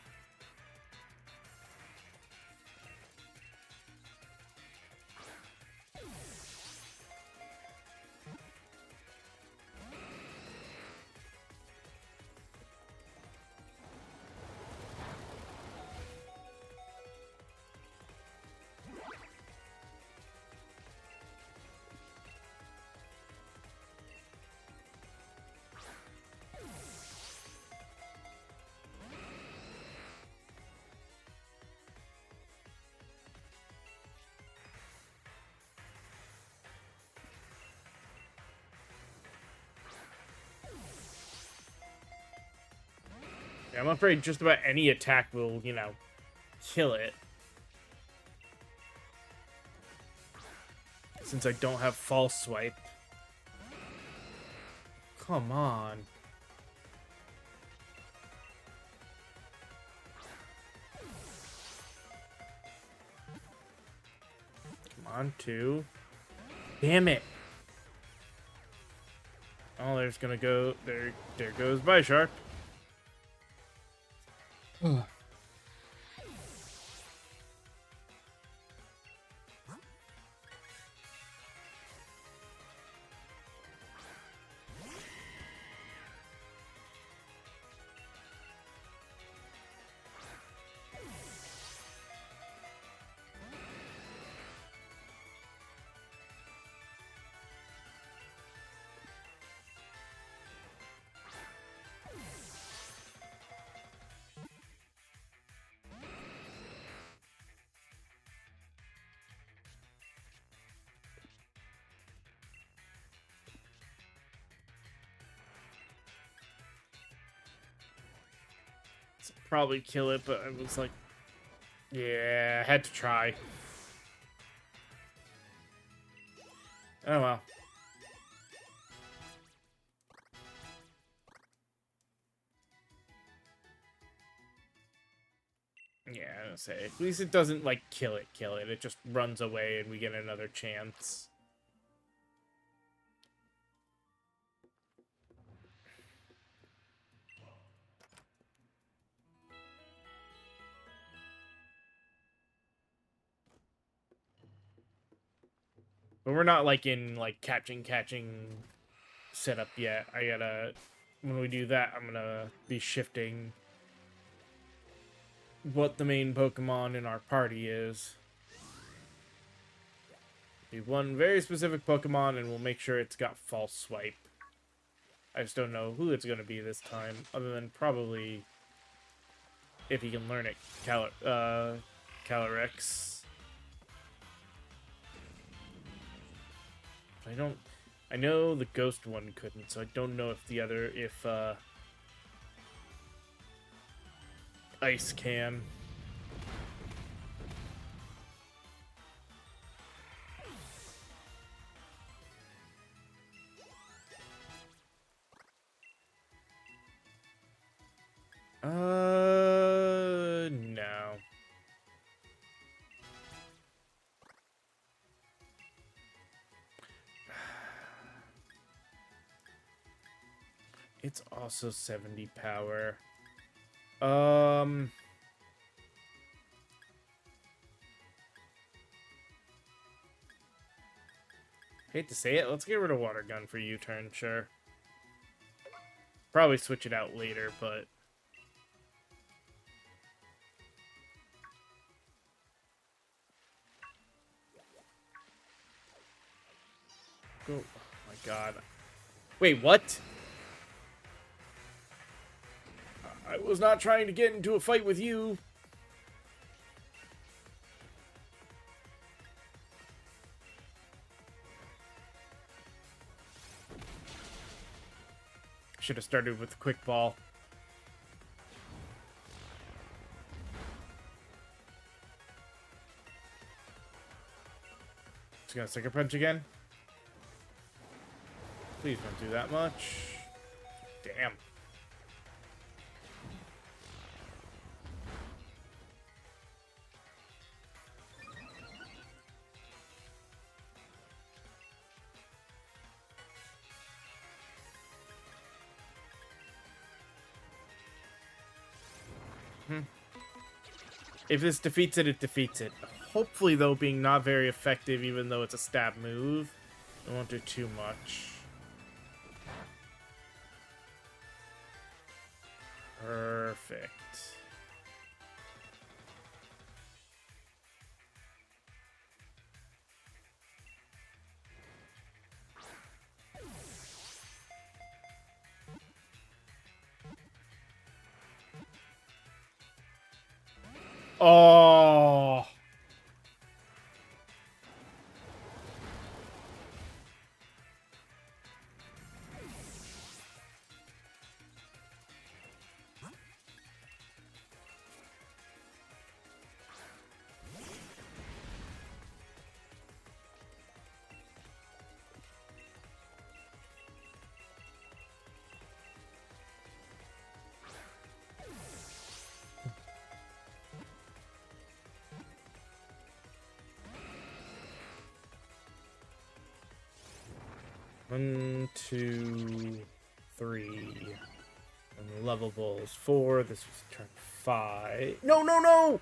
I'm afraid just about any attack will, you know, kill it. Since I don't have false swipe. Come on. Come on, 2. Damn it. Oh, there's gonna go... There goes Bisharp. Ugh. Probably kill it, but I was like, yeah, I had to try. Oh well. Yeah, I was gonna say, at least it doesn't like kill it. It just runs away and we get another chance. But we're not like in like catching setup yet. I gotta, when we do that, I'm gonna be shifting what the main Pokemon in our party is. Be one very specific Pokemon, and we'll make sure it's got false swipe. I just don't know who it's gonna be this time, other than probably if he can learn it, Calyrex. I don't. I know the ghost one couldn't, so I don't know if the other, if ice can. No. It's also 70 power. Hate to say it, let's get rid of Water Gun for U-turn, sure. Probably switch it out later, but... Go. Oh my god. Wait, what? I was not trying to get into a fight with you. Should have started with Quick Ball. Just gonna Sucker Punch again. Please don't do that much. Damn. If this defeats it, it defeats it. Hopefully, though, being not very effective, even though it's a stab move. I won't do too much. Perfect. Oh. 1, 2, 3. And the lovable is 4. This was turn 5. No, no, no!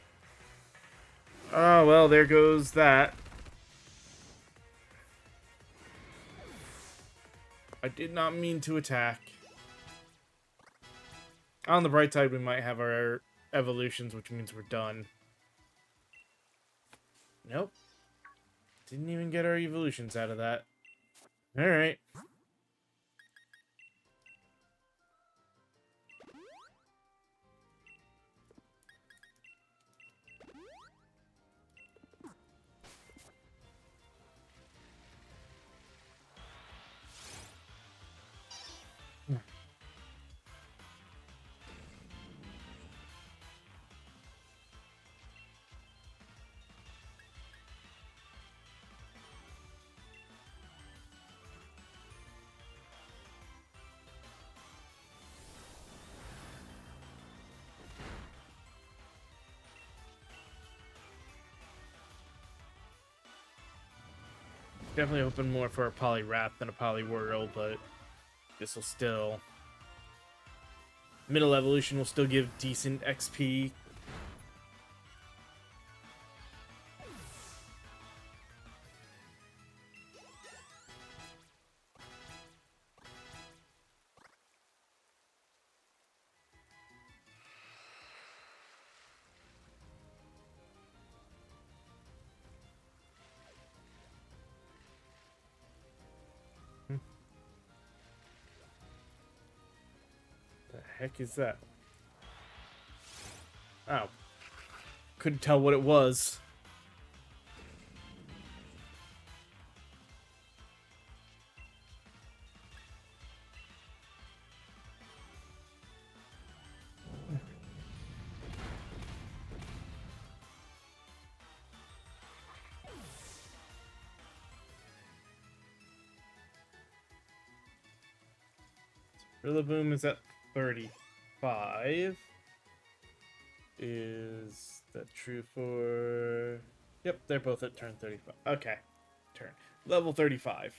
Oh, well, there goes that. I did not mean to attack. On the bright side, we might have our evolutions, which means we're done. Nope. Didn't even get our evolutions out of that. Alright. Definitely hoping more for a Poliwrath than a Poliwhirl, but this will still... Middle evolution will still give decent XP. The heck is that? Oh. Couldn't tell what it was. Rillaboom is at 35. Is that true for... Yep, they're both at turn 35. Okay. Turn. Level 35.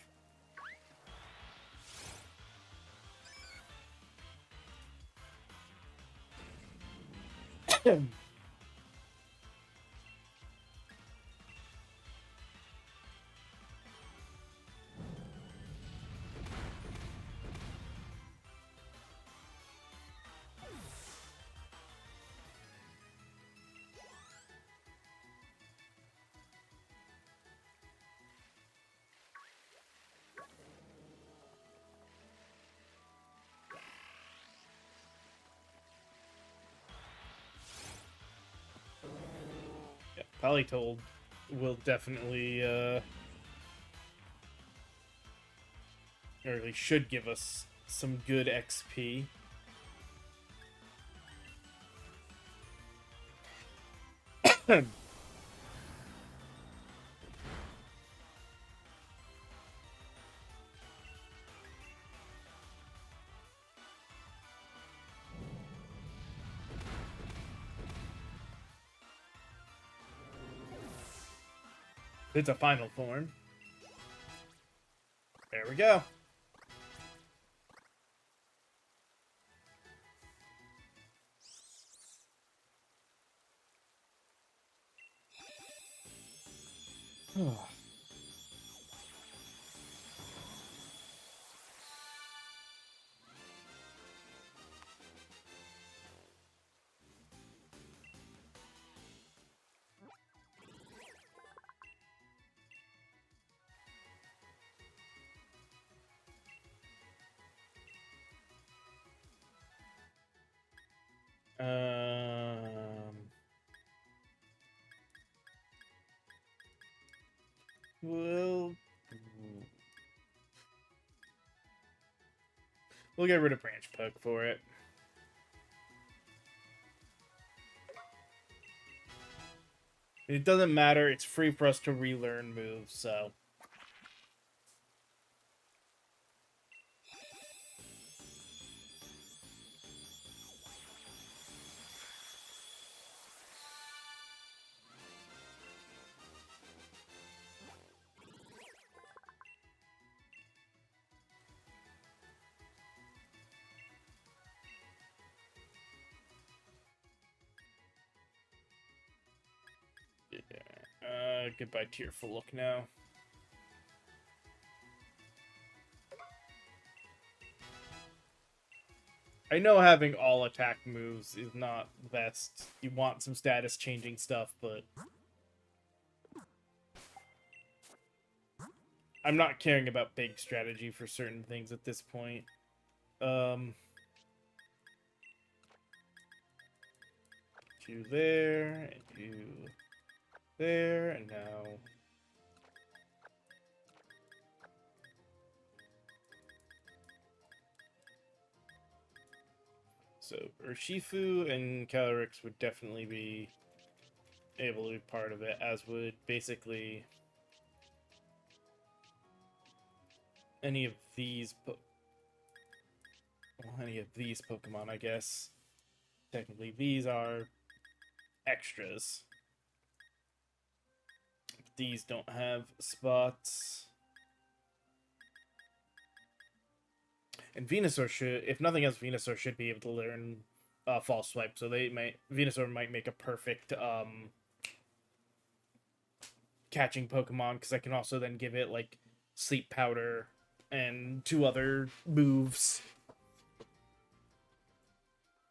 Yeah, Polytold will definitely, or at least should give us some good XP. It's a final form. There we go. Um, we'll get rid of Branch Poke for it. It doesn't matter. It's free for us to relearn moves, so. Goodbye, tearful look now. I know having all attack moves is not the best. You want some status changing stuff, but I'm not caring about big strategy for certain things at this point. You there, and you there, and now so Urshifu and Calyrex would definitely be able to be part of it, as would basically any of these Pokemon, I guess. Technically, these are extras. These don't have spots. And Venusaur should, if nothing else, Venusaur should be able to learn False Swipe. So Venusaur might make a perfect catching Pokemon, because I can also then give it like Sleep Powder and 2 other moves.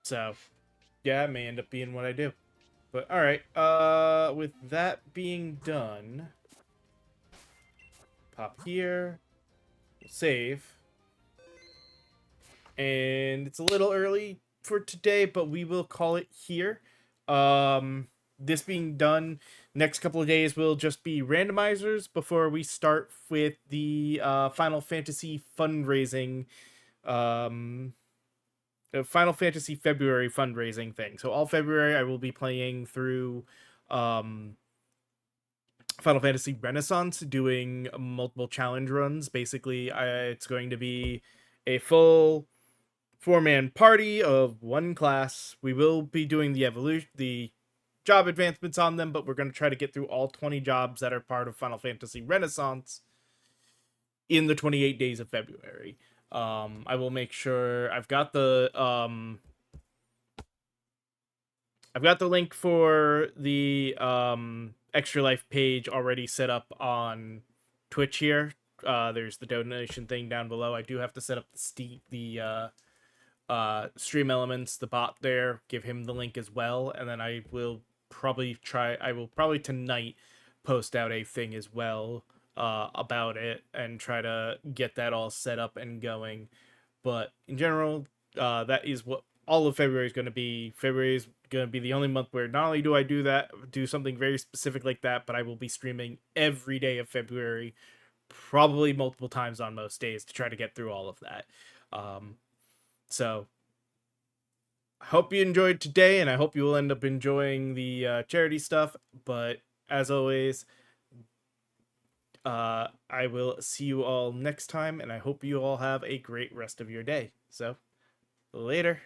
So yeah, it may end up being what I do. But alright, with that being done, pop here, we'll save. And it's a little early for today, but we will call it here. This being done, next couple of days will just be randomizers before we start with the Final Fantasy fundraising, Final Fantasy February fundraising thing. So all February I will be playing through Final Fantasy Renaissance, doing multiple challenge runs. Basically, it's going to be a full 4-man party of 1 class. We will be doing the job advancements on them, but we're going to try to get through all 20 jobs that are part of Final Fantasy Renaissance in the 28 days of February. I will make sure I've got the link for the Extra Life page already set up on Twitch here. There's the donation thing down below. I do have to set up the Stream Elements, the bot there, give him the link as well, and then I will probably tonight post out a thing as well about it and try to get that all set up and going. But in general, that is what all of February is going to be. February is going to be the only month where not only do I do something very specific like that, but I will be streaming every day of February, probably multiple times on most days, to try to get through all of that. So I hope you enjoyed today, and I hope you will end up enjoying the charity stuff. But as always, I will see you all next time, and I hope you all have a great rest of your day. So later.